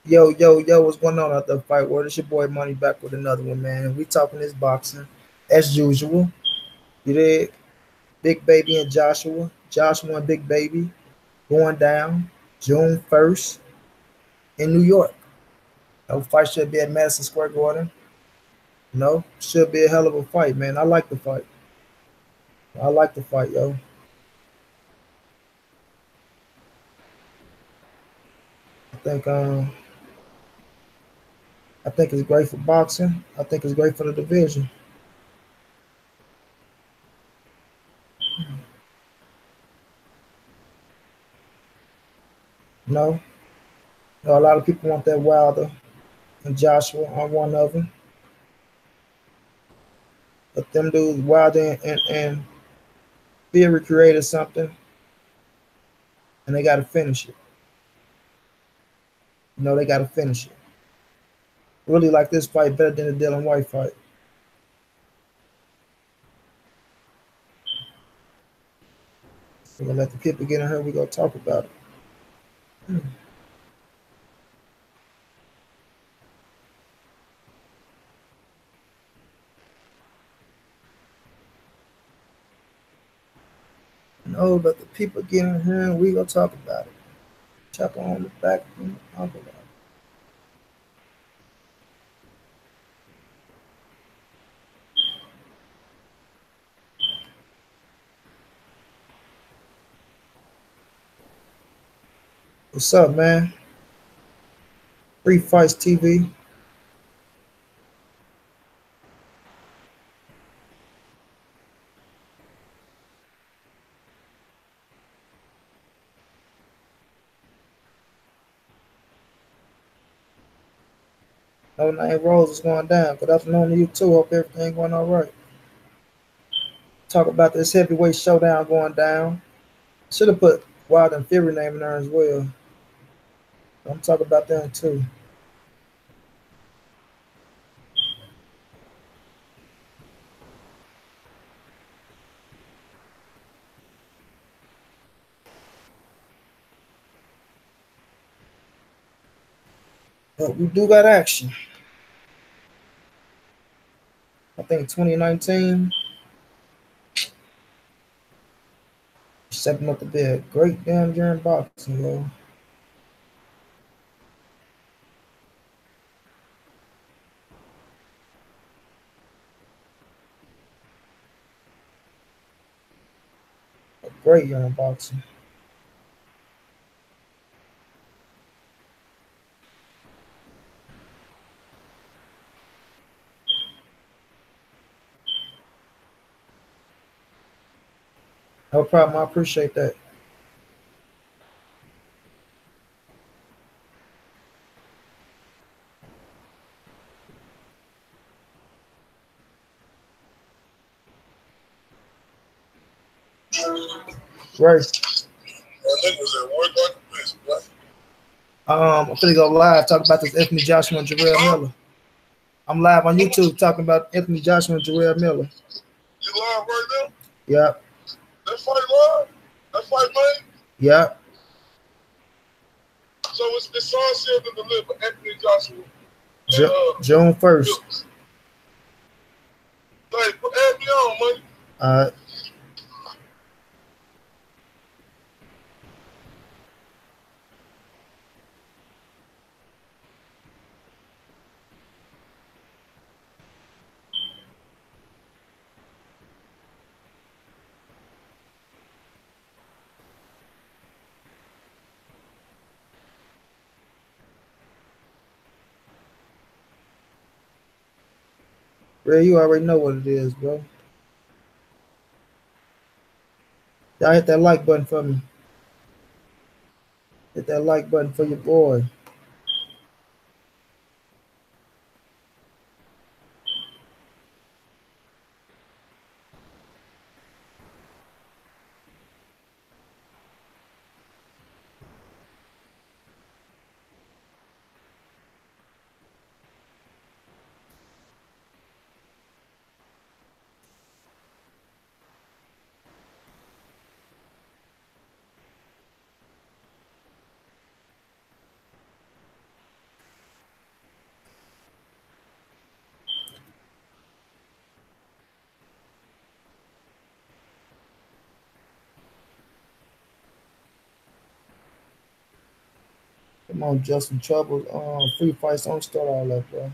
Yo, yo, yo, what's going on out there, fight world? It's your boy Money back with another one, man. And we talking this boxing as usual. You did Big Baby and Joshua. Joshua and Big Baby going down June 1st in New York. No fight should be at Madison Square Garden. No, should be a hell of a fight, man. I like the fight. I like the fight, yo. I think um I think it's great for boxing. I think it's great for the division. No, a lot of people want that Wilder and Joshua. I'm one of them. But them dudes, Wilder and Theory created something, and they got to finish it. They got to finish it. Really like this fight better than the Dylan White fight. We're gonna let the people get in here. We gonna talk about it. No, let the people get in here. And we gonna talk about it. Chop on the back and talk about it. What's up, man? Free Fights TV. No name Rose is going down. Good afternoon to you too. Hope everything going all right. Talk about this heavyweight showdown going down. Should have put Wild and Fury name in there as well. I'm talking about them too. But we do got action. I think 2019 stepping up to be a great damn year in boxing, yo. A great year in boxing. No problem. I appreciate that. Right. I'm gonna go live talking about this Anthony Joshua and Jarrell Miller. I'm live on YouTube talking about Anthony Joshua and Jarrell Miller. You live right now? Yep. That fight live? That fight made? Yep. So it's all said and delivered. Anthony Joshua. June 1st. Hey, add me on, man. Ray, you already know what it is, bro. Y'all hit that like button for me. Hit that like button for your boy. Come on, Justin Trouble. Free fights don't start all that, bro.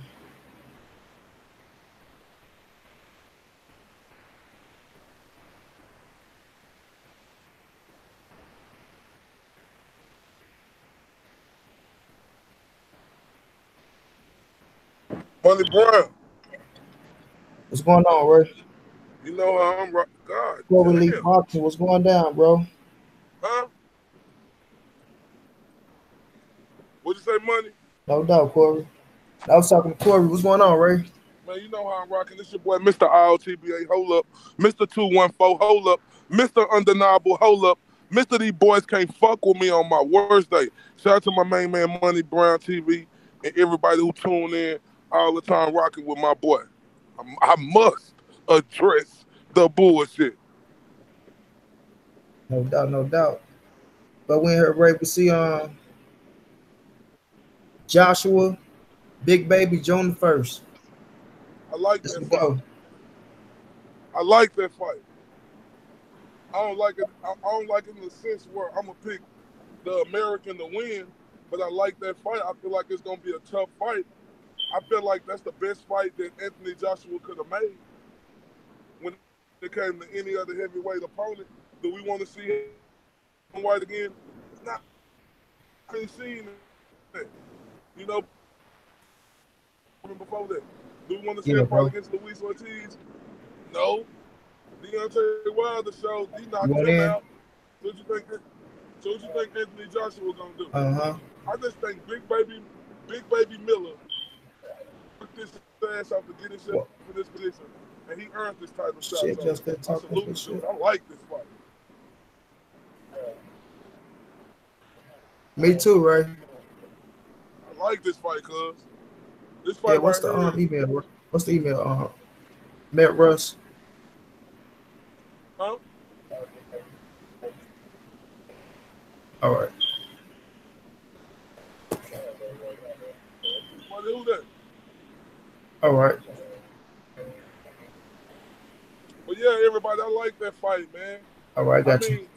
Money Brown, What's going on, Ray? you know how I'm right. God Global Elite damn. Boxing. What's going down, bro? Huh? What'd you say, money? No doubt, Corey. I was talking to Corey. What's going on, Ray? Man, you know how I'm rocking. This your boy, Mr. IOTBA. Hold up. Mr. 214. Hold up. Mr. Undeniable. Hold up. Mr. These boys can't fuck with me on my worst day. Shout out to my main man, Money Brown TV, and everybody who tune in all the time rocking with my boy. I must address the bullshit. No doubt, no doubt. But we ain't heard Ray. We see Joshua, Big Baby, June the 1st. I like Let's that fight. go. I like that fight. I don't like it. I don't like it in the sense where I'm gonna pick the American to win, but I like that fight. I feel like it's gonna be a tough fight. I feel like that's the best fight that Anthony Joshua could have made when it came to any other heavyweight opponent. Do we want to see him fight again? Not. I ain't seen that. You know, before that. Do we want to see Yeah, him fight bro. against Luis Ortiz? No. Deontay Wilder showed he knocked You him went in? out. So what you think? So what you think Anthony Joshua gonna do? Uh-huh. I just think Big Baby Miller took this ass off to get himself What? in this position, and he earned this title shot. Shit, So just been I talking salute good the dude. shit. I like this fight. Me too, Ray. I like this fight, cuz this Yeah, fight what's right the here. email? What's the email? Matt Russ. Huh? All right. What? Who that? All right. But yeah, everybody, I like that fight, man. All right, I I got you. mean,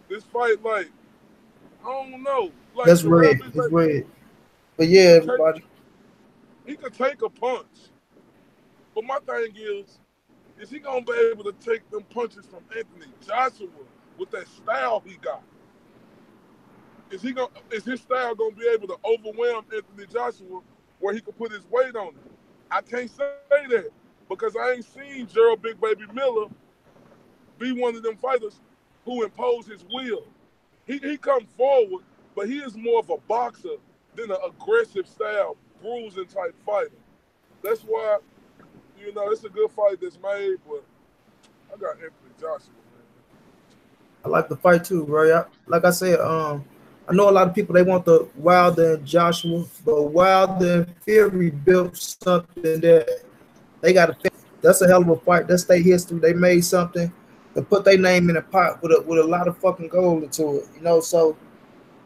this fight, like, I don't know, like That's Jarrell, red. Big It's Baby, red. But he yeah, could take everybody. he could take a punch. But my thing is he gonna be able to take them punches from Anthony Joshua with that style he got? Is his style gonna be able to overwhelm Anthony Joshua where he can put his weight on it? I can't say that because I ain't seen Jarrell Big Baby Miller be one of them fighters who impose his will. He come forward, but he is more of a boxer than an aggressive style, bruising type fighter. That's why, it's a good fight that's made, but I got Anthony Joshua, I like the fight too, Ray. Like I said, I know a lot of people they want the Wilder and Joshua, but Wilder and Fury built something that they got to. That's a hell of a fight. That's their history. They made something to put their name in a pot with a lot of fucking gold into it. So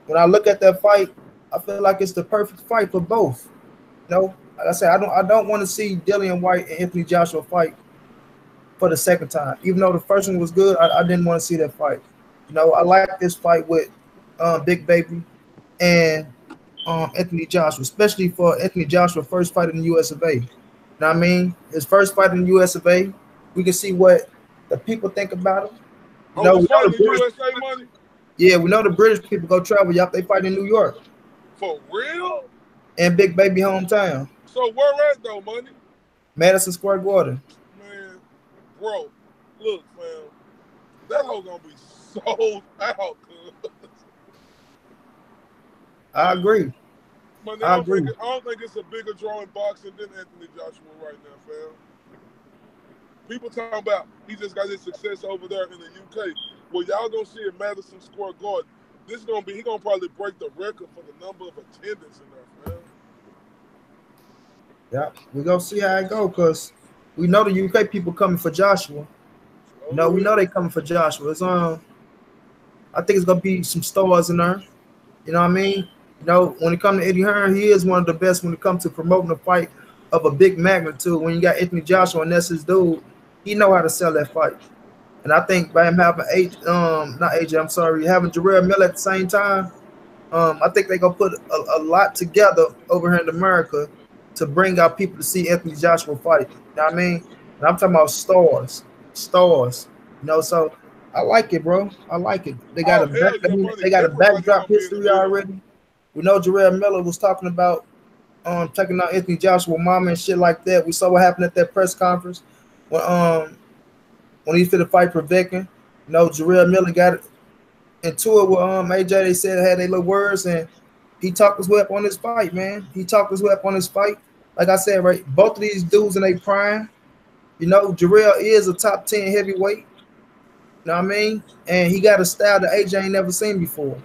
when I look at that fight, I feel like it's the perfect fight for both. Like I said, I don't want to see Dillian White and Anthony Joshua fight for the second time. Even though the first one was good, I didn't want to see that fight. I like this fight with Big Baby and Anthony Joshua, especially for Anthony Joshua first fight in the US of A. You know what I mean? His first fight in the US of A. We can see what the people think about him. man. Oh, We this know fight the in British. USA money? Yeah, we know the British people go travel. Yup, they fight in New York For real? and Big Baby hometown, So where at though, money? Madison Square Garden. Man, bro, look, fam, that hoe gonna be sold out, cuz. I agree. Man, I agree. I don't think it's a bigger draw in boxing than Anthony Joshua right now, fam. People talking about he just got his success over there in the UK. Well, y'all gonna see in Madison Square Garden. He gonna probably break the record for the number of attendance in there, fam. Yeah, we gonna see how it go because we know the UK people coming for Joshua. We Oh, know they coming for Joshua. I think it's gonna be some stars in there. You know what I mean? When it comes to Eddie Hearn, he is one of the best when it comes to promoting a fight of a big magnitude. When you got Anthony Joshua and that's his dude, he know how to sell that fight. And I think by him having not AJ, I'm sorry, having Jarrell Miller at the same time, I think they gonna put a lot together over here in America to bring out people to see Anthony Joshua fight. You know what I mean? And I'm talking about stars, stars. You know, so I like it, bro. I like it. They got Oh a back. hell I yeah, mean, money. they got a Everybody backdrop gonna be in the history building. already. We know Jarrell Miller was talking about taking out Anthony Joshua mama and shit like that. We saw what happened at that press conference when he fit to fight for Vicken. You know, Jarrell Miller got into it with AJ. They said had their little words, and he talked his way up on this fight, man. He talked his way up on this fight. Like I said, right, both of these dudes in their prime. You know, Jarrell is a top 10 heavyweight. You know what I mean? And he got a style that AJ ain't never seen before.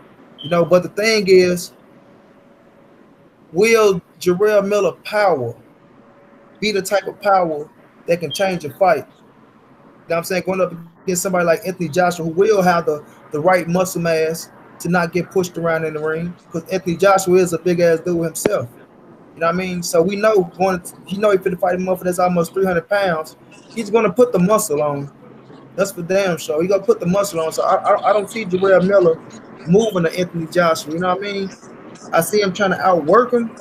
You know, but the thing is, will Jarrell Miller power be the type of power that can change a fight? You know what I'm saying? Going up against somebody like Anthony Joshua, who will have the right muscle mass to not get pushed around in the ring. Because Anthony Joshua is a big ass dude himself. You know what I mean? So we know he know he fit to fight a motherfucker that's almost 300 pounds. He's gonna put the muscle on. That's for damn sure. He gonna put the muscle on. So I don't see Jarrell Miller moving to Anthony Joshua. You know what I mean? I see him trying to outwork him.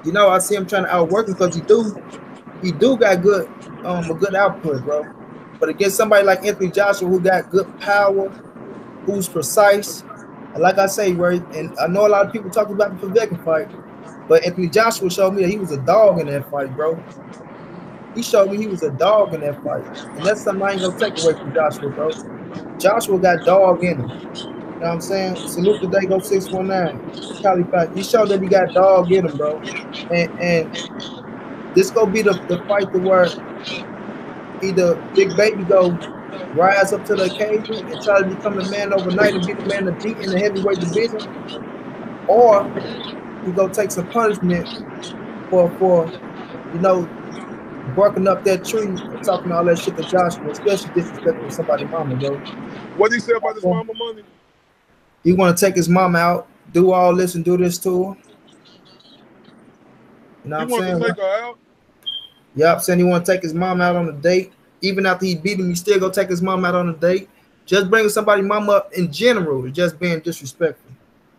You know, I see him trying to outwork him because he do got good a good output, bro. But against somebody like Anthony Joshua who got good power, who's precise, and like I say, right, and I know a lot of people talk about the Povetkin fight, but Anthony Joshua showed me that he was a dog in that fight, bro. He showed me he was a dog in that fight, and that's something I ain't gonna take away from Joshua, bro. Joshua got dog in him. You know what I'm saying? Salute the day, go 619. Cali fight. He showed that he got dog in him, bro. And this gonna be the fight to where either Big Baby go rise up to the occasion and try to become the man overnight and be the man to beat in the heavyweight division, or he gonna take some punishment for you know barking up that tree and talking all that shit to Joshua, especially disrespecting somebody's mama, bro. What he say about his mama money? He want to take his mama out, do all this and do this to her. You know what He I'm wanted to saying? take her out. Yep, saying he want to take his mom out on a date. Even after he beat him, he still gonna take his mom out on a date. Just bringing somebody mom up in general is just being disrespectful.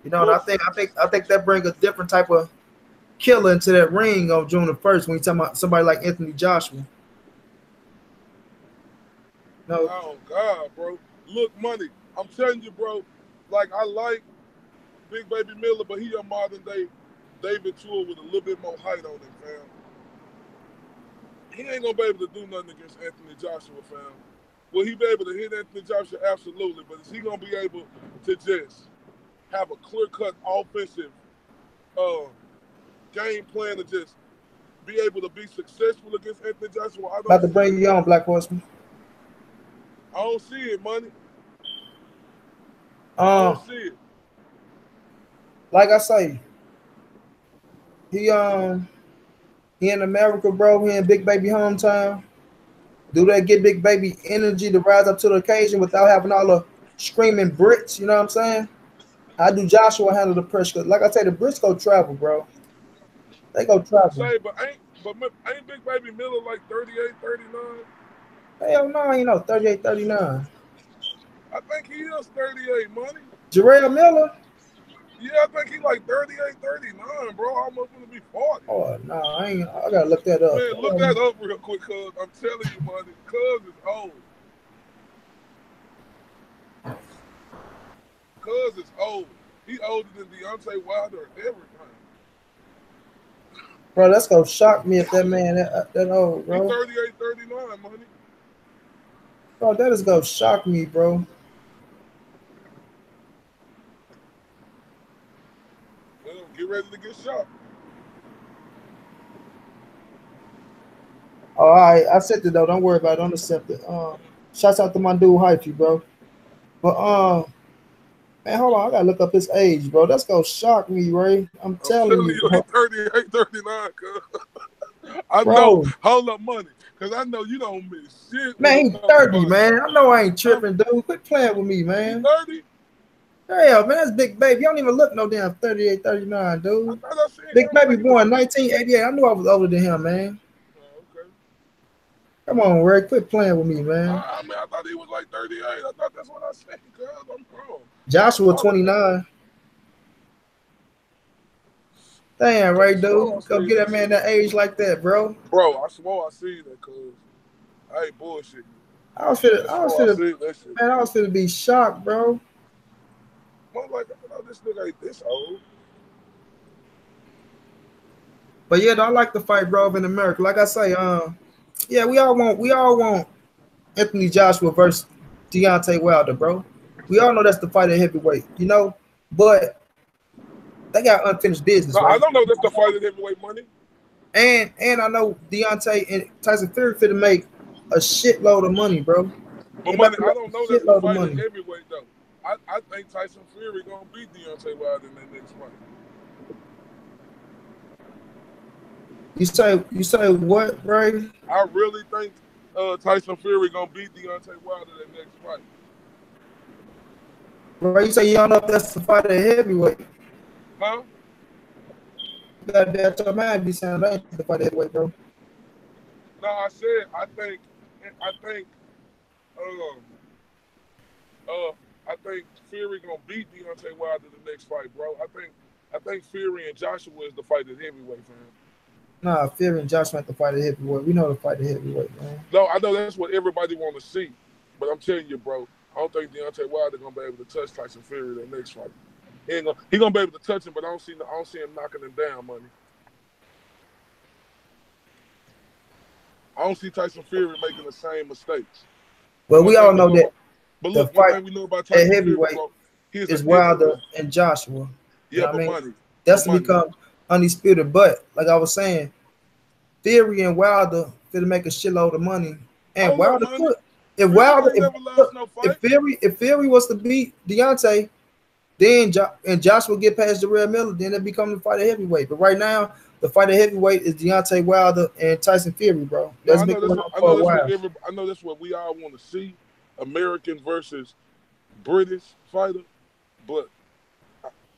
You know, and I Woof. think I think I think that brings a different type of killer into that ring on June 1st when you talking about somebody like Anthony Joshua. No, Oh God, bro. Look, money. I'm telling you, bro. Like I like Big Baby Miller, but he a modern day David Tour with a little bit more height on him, fam. He ain't gonna be able to do nothing against Anthony Joshua, fam. Will he be able to hit Anthony Joshua? Absolutely. But is he gonna be able to just have a clear cut offensive uh, game plan to just be able to be successful against Anthony Joshua? I about don't to see bring it. you on, Black Horseman. I don't see it, money. I don't Um, see it. like I say, he um he in America, bro. He in Big Baby hometown. Do that get Big Baby energy to rise up to the occasion without having all the screaming Brits? You know what I'm saying? How do Joshua handle the pressure? Like I say, the Brits go travel, bro. They go travel. Say, ain't Big Baby Miller like 38, 39? Hell no, you know, 38, 39. I think he is 38, money. Jarrell Miller? Yeah, I think he like 38, 39, bro. Almost gonna be 40. Oh no, I gotta look that up. Man, look that up real quick, cuz. I'm telling you, money. Cuz is old. Cuz is old. He older than Deontay Wilder and everything. Bro, that's gonna shock me if that man that old, He bro. 38, 39, money. Bro, that is gonna shock me, bro. Well, get ready to get shot. Oh, all right, I said it though. Don't worry about it. Don't accept it. Shouts out to my dude Hyphy, bro. But man, hold on, I gotta look up his age, bro. That's gonna shock me, Ray. I'm I'm telling telling you, you, he bro. 38, 39, cuz. I know. Bro, Hold up, money. Because I know you don't miss shit when man, it he comes 30, about man. I know I ain't huh? tripping, dude. Quit playing with me, He man. 30? Hell, man, that's Big Baby. You don't even look no damn 38, 39, I dude. thought I seen Big him Baby like born 30. 1988. I knew I was older than him, man. Oh, okay. Come on, Ray. Quit playing with me, man. I mean, I thought he was like 38. I thought that's what I said, cuz. I'm wrong. Joshua Oh, 29. Damn, Could right, have swore I dude. Go seen get that that man shit. that age like that, bro. Bro, I swore I seen that, cuz. I ain't bullshitting you. I I was swore I finna, seen that shit. man, I was finna be shocked, bro. I'm like, oh, this nigga ain't this old. But yeah, I like the fight, bro, in America. Like I say, yeah, we all want Anthony Joshua versus Deontay Wilder, bro. We all know that's the fight at heavyweight, you know. But they got unfinished business, No, I right? don't know that's the fight at heavyweight money. And I know Deontay and Tyson Fury finna make a shitload of money, bro. They But about money, to I make don't a know that's the shitload of fight at money. heavyweight though. I think Tyson Fury gonna beat Deontay Wilder in that next fight. You say what, Ray? I really think Tyson Fury gonna beat Deontay Wilder that next fight. Ray, you say you don't know if that's the fight at heavyweight. Huh? You got that your mind be saying that ain't the fight at heavyweight, bro. No, I said I think um I think Fury gonna beat Deontay Wilder the next fight, bro. I think Fury and Joshua is the fight at heavyweight, fam. Nah, Fury and Joshua ain't the fight at heavyweight. We know the fight at heavyweight, man. No, I know that's what everybody want to see, but I'm telling you, bro, I don't think Deontay Wilder gonna be able to touch Tyson Fury that next fight. He gonna be able to touch him, but I don't see him knocking him down, money. I don't see Tyson Fury making the same mistakes. Well, One we thing all we know know that about, but the look, one fight thing we know about at Tyson Fury, heavyweight bro, he's an is Wilder intellect. and Joshua. You Yeah, know what but I mean? money, That's but to money. become undisputed. But like I was saying, Theory and Wilder finna make a shitload of money. And Hold up, Wilder money. could. If Fury Wilder, ain't never lost no fight. if Theory was to beat Deontay, then and Joshua get past Jarrell Miller, then it become the fight of heavyweight. But right now, the fight of heavyweight is Deontay Wilder and Tyson Fury, bro. No, That's I been know that's going what on I for know. a while. I know that's what we all want to see: American versus British fighter. But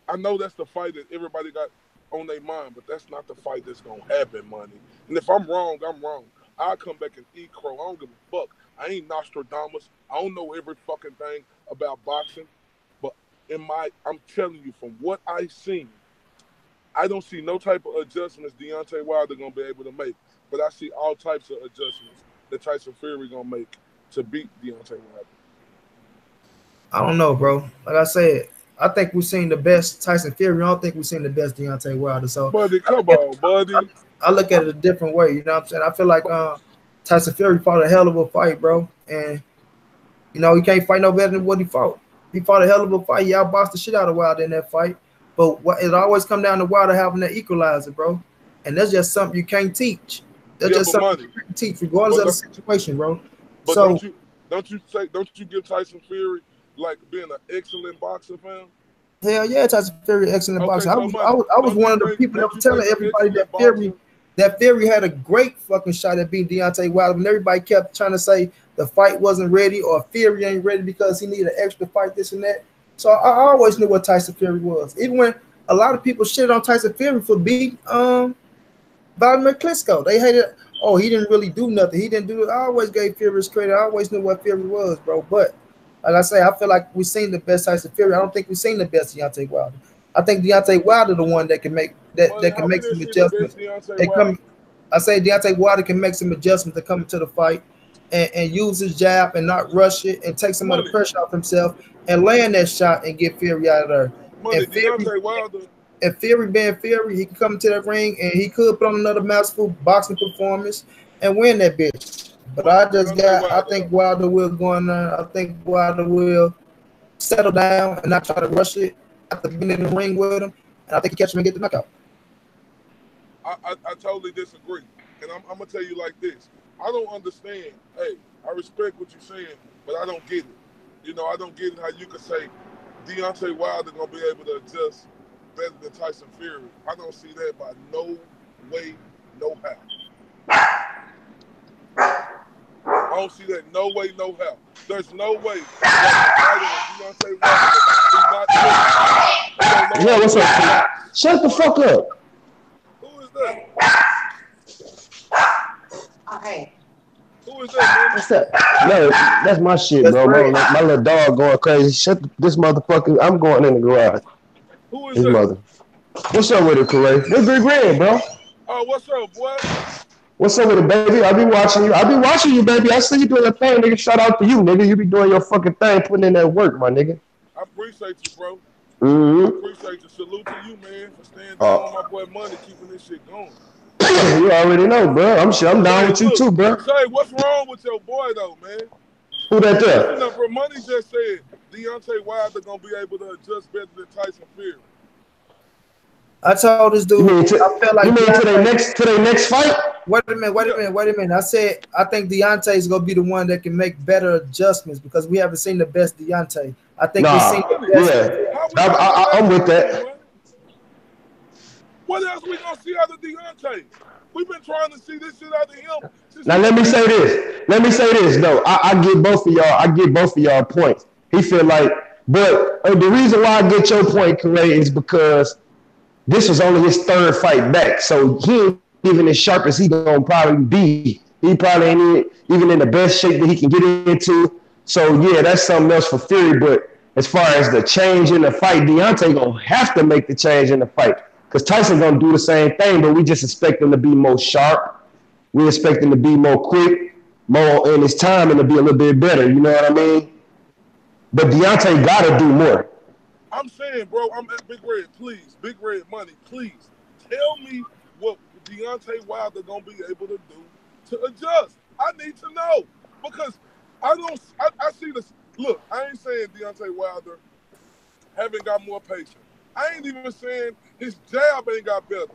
I know that's the fight that everybody got on their mind. But that's not the fight that's gonna happen, money. And if I'm wrong, I'm wrong. I'll come back and eat crow. I don't give a fuck. I ain't Nostradamus. I don't know every fucking thing about boxing. But I'm telling you, from what I seen, I don't see no type of adjustments Deontay Wilder gonna be able to make, but I see all types of adjustments that Tyson Fury gonna make to beat Deontay Wilder. I don't know, bro. Like I said, I think we've seen the best Tyson Fury. I don't think we've seen the best Deontay Wilder. So Buddy, I come look at on, buddy. I look at it a different way. You know what I'm saying? I feel like Tyson Fury fought a hell of a fight, bro. And he can't fight no better than what he fought. He fought a hell of a fight. He outboxed the shit out of Wilder in that fight. But it always come down to Wilder having that equalizer, bro. And that's just something you can't teach. That's Yeah, just but something money. you can't teach, regardless But of the situation, bro. but So don't you give Tyson Fury like being an excellent boxer, fam? hell yeah, Tyson Fury, excellent Okay, boxer. I so was, I money. was, I was one of the people that Don't was you telling think an everybody excellent boxer? That Fury had a great fucking shot at beating Deontay Wilder, and everybody kept trying to say the fight wasn't ready or Fury ain't ready because he needed an extra fight, this and that. So I always knew what Tyson Fury was, even when a lot of people shit on Tyson Fury for beating Vladimir Klitschko. They hated, oh, he didn't really do nothing. He didn't do it. I always gave Fury his credit. I always knew what Fury was, bro. But like I say, I feel like we've seen the best Tyson Fury. I don't think we've seen the best Deontay Wilder. I think Deontay Wilder the one that can make Money, that can how we make didn't some see the best adjustments. Deontay They Wilder? come. I say Deontay Wilder can make some adjustments to come into the fight and use his jab and not rush it and take some of the Money, pressure off himself and land that shot and get Fury out of there. money. And Fury Deontay Wilder. if Fury being Fury, he can come to that ring and he could put on another masterful boxing performance and win that bitch. But Money. Deontay I Wilder, think though. Wilder will go in there. I think Wilder will settle down and not try to rush it after being in the ring with him. And I think he catch him and get the knockout. I totally disagree. And I'm gonna tell you like this. I don't understand. Hey, I respect what you're saying, but I don't get it. I don't get it how you could say Deontay Wilder gonna be able to adjust better than Tyson Fury. I don't see that by no way, no how. I don't see that no way, no how. There's no way that Deontay Wilder is not. Yeah, what's up? Shut the fuck up. Who is that? Hey. Who is that, man? What's that? No, that's my shit, That's bro. great. My little dog going crazy. Shut this motherfucker. I'm going in the garage. Who is His that? mother. What's up with it, Corey? What's Big Red, bro? Oh, what's up, boy? What's up with it, baby? I be watching you. I be watching you, baby. I see you doing your thing, nigga. Shout out to you, nigga. You be doing your fucking thing, putting in that work, my nigga. I appreciate you, bro. I Mm-hmm. appreciate you. Salute to you, man, for staying down with Uh, my boy Money, keeping this shit going. you already know, bro. I'm down Say, with you look, too, bro. say, what's wrong with your boy though, man? Who that Listen there? up, bro. Money just said Deontay Wilder gonna be able to adjust better than Tyson Fury. I told this You dude, mean I felt like Deontay. to their next fight? Wait a minute, wait a Yeah, minute, wait a minute. I said I think Deontay is gonna be the one that can make better adjustments because we haven't seen the best Deontay. I think we've seen Nah. the Money. best. Yeah. How we got the I'm best with Deontay, that. Money? What else we gonna see out of Deontay? We've been trying to see this shit out of him since Now he let was me say young. this. Let me say this though. I get both of y'all. I get both of y'all points. He feel like, but the reason why I get your point, Clay, is because this was only his third fight back, so he ain't even as sharp as he gonna probably be. He probably ain't even in the best shape that he can get into. So yeah, that's something else for Fury. But as far as the change in the fight, Deontay gonna have to make the change in the fight because Tyson gonna do the same thing. But we just expect him to be more sharp. We expect him to be more quick, more in his time, and to be a little bit better. You know what I mean? But Deontay gotta do more. I'm saying, bro, I'm at Big Red, please, Big Red Money, please, tell me what Deontay Wilder gonna be able to do to adjust. I need to know because I see this. Look, I ain't saying Deontay Wilder haven't got more patience. I ain't even saying his jab ain't got better.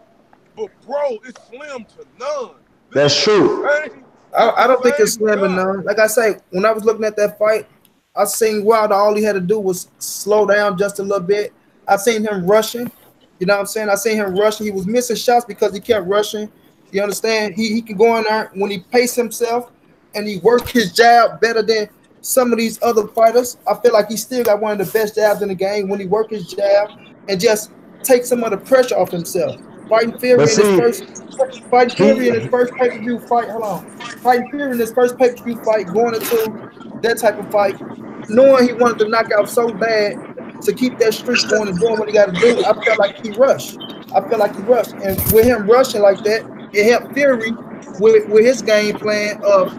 But bro, it's slim to none. This That's is true. the same. This I the don't think it's same slim guy. enough. Like I say, when I was looking at that fight, I seen Wilder. All he had to do was slow down just a little bit. I seen him rushing. You know what I'm saying? I seen him rushing. He was missing shots because he kept rushing. You understand? He can go in there when he pace himself and he work his jab better than some of these other fighters. I feel like he still got one of the best jabs in the game when he work his jab and just take some of the pressure off himself. Fighting But Fury in his see, first fighting Fury in his he first pay-per-view fight. Hold on. Fighting Fury in his first pay-per-view fight, going into that type of fight, knowing he wanted to knock out so bad to keep that streak going and doing what he got to do, I felt like he rushed. I felt like he rushed. And with him rushing like that, it helped Fury with his game plan of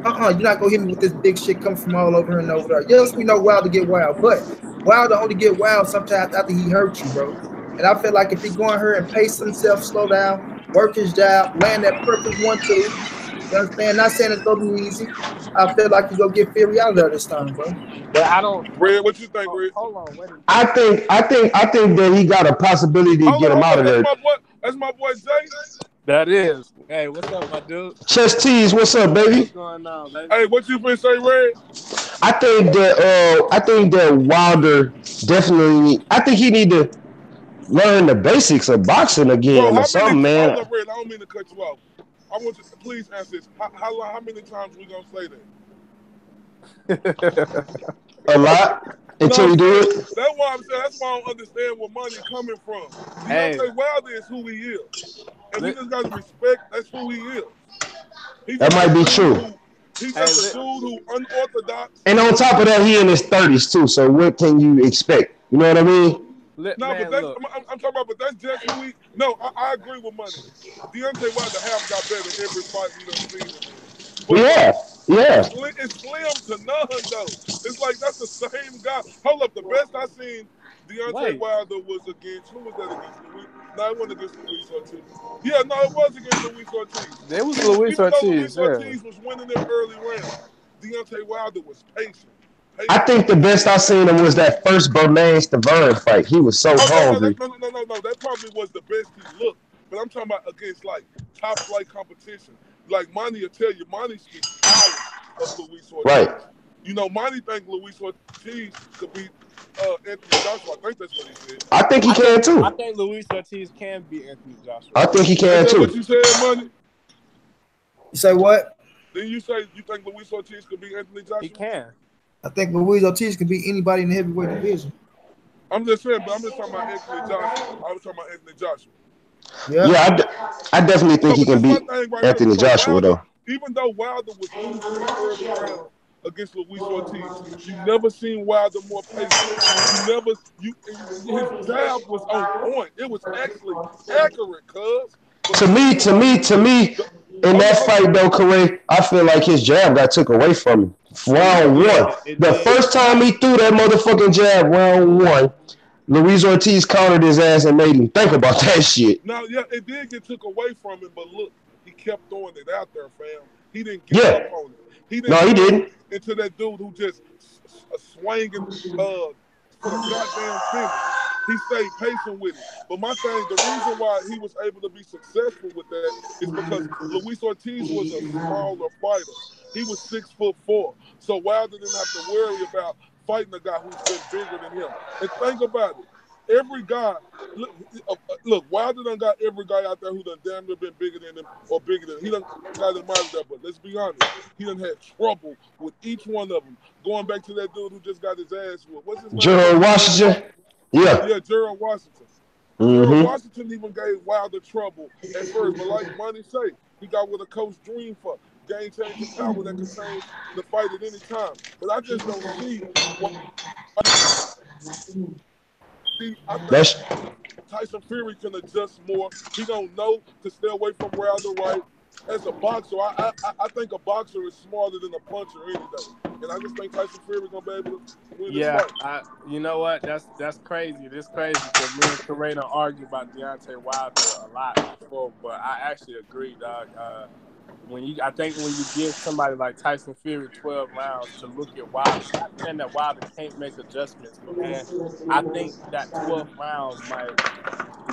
you're not gonna hit me with this big shit coming from all over here and over there. Yes, we know Wilder get wild, but Wilder only get wild sometimes after he hurts you, bro. And I feel like if he go in here and pace himself, slow down, work his job, land that perfect 1-2, you understand? Not saying it's gonna be easy. I feel like he gonna get Fury out of there this time, bro. But I don't. Red, what you think, Red? Hold on, wait a minute. I think that he got a possibility to get him Hold out on. of That's there. my boy. That's my boy Jay. That is. Hey, what's up, my dude? Chess Tease, what's up, What's baby? going on, baby? Hey, what you been say, Red? I think that Wilder definitely. I think he need to learn the basics of boxing Bro, again or how many? something, Hold man. up, Red. I don't mean to cut you off. I want you to please answer this. How many times we gonna say that? A lot You know until what he I'm do saying? it. That's why I'm saying. That's why I don't understand where money coming from. Hey, Deontay Wilder is who he is, and we li- just gotta respect that's who he is. He's That just a might be dude true. who he's hey, just a dude who unorthodox. And on top of that, he in his 30s too. So what can you expect? You know what I mean? No, but man, that's look. I'm talking about. But that's just who he. No, I agree with money. Deontay Wilder have got better every fight we done seen him in. But Yeah, like yeah. it's slim to none though. It's like that's the same guy. Hold up, the best I seen Deontay Wait, Wilder was against who was that against Luis? No, it wasn't against Luis Ortiz. Yeah, no, it was against Luis Ortiz. there was Luis Even though Luis Ortiz. Yeah. Ortiz was winning them early rounds, Deontay Wilder was patient, I patient, think the best I seen him was that first Bernays Stavern fight. He was so Oh no, hungry. no. That probably was the best he looked. But I'm talking about against like top flight competition. Like Monty will tell you, Monty speaks highly of Luis Right. Ortiz. You know, Monty think Luis Ortiz could beat Anthony Joshua. I think that's what he said. I think he I can think I too. think Luis Ortiz can beat Anthony Joshua. I think he Ain't can that what too. you said, Monty? You say what? Then you say you think Luis Ortiz could beat Anthony He Joshua? can. I think Luis Ortiz can beat anybody in the heavyweight division. I'm just saying, but I'm just talking about Anthony Joshua. I was talking about Anthony Joshua. Yeah. Yeah, I definitely think So, he but can this is my beat thing right here. Anthony So Joshua Wilder, though. even though Wilder was losing them early rounds, against Luis Ortiz. You never seen Wilder more patient. His jab was on point. It was actually accurate, cuz. To me, in that fight though, Corey, I feel like his jab got took away from him. Round one. It The did. first time he threw that motherfucking jab, round one, Luis Ortiz countered his ass and made him think about that shit. Now, yeah, it did get took away from him, but look, he kept throwing it out there, fam. He didn't give Yeah. up on it. He No, he didn't. into that dude who just swinging for the goddamn finish. He stayed patient with it. But my thing, the reason why he was able to be successful with that is because Luis Ortiz was a smaller fighter. He was 6'4", so Wilder didn't have to worry about fighting a guy who's been bigger than him. And think about it. Every guy, look, Wilder done got every guy out there who done damn near been bigger than him or bigger than him. He done got him out of there, but let's be honest. He done had trouble with each one of them. Going back to that dude who just got his ass whooped. What's his name? Jarrell Washington? Yeah. Yeah, Jarrell Washington. Mm-hmm. Jarrell Washington even gave Wilder trouble at first, but like Money say, he got what a coach dreamed for. Game-changing power that can change the fight at any time. But I just don't see I think Tyson Fury can adjust more. He don't know to stay away from Wilder right. As a boxer, I think a boxer is smarter than a puncher any day. And I just think Tyson Fury is gonna be able to win this fight. You know what? That's crazy. This crazy because me and Correa argue about Deontay Wilder a lot before, but I actually agree, dog. I think when you give somebody like Tyson Fury 12 rounds to look at Wilder, not saying that Wilder can't make adjustments, but man, I think that 12 rounds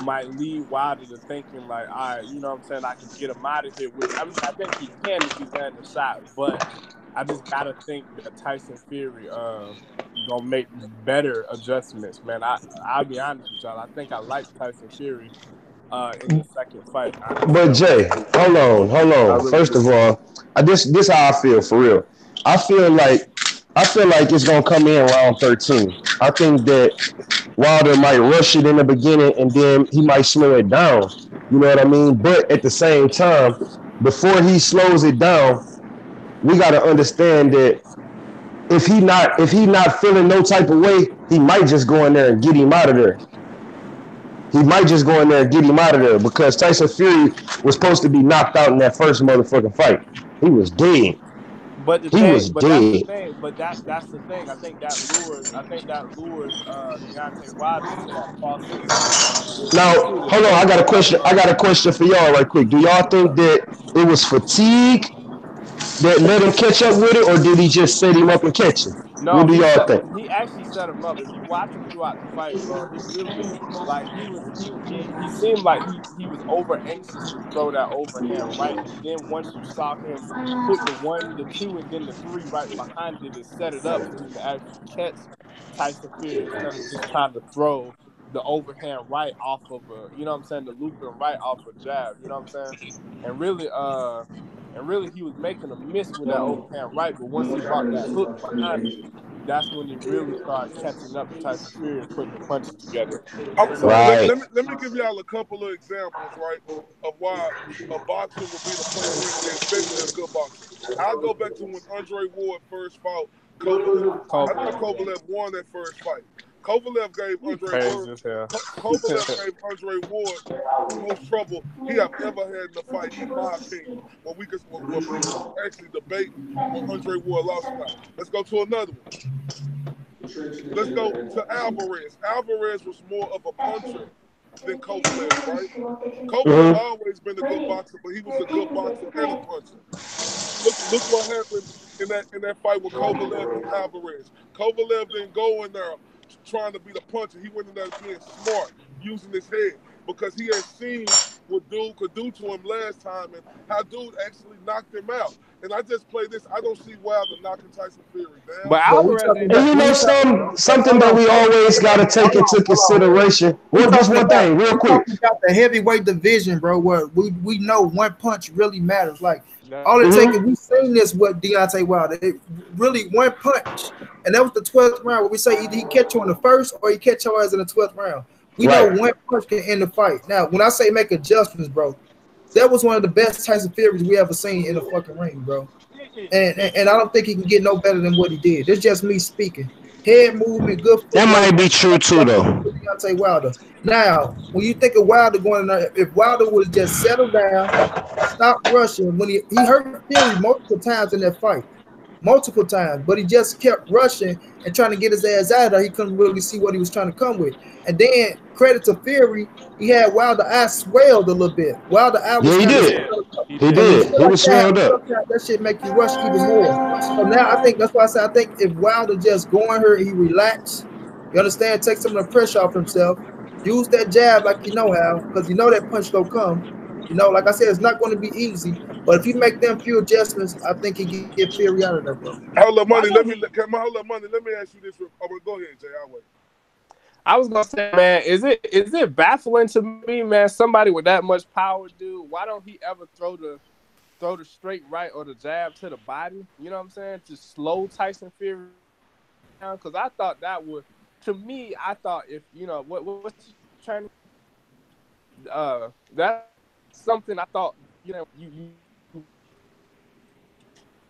might lead Wilder to thinking like, all right, you know what I'm saying, I can get him out of here. Which I think he can if he's landing the shot, but I just gotta think that Tyson Fury gonna make better adjustments, man. I'll be honest with y'all. I think I like Tyson Fury in the second fight. But Jay, hold on. Really First of all, this how I feel for real. I feel like it's gonna come in round 13. I think that Wilder might rush it in the beginning and then he might slow it down. You know what I mean? But at the same time, before he slows it down, we gotta understand that if he not feeling no type of way, he might just go in there and get him out of there. He might just go in there and get him out of there because Tyson Fury was supposed to be knocked out in that first motherfucking fight. He was dead. That's the thing. But that's the thing. I think that lures Deontay Wilder to that false sense. Now, hold on. I got a question for y'all right quick. Do y'all think that it was fatigue that let him catch up with it, or did he just set him up and catch him? No, what do y'all think? He actually set him up. If you watch him throughout the fight, bro, he really he seemed like he was over anxious to throw that overhand right. And then once you saw him put the 1, the 2, and then the 3 right behind it, it set it up for him to actually catch Tyson Fury instead of just trying to throw the overhand right off of the looping right off a jab. You know what I'm saying? And really, he was making a miss with that overhand right, but once he brought that hook behind it, that's when he really started catching up to Tyson Fury and putting the punches together. Right. Let me give y'all a couple of examples, right, of why a boxer would be the place, especially a good boxer. I'll go back to when Andre Ward first fought Kovalev. I thought Kovalev won that first fight. Kovalev gave Andre Ward the most trouble he have ever had in a fight, in my opinion. When we could actually debate when Andre Ward lost the fight. Let's go to another one. Let's go to Alvarez. Alvarez was more of a puncher than Kovalev, right? Kovalev always been a good boxer, but he was a good boxer and a puncher. Look what happened in that fight with Kovalev and Alvarez. Kovalev didn't go in there trying to be the puncher. He went in there being smart, using his head, because he had seen what dude could do to him last time and how dude actually knocked him out. And I just play this. I don't see Wilder knocking Tyson Fury down. But Alvarez, and you know something that we always got to take into consideration. Well, just one thing, real quick. We got the heavyweight division, bro, where we know one punch really matters. Like, all it takes, we've seen this with Deontay Wilder. It really one punch. And that was the 12th round where we say either he catch you in the first or he catch your ass in the 12th round. We know one punch can end the fight. Now, when I say make adjustments, bro, that was one of the best Tyson Furies we ever seen in the fucking ring, bro. and I don't think he can get no better than what he did. It's just me speaking. Head movement, good That footwork. might be true too, though. Deontay Wilder. Now, when you think of Wilder going in there, if Wilder would have just settled down, stop rushing, when he hurt Fury multiple times in that fight, multiple times, but he just kept rushing and trying to get his ass out of there. He couldn't really see what he was trying to come with. And then credit to Fury, he had Wilder eye swelled a little bit. Wilder eye was Yeah, he kind of did. swelled up. He He And did. when you did. feel He like was that swelled happens up. sometimes, that shit make you rush even more. So now I think that's why I say I think if Wilder just going here, he relax. You understand? Take some of the pressure off himself. Use that jab like you know how, because you know that punch gonna come. You know, like I said, it's not going to be easy. But if you make them few adjustments, I think he get Fury out of there, bro. Hold up, Why money. don't he? Hold up, money. Let me ask you this. Go ahead, Jay. I'll wait. I was gonna say, man, is it baffling to me, man? Somebody with that much power, dude. Why don't he ever throw the straight right or the jab to the body? You know what I'm saying? To slow Tyson Fury down, because I thought that would. To me, I thought if what's he trying that's something I thought you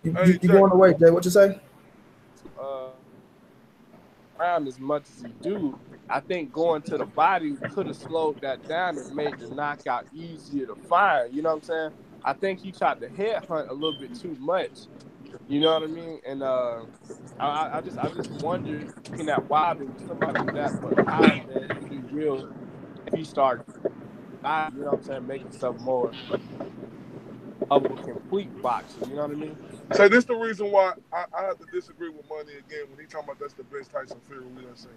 Hey, You Jay. going away, Jay? What you say? uh around as much as he do. I think going to the body could have slowed that down and made the knockout easier to find. You know what I'm saying? I think he tried to headhunt a little bit too much. You know what I mean? And I just wonder looking at Wilder with somebody with that much power, man, if he will, if he start, you know what I'm saying, make himself more of a complete boxer. You know what I mean? So this the reason why I have to disagree with Money again when he talking about that's the best Tyson Fury we done seen.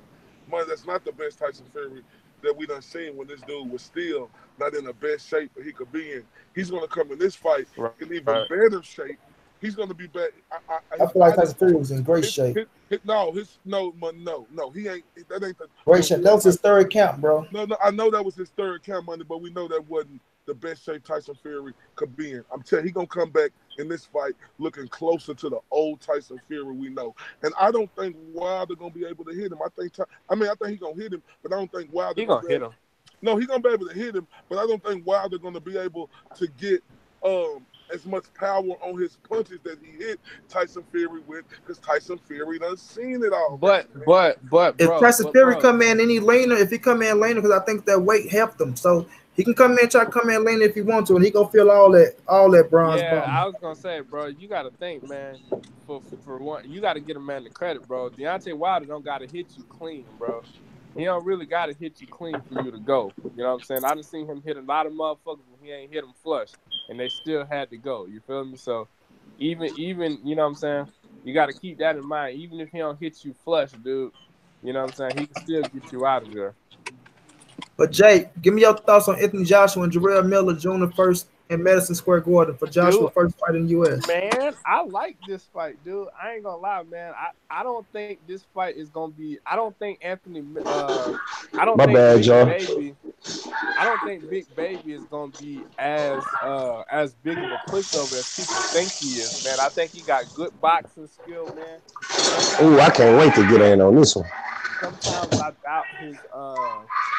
Money, that's not the best Tyson Fury that we done seen when this dude was still not in the best shape that he could be in. He's gonna come in this fight Right. in even better shape. He's gonna be better. I His feel like body, Tyson Fury was in great his, shape. no, he ain't. That ain't Great the shape. That real was his Tyson. third count, bro. No, I know that was his third count, Money, but we know that wasn't the best shape Tyson Fury could be in. I'm telling you, he gonna come back in this fight looking closer to the old Tyson Fury we know. And I don't think Wilder gonna be able to hit him. I think he gonna hit him, but I don't think Wilder He gonna gonna be hit able. him. No, he gonna be able to hit him, but I don't think Wilder gonna be able to get as much power on his punches that he hit Tyson Fury with, because Tyson Fury done seen it already, But man. but but If bro, Tyson but Fury bro, come in any laner, if he come in laner, because I think that weight helped him, so he can come in try to come in laner if he wants to, and he gonna feel all that bronze yeah, bomb. I was gonna say, bro, you gotta think, man. For one, you gotta get a man the credit, bro. Deontay Wilder don't gotta hit you clean, bro. He don't really gotta hit you clean for you to go. You know what I'm saying? I done seen him hit a lot of motherfuckers when he ain't hit them flush, and they still had to go. You feel me? So even you know what I'm saying? You gotta keep that in mind. Even if he don't hit you flush, dude, you know what I'm saying? He can still get you out of there. But Jay, give me your thoughts on Anthony Joshua and Jarrell Miller Jr. 1st in Madison Square Garden for Joshua Dude, first fight in the U.S. man, I like this fight, dude. I ain't gonna lie, man. I don't think this fight is gonna be. I don't think Anthony. I don't My think bad, Big y'all. Baby. I don't think Big Baby is gonna be as big of a pushover as people think he is, man. I think he got good boxing skill, man. Sometimes Ooh, I I can't doubt. wait to get in on this one. Sometimes I doubt his.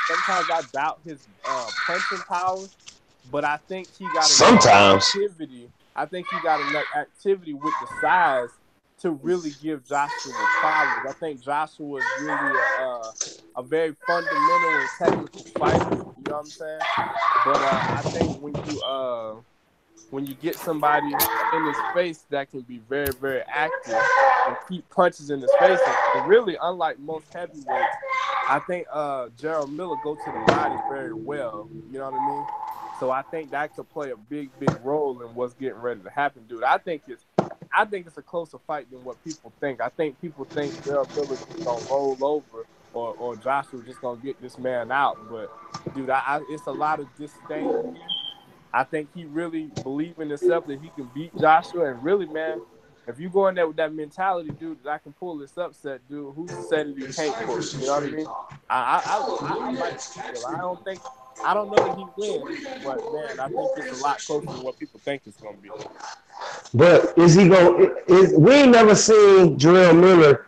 Sometimes I doubt his punching power, but I think he got enough Sometimes. activity. I think he got enough activity with the size to really give Joshua problems. I think Joshua is really a very fundamental and technical fighter. You know what I'm saying? But I think when you get somebody in his face that can be very, very active and keep punches in his face, and really, unlike most heavyweights, I think Jarrell Miller go to the body very well. You know what I mean? So I think that could play a big, big role in what's getting ready to happen, dude. I think it's a closer fight than what people think. I think people think Jarrell Miller just gonna roll over or Joshua just gonna get this man out. But dude, it's a lot of disdain here. I think he really believes in himself that he can beat Joshua. And really, man, if you go in there with that mentality, dude, that I can pull this upset, dude, who's to say that he can't pull it? You know what I mean? I like this still. I don't know that he wins, but man, I think it's a lot closer than what people think it's gonna be. But is he going? We ain't never seen Jarrell Miller.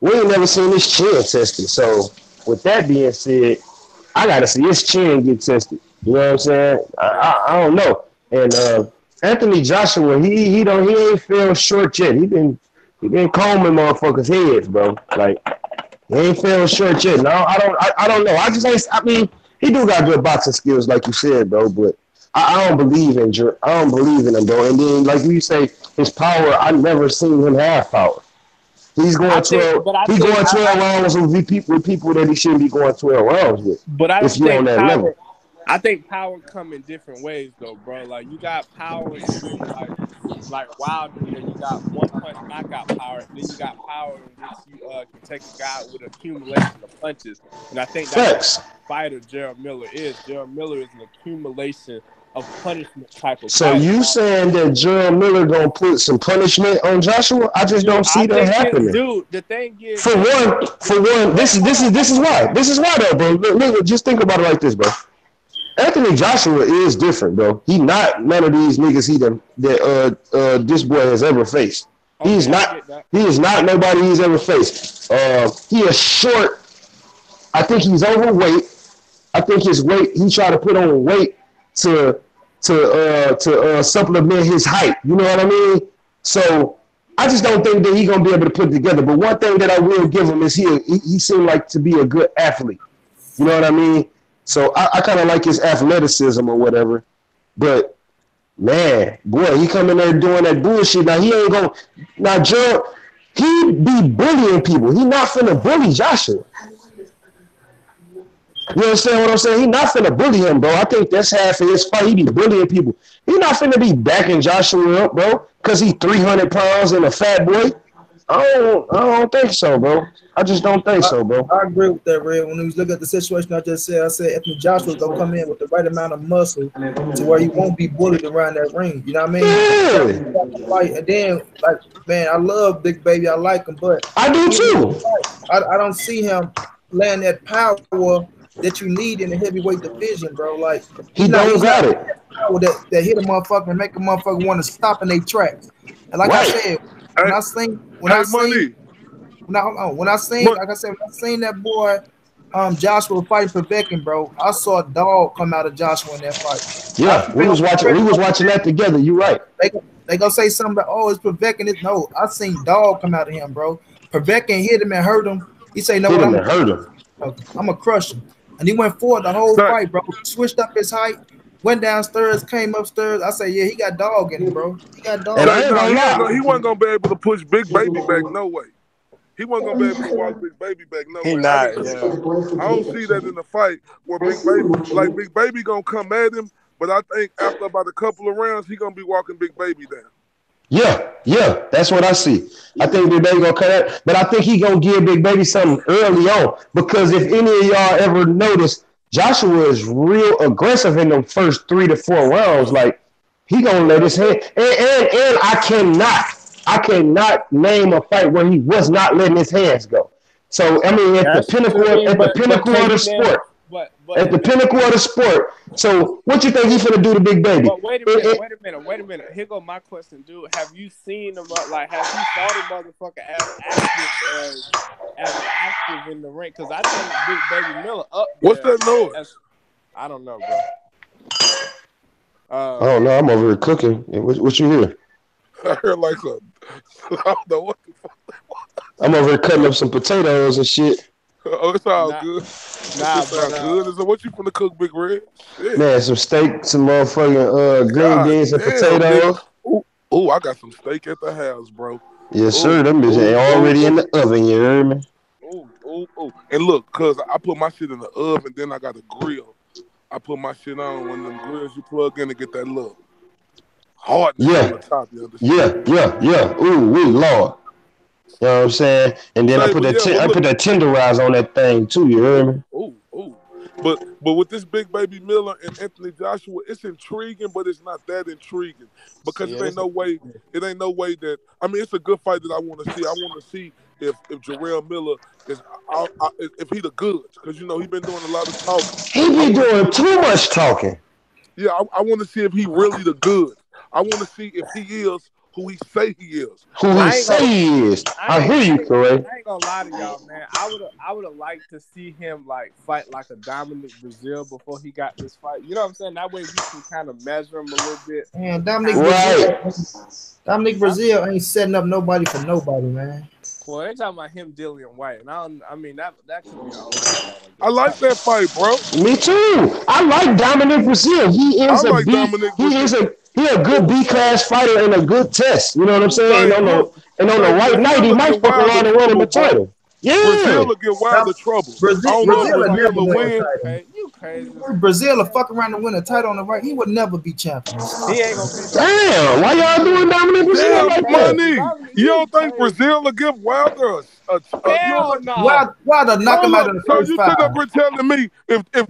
We ain't never seen his chin tested. So with that being said, I got to see his chin get tested. You know what I'm saying? Yeah. I don't know. And Anthony Joshua, he ain't fell short yet. He been combing motherfuckers' heads, bro. Like he ain't fell short yet. No, I don't know. I just ain't. I mean, he do got good boxing skills, like you said, bro. But I don't believe in him, bro. And then, like you say, his power. I never seen him have power. He's I going think, 12. but I He think, going 12 rounds with people that he shouldn't be going 12 rounds with. but I If don't you on think that level, power. I think power come in different ways though, bro. Like you got power in which like Wilder, where you got one punch knockout power, and then you got power in which you can take a guy with accumulation of punches. And I think that's what facts. fighter Jarrell Miller is. Jarrell Miller is an accumulation of punishment type of So fighter. you saying that Jarrell Miller gonna put some punishment on Joshua? I just Dude, don't I see that think it, happening. dude. The thing is, For one, this is why. This is why though, bro. Look, just think about it like this, bro. Anthony Joshua is different, bro. He not none of these niggas that this boy has ever faced. okay, I get that. He is not nobody he's ever faced. He is short. I think he's overweight. I think his weight. He tried to put on weight to supplement his height. You know what I mean? So I just don't think that he's gonna be able to put it together. But one thing that I will give him is he seemed like to be a good athlete. You know what I mean? So I kind of like his athleticism or whatever. But man, boy, he come in there doing that bullshit. Now he ain't gonna. Now Joe, he be bullying people. He not finna bully Joshua. You understand what I'm saying? He not finna bully him, bro. I think that's half of his fight. He be bullying people. He not finna be backing Joshua up, bro, because he 300 pounds and a fat boy. I don't think so, bro. I just don't think I, so, bro. I agree with that, Red. When we was looking at the situation I said Anthony Joshua gonna come in with the right amount of muscle to where he won't be bullied around that ring. You know what I mean? Yeah, Fight. And then, like, man, I love Big Baby. I like him, but I do even in the too. fight, I don't see him laying that power that you need in the heavyweight division, bro. Like, He don't he's not got it. power that hit a motherfucker and make a motherfucker want to stop in their tracks. And like I Right. said, Hey, when I seen money. when I seen, like I said, when I seen that boy, Joshua fighting for Beckham, bro, I saw a dog come out of Joshua in that fight. Yeah, we was watching that together. You right. They, they gonna say something about, oh, it's Prevekin. No, I seen dog come out of him, bro. Prevekin hit him and hurt him. He say, you know Hit what, him and hurt him. I'm gonna crush him. And he went forward the whole Say, fight, bro. Switched up his height, went downstairs, came upstairs. I say, yeah, he got dog in him, bro. He got And dog. I ain't no, gonna he lie. wasn't gonna be able to push Big Baby back. No way. He wasn't gonna be able to walk Big Baby back. No He way. not, yeah. I don't see that in the fight where Big Baby gonna come at him. But I think after about a couple of rounds, he gonna be walking Big Baby down. Yeah, that's what I see. I think Big Baby gonna cut out, but I think he gonna give Big Baby something early on because if any of y'all ever noticed, Joshua is real aggressive in the first 3 to 4 rounds. Like he gonna let his hand, and I cannot name a fight where he was not letting his hands go. So I mean, at the That's pinnacle, I mean, but of can the you name sport, but at the pinnacle of the sport. So what you think he finna do to Big Baby? but wait a minute. Here go my question, dude. Have you seen him like have you saw the motherfucker as active in the ring? Because I think Big Baby Miller up there. What's that noise? I don't know, bro. Oh no, I'm over here cooking. What you hear? I heard like a, I don't know what the fuck that was. I'm over here cutting up some potatoes and shit. Oh, it's all Nah, good. Nah, It's all but good. So what you finna cook, Big Red? Shit. Man, some steak, some motherfucking green God beans and damn, potatoes. nigga. Ooh, I got some steak at the house, bro. Yes, Ooh, sir. Them bitches ain't already in the oven, you hear me? ooh. And look, cause I put my shit in the oven, then I got a grill. I put my shit on one of them grills you plug in to get that look hardness on the Yeah, top. You understand? yeah. Ooh, we Lord. You know what I'm saying? And then I Say, put but yeah, but I look, put that tenderize on that thing too, you hear me? ooh. But with this Big Baby Miller and Anthony Joshua, it's intriguing, but it's not that intriguing because yeah, it ain't no way that I mean it's a good fight that I want to see. I want to see if Jarrell Miller is if he the goods because you know he been doing a lot of talking. He I be want to see doing if too much talking. yeah I want to see if he really the goods. I want to see if he is who he say he is. Who he I ain't say gonna, he is. I I ain't, hear I you, ain't, Corey. I ain't gonna lie to y'all, man. I would have liked to see him like fight like a Dominic Brazil before he got this fight. You know what I'm saying? That way we can kind of measure him a little bit. Man, Right. Dominic Huh? Brazil ain't setting up nobody for nobody, man. Well, they talking about him, Dillian White, and I mean that could be an open fight, I I guess. like that fight, bro. Me too. I like Dominic Brazil. I like Dominic Brazil. He a good B class fighter and a good test. You know what I'm saying? Say, look, And on the say right night, Brazil he will might get fuck Wilder around and win him a trouble, bro. title. Yeah. Brazil will get Wilder Dom- trouble. I Brazil, don't know if Brazil will never Brazil will win a win. title. You crazy as Brazil will fuck around and win a title on the right. He would never be champion. he Stop ain't it. gonna be no Damn. Why y'all doing Dominic Brazil Damn, like that? crazy. money. Dominic, You you don't think crazy. Brazil will give Wilder you don't Hell think, no. Why to knock him hold out up. in the So first you five? sitting up here telling me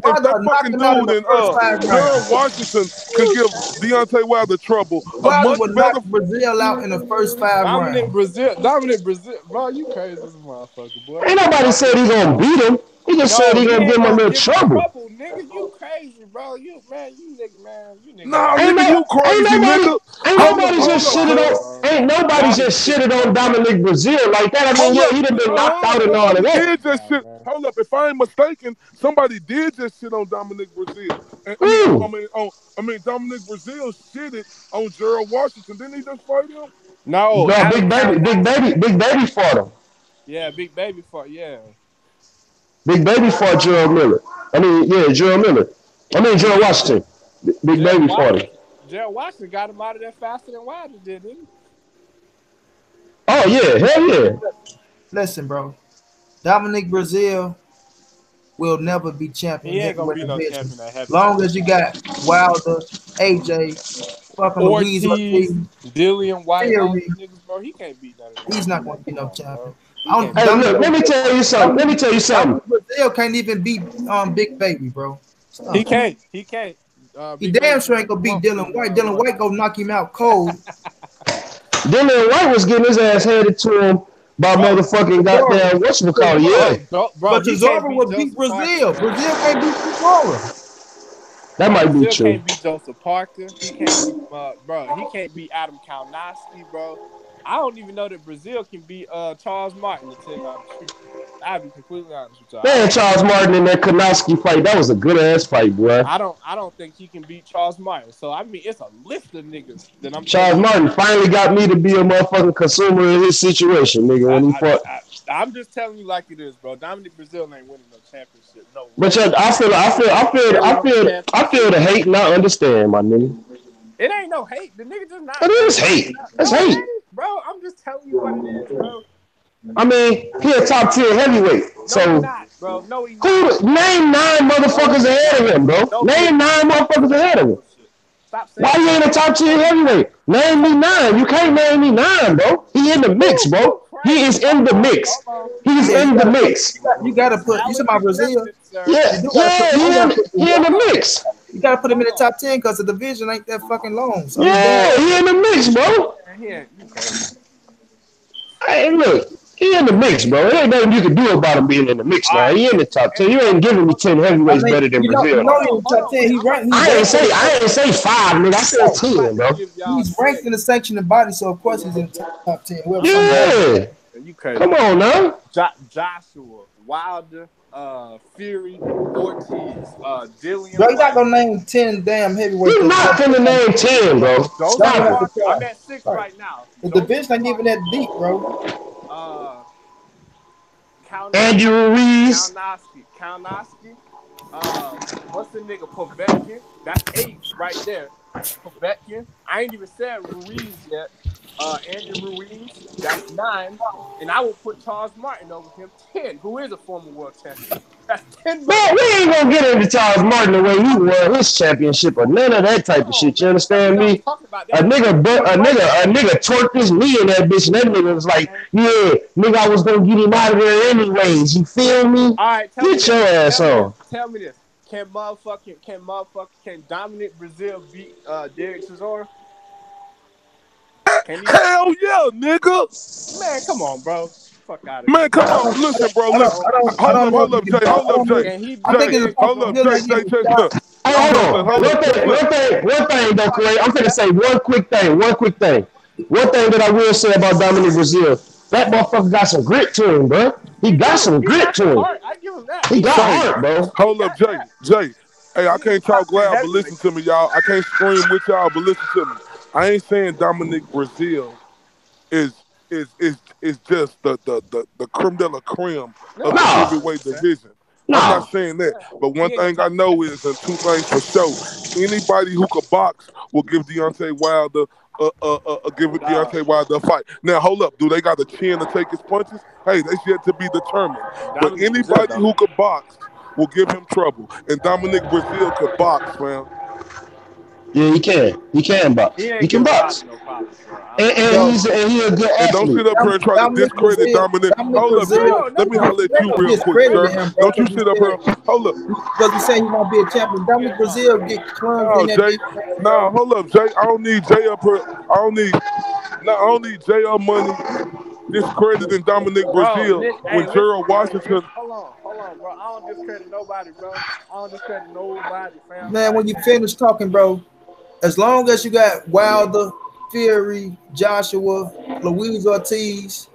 Why if that to knock fucking him out in dude the in first five Gerald rounds? Washington could give Deontay Wilder trouble, a Wilder much would knock better. Brazil out in the first five rounds. Dominic Brazil, bro, you crazy as a motherfucker, boy. Ain't nobody said he gonna beat him. He just said No, he he gonna give ain't him a gonna little give him trouble. trouble, nigga. You crazy, bro. You nigga, man. You niggas No, out Ain't nigga, no, you crazy, nigga. ain't nobody y'all just shitted wild, on, bro. ain't nobody Y'all done just shit shitted on on Dominic. Dominic Brazil like that. I mean, Hold yeah, up, he done been knocked hold up. out and all of Somebody that. did just Nah, shit. man. Hold up, if I ain't mistaken, somebody did just shit on Dominic Brazil. And, Who? I mean, Dominic Brazil shitted on Gerald Washington. Didn't he just fight him? No, No, Adam Kalinowski. Big Baby fought him. Yeah, big baby for yeah. Big Baby fought Gerald Miller. I mean, yeah, Gerald Miller. I mean, He Gerald did. Washington. Big Baby fought him. Gerald Washington got him out of there faster than Wilder did, didn't he? Oh, yeah, hell yeah. Listen, bro. Dominic Brazil will never be champion He ain't gonna heavyweight be no division. champion at heavyweight. Long as you got Wilder, AJ, fucking Louise Ortiz, Ortiz, Dillian White, all Theory, these niggas, bro. He can't beat none of them he's niggas, not man. going to be Come no on, champion. bro. He can't Hey, beat look, let me tell you something. Let me tell you something. Dominic Brazil can't even beat Big Baby, bro. He Stop. can't. He can't. He Big damn Baby sure gonna ain't gonna beat swamp Dylan him. White. Dylan White gonna knock him out cold. Dillian White was getting his ass handed to him by Bro, motherfucking Chisora. goddamn whatchamacallit, Chisora. yeah. bro, But he can't Chisora beat would beat Joseph Parker, Brazil. man. Brazil can't beat Chisora. That might be Brazil true. can't beat Joseph Parker. He can't beat bro. He can't beat Adam Kalinowski, bro. I don't even know that Brazil can beat Charles Martin, to tell y'all the truth. I'll be completely honest with y'all. Man, Charles Martin in that Kanowski fight, that was a good ass fight, boy. I don't think he can beat Charles Martin. So I mean, it's a list of niggas that I'm telling Charles you. Martin finally got me to be a motherfucking consumer in his situation, nigga, when he fought. I'm just telling you like it is, bro. Dominic Brazil ain't winning no championship. No But way. yeah, Heavyweight I feel championship. the hate and I understand, my nigga. It ain't no hate. The nigga just It not ready. is hate. That's No, it hate. ain't, bro. I'm just telling you what it is, bro. I mean, he a top 10 heavyweight. No, he So not, bro. No, he who not. name nine No, motherfuckers he ahead of not. him, bro? No Name bullshit. nine Stop motherfuckers saying ahead no of him. bullshit. Stop Why saying you that. ain't a top 10 No, he not. heavyweight? Name me Stop saying nine. You that. can't name me nine, bro. He in the mix, You bro. He is crazy. in the Hold mix. on. He's Yeah, Now, you in the gotta put. mix. You gotta put. You now said is about Brazil. accepted, sir. Yeah, You do gotta put. yeah, You gotta put. he in Hold the on. mix. You gotta put him in Hold the on. top 10 because the division ain't that fucking long. So he damn. Yeah, he in the mix, bro. Man, he ain't. You crazy. Hey, look, he in the mix, bro. There ain't nothing you can do about him being in the mix All now. right. He in the top 10. You Hold ain't on. giving me Hold 10 on. I heavyweights mean, better than Brazil you know now. he in the Hold top on. 10. Wait. He ranked in the I ain't say five, nigga. I said I'm about 10, to bro. give y'all he's ranked 10. in the sanctioning body, so of course he's in the top 10. Whoever something has him. Yeah. You crazy. Come on now. Joshua, Wilder, Fury, Ortiz, Bro, Dillian you're not White, gonna name 10 damn heavyweights You're that's not better finna than name 10, bro. Joseph Y'all Stop have it. to Parker. I'm try. at 6 Right. right now. The Joseph division ain't even Parker, that deep, bro. uh, Andrew Ruiz. Kalinowski, what's the nigga Povetkin? That's 8 right there. Povetkin. I ain't even said Ruiz yet. Andy Ruiz. That's 9. And I will put Charles Martin over him. 10. Who is a former world champion? That's 10 Man, we motherfuckers. ain't gonna get into Charles Martin the way he won his championship or none of that type of Come on, shit. You man. The fuck is understand y'all me? talking about? That's 10 A motherfuckers. nigga twerked his knee in that bitch, and that nigga was like, Man. yeah, nigga, I was gonna get him out of there anyways. You feel me? All right, tell me Get your this. ass Tell me this. on. Tell me this. Can Dominic Brazil beat Derek Chisora? Can he? Hell yeah, nigga. Man, come on, bro. Fuck out of here, Man, come man. on. Listen, bro. Listen. I Hold don't up, know if hold he up, can. Jay. Hold I up, don't know. Jay. Can he I beat think Jay. it's a Derek Hold up, Chisora? possibility Jay. he Jay, can Jay. stop. Look. Hey, I don't hold know. Listen, on. hold up. One thing, though, Clay. I'm finna say one quick thing. One thing that I will say about Dominic Brazil, that motherfucker got some grit to him, bro. He got some He grit got some to him. heart. I give him that. He got Jay, heart, bro. hold up, got Jay. that. Jay. Hey, I He can't talk popping loud, but heavyweight. listen to me, y'all. I can't scream with y'all, but listen to me. I ain't saying Dominic Brazil is is just the creme de la creme of the No, No, heavyweight division. I'm not no. saying that, but one he ain't the thing I top know heavyweight. is, and two things for sure, anybody who could box will give Deontay Wilder give Dog. Deontay Wilder a fight. Now hold up, do they got a chin to take his punches? Hey, that's yet to be determined. But Dominic Brazil anybody don't. who could box will give him trouble, and Dominic Brazil could box, fam. Yeah, he can. He can He box. He ain't can giving box. Wilder no problems, bro. And Yo, he's a good And don't athlete. sit up here and try to Dominic discredit Brazil, Dominic. Dominic Hold up, Jay. Brazil, No, Let me no, holler you at ain't you no real quick, discredited sir. him, bro, Don't you because sit up here. Hold up. you saying he might be a champion. yeah, Dominic no. Brazil get clumsy in No, that Jay. bitch, bro. No, hold up, Jay. I don't need Jay up here. I don't need. No, I don't need JR money discrediting Dominic Bro, Brazil Nick, hey, when listen, Gerald hey, Washington. hold on, bro. I don't discredit nobody, bro. I don't discredit nobody, fam. Man, Like, when you finish talking, bro, as long as you got Wilder, Fury, Joshua, Luis Ortiz,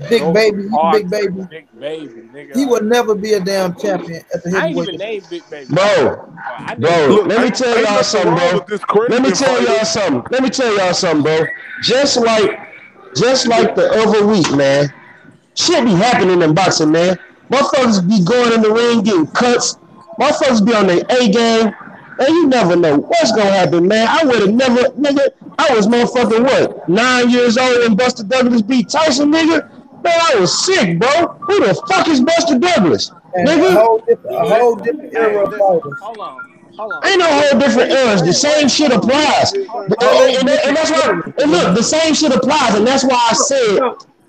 Big no Baby, hard Big Baby, big baby, nigga. he Like, will never be a damn champion at the I ain't heavyweight even division. named Big Baby. Bro, I named bro, Big Look, let Baby. me ain't, tell ain't y'all nothing something, wrong bro. with Let me discrediting tell y'all fighters. something. Let me tell y'all something, bro. Just like just like the other week, man. Shit be happening in boxing, man. Motherfuckers be going in the ring getting cuts. Motherfuckers be on their A game. And you never know what's gonna happen, man. I would have never, nigga. I was motherfucking what? 9 years old and Buster Douglas beat Tyson, nigga. Man, I was sick, bro. Who the fuck is Buster Douglas, And nigga? a whole Listen, different hey, era of listen. fighters. Hold on. Ain't no Big, whole different big eras. The red, same shit hold on. applies. Hold, And, hold Whole on. and different that's why. era, And look, nigga. the same shit applies, and that's why I said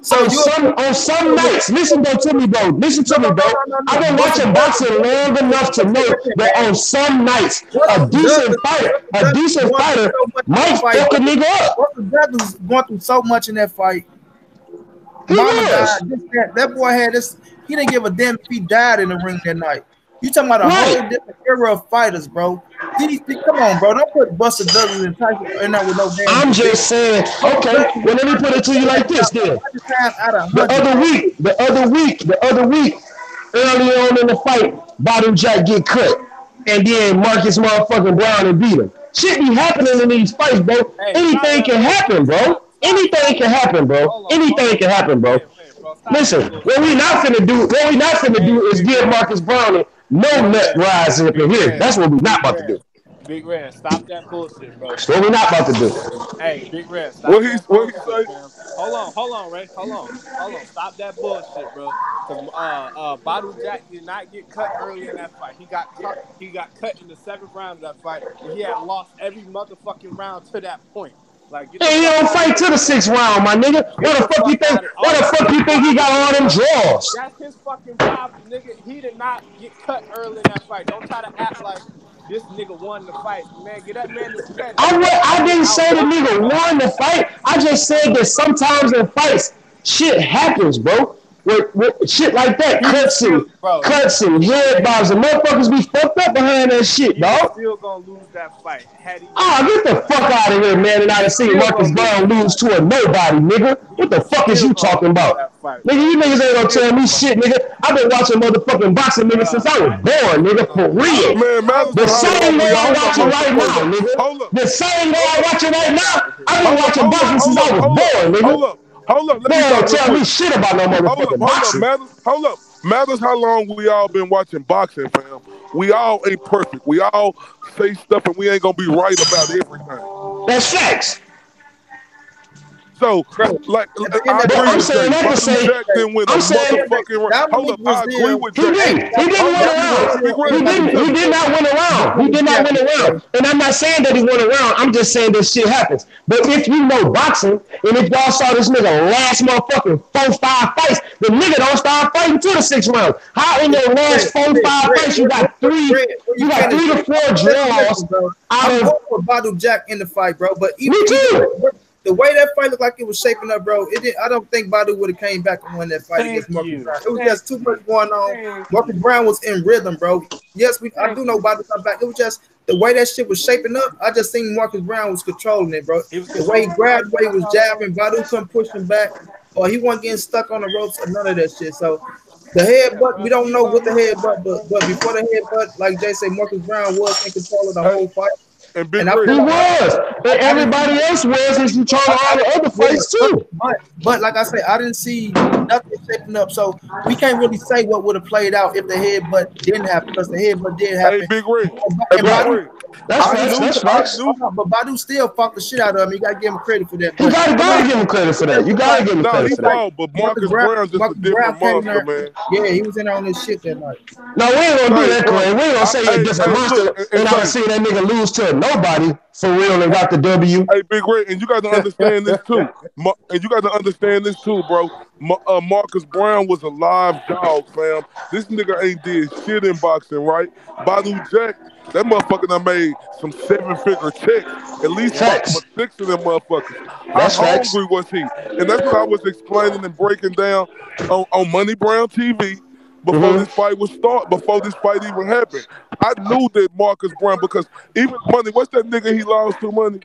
So you'll put on some nights. Listen though to me, bro. Listen no to no me, no bro. no no I've no. been watching boxing long enough to know that on some nights, a Buster decent Douglas, fighter, Buster Douglas going through so much in that might fight. fuck a nigga up. Buster Douglas going through so much in that fight. He Mama died. was That boy had this. He didn't give a damn if he died in the ring that night. You talking about a whole right. different era of fighters, bro. Come on, bro. Don't put Buster Douglas and Tyson in there with no damn I'm division. just saying. Buster Okay. Douglas Well, was let me put it to you like this, then. 100 times out of The 100, other bro. week, early on in the fight, Bottom Jack get cut. And then Marcus motherfucking Brown and beat him. Shit be happening in these fights, bro. Hey, stop Anything that can bullshit. happen, bro. Stop Anything can that happen, bullshit. bro. Hold Anything on. can happen, bro. Wait, bro. Stop Listen, that bullshit. what we not finna do is Big give Red, Marcus Brown no Big nut Red, rise up in Big here. Red, That's what we not Big about to Red, do. Big Red. Stop that bullshit, bro. That's what we not about to do. Hey, Big Red, stop that What he bullshit, say? fam. Hold on, Ray. Hold on. Stop that bullshit, bro. Cause Badu Jack did not get cut early in that fight. He got cut. He got cut in the seventh round of that fight, and he had lost every motherfucking round to that point. Like, get And the he fuck don't out of fight here, to the fam. 6th round, my nigga. Get the fuck out of Where the fuck you think he got all them draws? That's his fucking problem, nigga. He did not get cut early in that fight. Don't try to act like this nigga won the fight, man. Get that man his credit. That I nigga didn't say the outboxed nigga somebody. won the fight. I just said that sometimes in fights, shit happens, bro. With shit like that, He was still, bro. He was cuts and still gonna head lose bobs, and that fight. motherfuckers be fucked up behind that shit, He was dog. still gonna lose that fight had he not Oh, got get the cut. fuck out of here, man. And He I done was seen still Marcus gonna lose Brown that lose fight. to a nobody, nigga. He What the was fuck is still you gonna talking lose about? that fight, Nigga, bro. you He niggas was ain't gonna still tell gonna me shit, fucking nigga. lose, I've been watching motherfucking boxing, nigga, since bro. I was That nigga born, was nigga, for gonna real. lose. Man, matters The on how same long way we I'm hold up, watching right hold now, up, nigga. hold up, The same way hold I'm up, watching Get the right fuck now. out of here, I've been hold bro. up, watching hold up, boxing since hold I up, was hold up, born, nigga. hold up, hold up. Let They me talk don't real tell me quick. shit about no motherfucking Hold up, boxing. matters. Hold up, matters how long we all been watching boxing, fam. We all ain't perfect. We all say stuff, and we ain't gonna be right about everything. That's facts. So, Bro, like, at the end I of the But agree I'm with day, saying Jay. that to Badu say, Jack didn't win a I'm saying motherfucking round. Hold Dominic up, I agree Brazil with he Jay. didn't. He didn't Hold win up, a Dominic round. Big Brazil Red, ain't He listen never didn't. to He me. did not win a round. He become a did not win a champion, round. bro. And I'm not saying that he won a round. I'm just saying that shit happens. But if you know boxing, and if y'all saw this nigga last motherfucking 4-5 fights, the nigga don't start fighting to the 6th round. How in your last four, five fights you got Fred, when you three finish, to bro, four listen, draws bro. out I'm of going for Badu Jack in the fight, bro. But me either way, too. the way that fight looked like it was shaping up, bro. It did. I don't think Badu would have came back and won that fight against Marcus Brown. It was just too much going on. Marcus Brown was in rhythm, bro. Yes, I do know Badu come back. It was just the way that shit was shaping up. I just seen Marcus Brown was controlling it, bro. The way he grabbed, the way he was jabbing, Badu couldn't push him back, or he wasn't getting stuck on the ropes or none of that shit. So the headbutt, we don't know what the headbutt, but before the headbutt, like Jay said, Marcus Brown was in control of the whole fight. And he was. And everybody else was in control of all the other fights too. But like I said, I didn't see nothing shaping up. So we can't really say what would have played out if the headbutt didn't happen, because the headbutt did happen. Hey, Big Ray. That's facts. But Badu still fucked the shit out of him. You gotta give him credit for that. You gotta give him credit for that. You gotta give him credit for that. But Marcus Brown just a different monster, man. Yeah, he was in there on this shit that night. No, we ain't gonna do that, Clay. We ain't gonna say he's a different monster. And I see that nigga lose to nobody for real and got the W. Hey, Big Ray, and you got to understand this too. Bro. Marcus Brown was a live dog, fam. This nigga ain't did shit in boxing, right? Badu Jack, that motherfucker done made some 7-figure checks. At least 6 of them motherfuckers. How hungry was he? And that's what I was explaining and breaking down on Money Brown TV before this fight before this fight even happened. I knew that Marcus Brown, because even Money, what's that nigga he lost to, Money?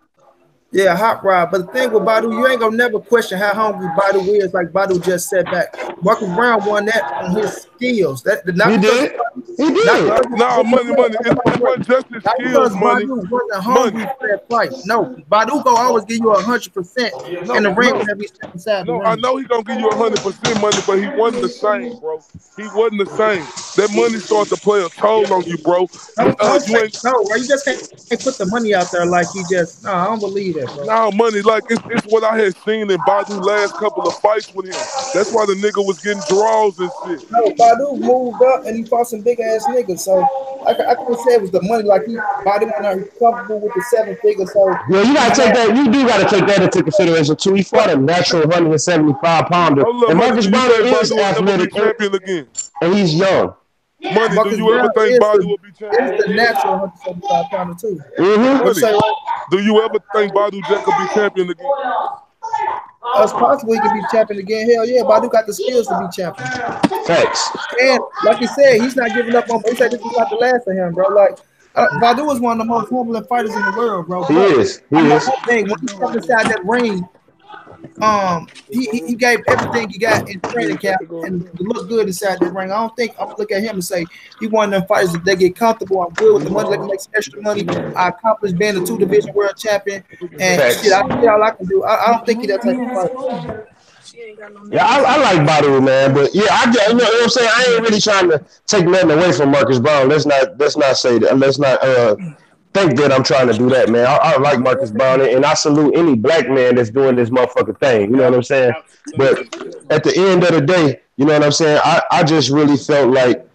Yeah, Hot Rod. But the thing with Badu, you ain't gonna never question how hungry Badu is, like Badu just said back. Marcus Brown won that on his skills. He did. No, Money. It wasn't just his skills, Money. Badu wasn't hungry for that fight. No, Badu go always give you 100% in the ring whenever he's inside the ring. I know he gonna give you 100%, Money, but he wasn't the same, bro. He wasn't the same. That money started to play a toll on you, bro. You just can't put the money out there like he just. No, I don't believe that, bro. No, Money, like it's what I had seen in Badu's last couple of fights with him. That's why the nigga was getting draws and shit. No, Badu moved up and he fought some big ass niggas. So I couldn't say it was the money. Like Badu was not comfortable with the 7 figures. So yeah, you gotta take that. You do gotta take that into consideration too. He fought a natural 175 pounder, and Marcus Brown is athletic and he's young. Money, Marcus do you ever think Badu will be champion? It's the natural 175 pounder too. Do you ever think Badu Jack will be champion again? It's possible he could be champion again. Hell yeah, Badu got the skills to be champion. Thanks. And like you said, he's not giving up on. He said this is not the last of him, bro. Like Badu is one of the most humbling fighters in the world, bro. He is. When he stepped inside that ring, he gave everything he got in training camp and looked good inside the ring. I don't think I'm gonna look at him and say he one of them fighters that they get comfortable. I'm good with the money, they can make some extra money. I accomplished being a 2-division world champion, and shit, I did all I can do. I don't think he that type of fighter. Yeah, I like Badu, man, but yeah, you know what I'm saying. I ain't really trying to take nothing away from Marcus Brown. Let's not say that. Let's not think that I'm trying to do that, man. I like Marcus Brown, and I salute any black man that's doing this motherfucking thing. You know what I'm saying? But at the end of the day, you know what I'm saying? I just really felt like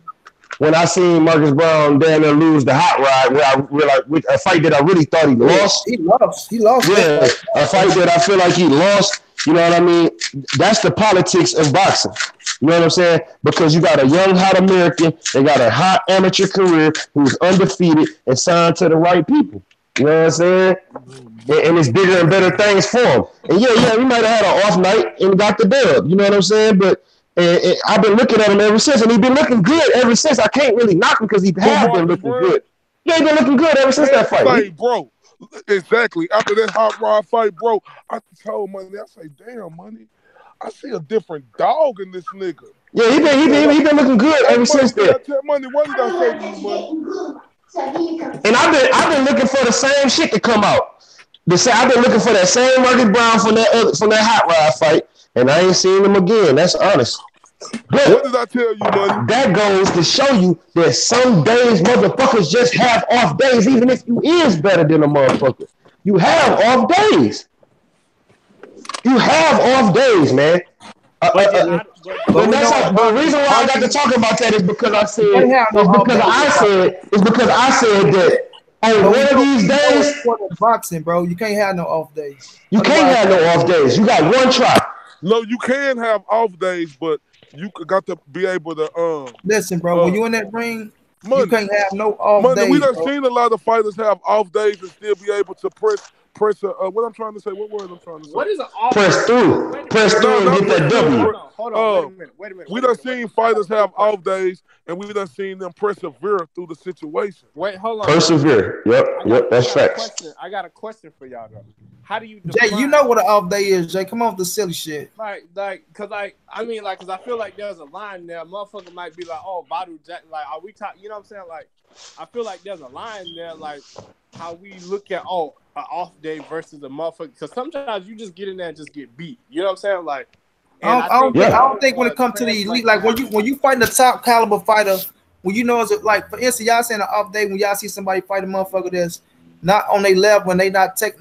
when I seen Marcus Brown down there lose the hot rod, where I realized a fight that I really thought he lost. He lost. Yeah, a fight that I feel like he lost. You know what I mean? That's the politics of boxing. You know what I'm saying? Because you got a young, hot American, they got a hot amateur career who's undefeated and signed to the right people. You know what I'm saying? And it's bigger and better things for him. And yeah, we might have had an off night and got the dub. You know what I'm saying? But I've been looking at him ever since, and he's been looking good ever since. I can't really knock him because he has been looking good. Yeah, he's been looking good ever since that fight. Bro. Exactly. After that hot rod fight, bro, I told Money, I say, damn, Money, I see a different dog in this nigga. Yeah, he been looking good ever since then. Money, what did I say to you, Money? And I've been looking for the same shit to come out. I've been looking for that same Marcus Brown from that hot rod fight, and I ain't seen him again. That's honest. But what did I tell you, Money? That goes to show you that some days motherfuckers just have off days, even if you is better than a motherfucker. You have off days. You have off days, man. The reason why I got to talk about that is because I said that on one of these days, boxing, bro, you can't have no off days. You can't have no off days. You got one try. No, you can have off days, but you got to be able to listen, bro. When you in that ring, you can't have no off days. We done seen a lot of fighters have off days and still be able to press press. What I'm trying to say. What word I'm trying to say? What is an off Press day? through. Press through and not get that press through. W. Hold on. Wait a minute. We done seen fighters have off days, and we done seen them persevere through the situation. Wait, hold on. Persevere. Yep, that's facts. I got a question for y'all though. How do you Jay, define, you know what an off day is, Jay. Come on with the silly shit. cause I feel like there's a line there. Motherfucker might be like, oh, Badu Jack, like, are we talking? You know what I'm saying? Like, I feel like there's a line there, like how we look at an off day versus a motherfucker. Cause sometimes you just get in there and just get beat. You know what I'm saying? Like, I don't think when it comes to the elite, like when you fighting a top caliber fighter, when you know it's like, for instance, y'all saying an off day when y'all see somebody fight a motherfucker that's not on their level, when they not saying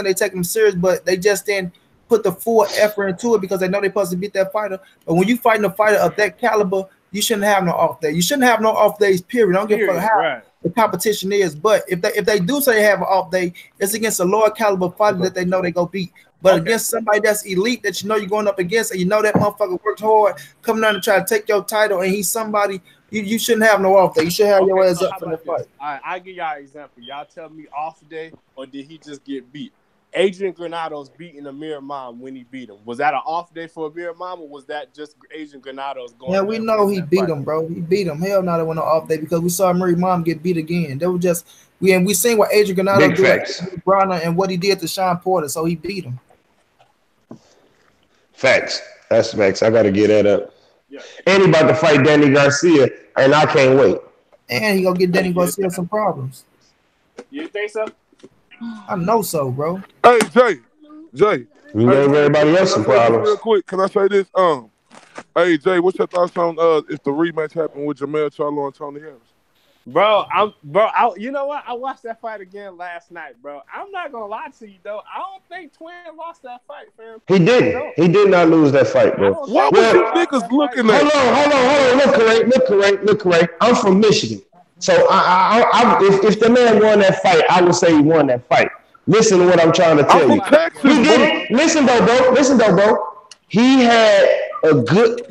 they take them serious, but they just didn't put the full effort into it because they know they're supposed to beat that fighter. But when you fighting a fighter of that caliber, you shouldn't have no off day. You shouldn't have no off days, period. I don't give a fuck how the competition is. But if they do say they have an off day, it's against a lower caliber fighter that they know they go beat. But against somebody that's elite that you know you're going up against, and you know that motherfucker worked hard, coming down to try to take your title, and he's somebody, you shouldn't have no off day. You should have your ass up for the fight. All right, I'll give y'all an example. Y'all tell me off day, or did he just get beat? Adrian Granado's beating Amir Imam when he beat him. Was that an off day for Amir Imam, or was that just Adrian Granado's going? Yeah, we know he beat him, bro. He beat him. Hell no, that wasn't an off day because we saw Amir Imam get beat again. That was just we seen what Adrian Granado did to Bronner and what he did to Sean Porter, so he beat him. Facts. That's facts. I got to get that up. Yeah. And he about to fight Danny Garcia, and I can't wait. And he gonna get Danny Garcia some problems. You think so? I know so, bro. Hey, Jay. You gave everybody else some problems. Real quick, can I say this? Hey, Jay, what's your thoughts on if the rematch happened with Jermell Charlo and Tony Harris? Bro, you know what? I watched that fight again last night, bro. I'm not gonna lie to you though. I don't think Twin lost that fight, fam. He didn't. He did not lose that fight, bro. What was you niggas looking at? Hold on. Look correct. I'm from Michigan, so if the man won that fight, I would say he won that fight. Listen to what I'm trying to tell you. Texas, he didn't. Listen though, bro. He had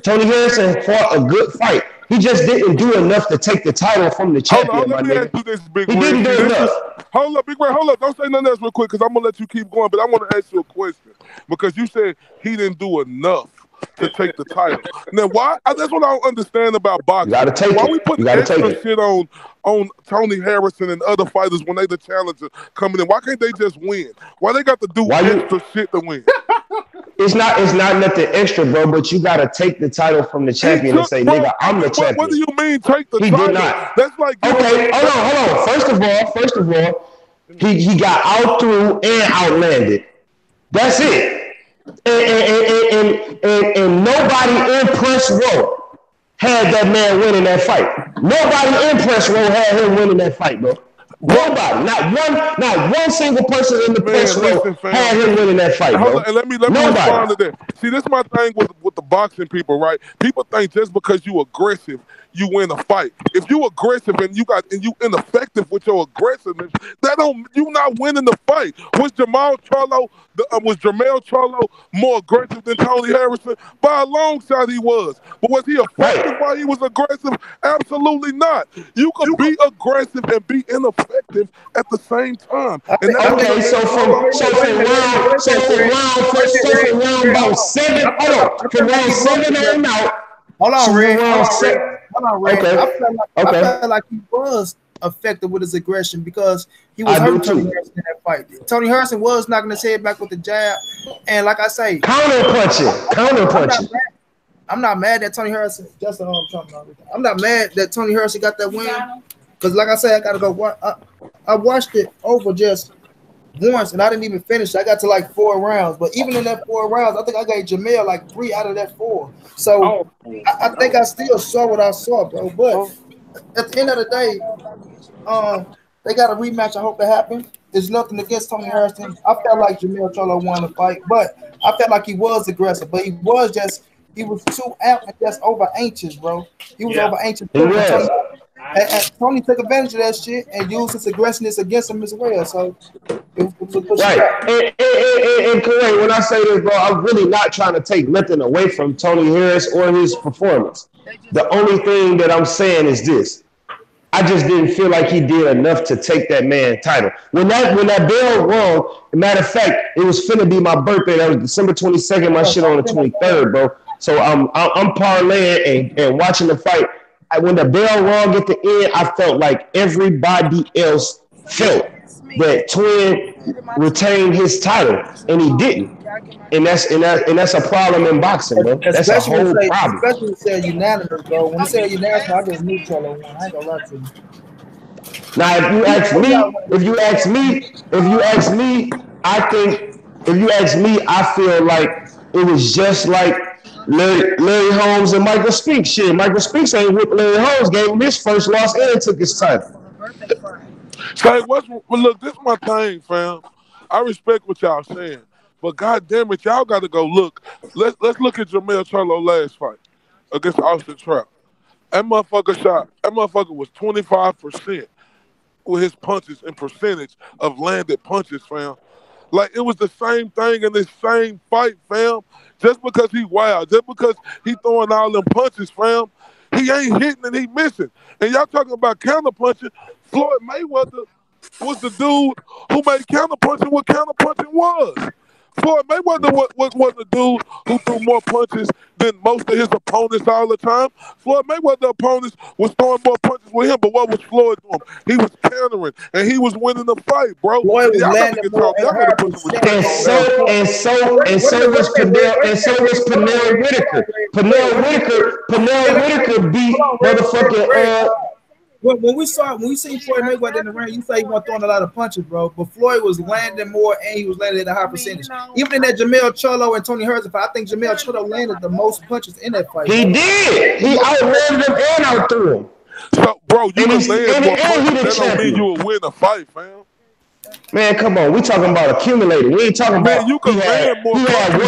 Tony Harrison fought a good fight. He just didn't do enough to take the title from the champion, my nigga. Ask you this, Big Red. He didn't do enough. Hold up, Big Red. Hold up. Don't say nothing else real quick because I'm going to let you keep going. But I want to ask you a question because you said he didn't do enough to take the title. Now, why? That's what I don't understand about boxing. You got to take why it. we put extra shit on Tony Harrison and other fighters when they the challenger coming in? Why can't they just win? Why they got to do extra shit to win? It's not nothing extra, bro, but you got to take the title from the champion and say, nigga, I'm the champion. What do you mean take the title? He did not. That's like... Okay, hold on. First of all, he got out through and outlanded. That's it. And nobody in press row had that man winning that fight. Nobody in press row had him winning that fight, bro. Nobody, not one single person in the press row had him winning that fight, bro. And let me respond to that. See, this is my thing with the boxing people, right? People think just because you aggressive, you win a fight. If you aggressive and you ineffective with your aggressiveness, you not winning the fight. Was Jermell Charlo more aggressive than Tony Harrison? By a long shot he was. But was he effective while he was aggressive? Absolutely not. You could be aggressive and be ineffective at the same time. And so from round about 7, from round 7 on out. Hold on, Red. Okay. I felt like he was effective with his aggression because he was hurting Tony Harrison in that fight. Tony Harrison was knocking his head back with the jab, and like I say, counter-punching. I'm not mad that Tony Harrison. That's what I'm talking about. I'm not mad that Tony Harrison got that win because, like I said, I gotta go. I watched it over just once, and I didn't even finish. I got to like 4 rounds, but even in that 4 rounds, I think I gave Jermell like 3 out of that 4. So I think I still saw what I saw, bro. But at the end of the day, they got a rematch. I hope it happens. There's nothing against Tony Harrison. I felt like Jermell Charlo won the fight, but I felt like he was aggressive, but he was too amped and just over anxious, bro. He was over anxious. And Tony took advantage of that shit and used his aggressiveness against him as well. So it was a good shot. And correct, when I say this, bro, I'm really not trying to take nothing away from Tony Harris or his performance. The only thing that I'm saying is this. I just didn't feel like he did enough to take that man title. When that bell rung, matter of fact, it was finna be my birthday. That was December 22nd. My shit on the 23rd, bro. So I'm parlaying and watching the fight. When the bell rung at the end, I felt like everybody else felt that Twin retained his title, and he didn't. And that's a problem in boxing, bro. That's a whole problem. Especially when you say unanimous, bro. When you say unanimous, I just knew Charlo won. I ain't gonna lie to you. Now, if you ask me, I think if you ask me, I feel like it was just like Larry Holmes and Michael Spinks. Shit, Michael Spinks ain't whipped Larry Holmes, gave him his first loss and took his title. Say, look, this is my thing, fam. I respect what y'all saying, but goddamn it, y'all got to go look. Let's look at Jermell Charlo last fight against Austin Trout. That motherfucker was 25% with his punches and percentage of landed punches, fam. Like, it was the same thing in this same fight, fam. Just because he wild, just because he throwing all them punches, fam, he ain't hitting and he missing. And y'all talking about counter punching. Floyd Mayweather was the dude who made counter punching what counter punching was. Floyd Mayweather was the dude who threw more punches than most of his opponents all the time. Floyd Mayweather's opponents was throwing more punches with him, but what was Floyd doing? He was countering, and he was winning the fight, bro. Floyd was landing more. Y'all gotta put some respect And on so was Pernell Whitaker. Pernell Whitaker beat motherfucking When we seen Floyd Mayweather in the ring, you say he wasn't throwing a lot of punches, bro. But Floyd was landing more, and he was landing at a high percentage. Even in that Jermell Charlo and Tony Hurst fight, I think Jermell Charlo landed the most punches in that fight. He did. He outlanded him and outthrew him. So, bro, you can land more punches. That don't mean you will win a fight, fam. Man, come on. We talking about accumulating. We ain't talking about. Man, you can land more punches.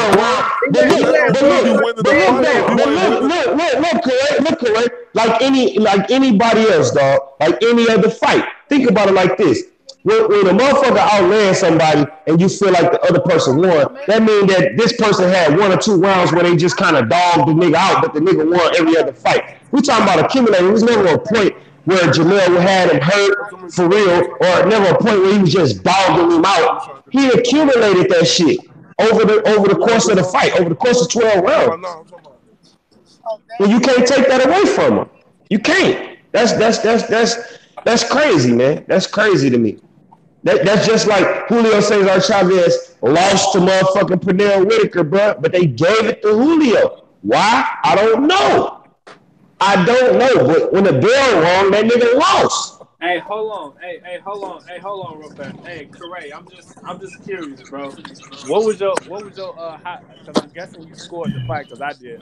Look, correct. Like anybody else, dog. Like any other fight. Think about it like this. When a motherfucker outlands somebody and you feel like the other person won, that means that this person had 1 or 2 rounds where they just kind of dogged the nigga out, but the nigga won every other fight. We talking about accumulating. There's never a point where Jarrell had him hurt for real, or never a point where he was just dogging him out. He accumulated that shit over the course of the fight, over the course of 12 rounds. Well, you can't take that away from him. You can't. That's crazy, man. That's crazy to me. That's just like Julio Cesar Chavez lost to motherfucking Pernell Whitaker, bro, but they gave it to Julio. Why? I don't know. But when the bell rung, that nigga lost. Hey, hold on. Hey, hold on real fast. Hey, Corey, I'm just curious, bro. What was your because I'm guessing you scored the fight because I did.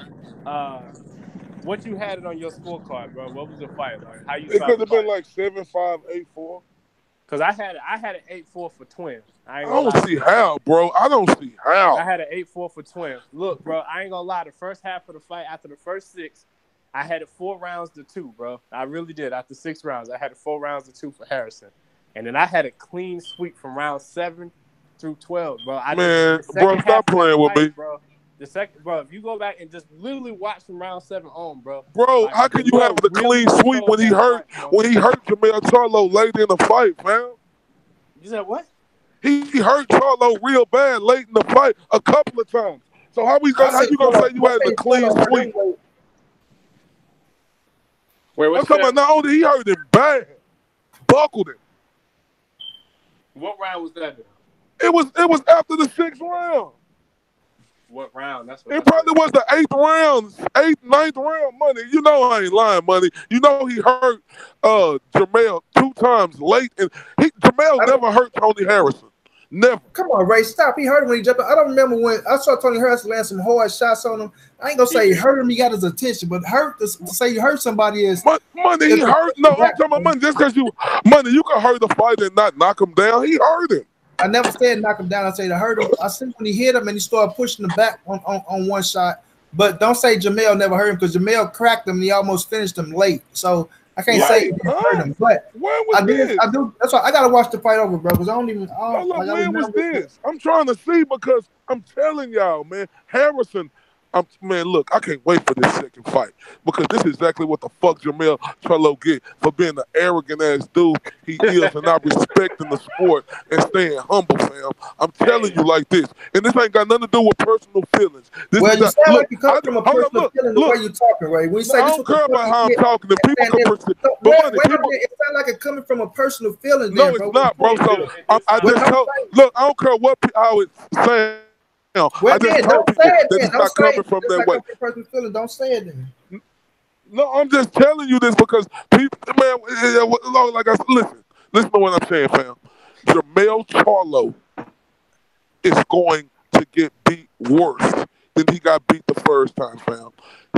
What you had it on your scorecard, bro? What was the fight like? How you? It could have been like 7-5, 8-4. Cause I had an 8-4 for Twins. I don't see how, bro. I don't see how. I had an 8-4 for Twins. Look, bro, I ain't gonna lie. The first half of the fight, after the first 6, I had it 4 rounds to 2, bro. I really did. After 6 rounds, I had it 4 rounds to 2 for Harrison, and then I had a clean sweep from round 7 through 12, bro. Man, bro, stop playing with me, bro. The second, bro, if you go back and just literally watch from round 7 on, bro. Bro, like, how can you have the clean sweep when he hurt Jermell Charlo late in the fight, man? You said what? He hurt Charlo real bad late in the fight a couple of times. So how you gonna say you had the clean sweep? I'm talking about not only he hurt him bad, buckled him. What round was that? It was after the 6th round. What round? That's what it probably was the 8th round, 8th, 9th round, money. You know I ain't lying, money. You know he hurt Jermell 2 times late, and Jermell never hurt Tony Harrison. Never. Come on, Ray, stop. He hurt him when he jumped. I don't remember when I saw Tony Harrison land some hard shots on him. I ain't gonna say he hurt him, he got his attention, but hurt to say you hurt somebody is money. He hurt. No, I'm talking about money. Just because you can hurt the fighter and not knock him down. He hurt him. I never said knock him down. I said I hurt him. I said when he hit him and he started pushing him back on one shot. But don't say Jermell never hurt him because Jermell cracked him and he almost finished him late. So I can't say he hurt him. But I do. That's why I gotta watch the fight over, bro. Because I don't even. When was this? I'm trying to see because I'm telling y'all, man. Harrison Man, look, I can't wait for this second fight because this is exactly what the fuck Jarrell Charlo get for being the arrogant ass dude he is and not respecting the sport and staying humble, fam. I'm telling you like this, and this ain't got nothing to do with personal feelings. This Well, is you that. sound Look, like you come from a hold on, personal feeling the way look. you're talking, right? When you say I this don't was the care about fucking how I'm kid, talking, and people and can then perceive. so, But wait, money, wait a people. minute. It sounds like it coming from a personal feeling, then, No, bro. it's What you not, bro. saying? So I It Well, just don't told. say. Look, I don't care what how it sounds. I Well, just then, told don't say people it. that Then it's don't not say coming it. from It's that not way. coming from a personal feeling. Don't say it then. No, I'm just telling you this because people, man, like I said, listen to what I'm saying, fam. Jermell Charlo is going to get beat worse than he got beat the first time, fam.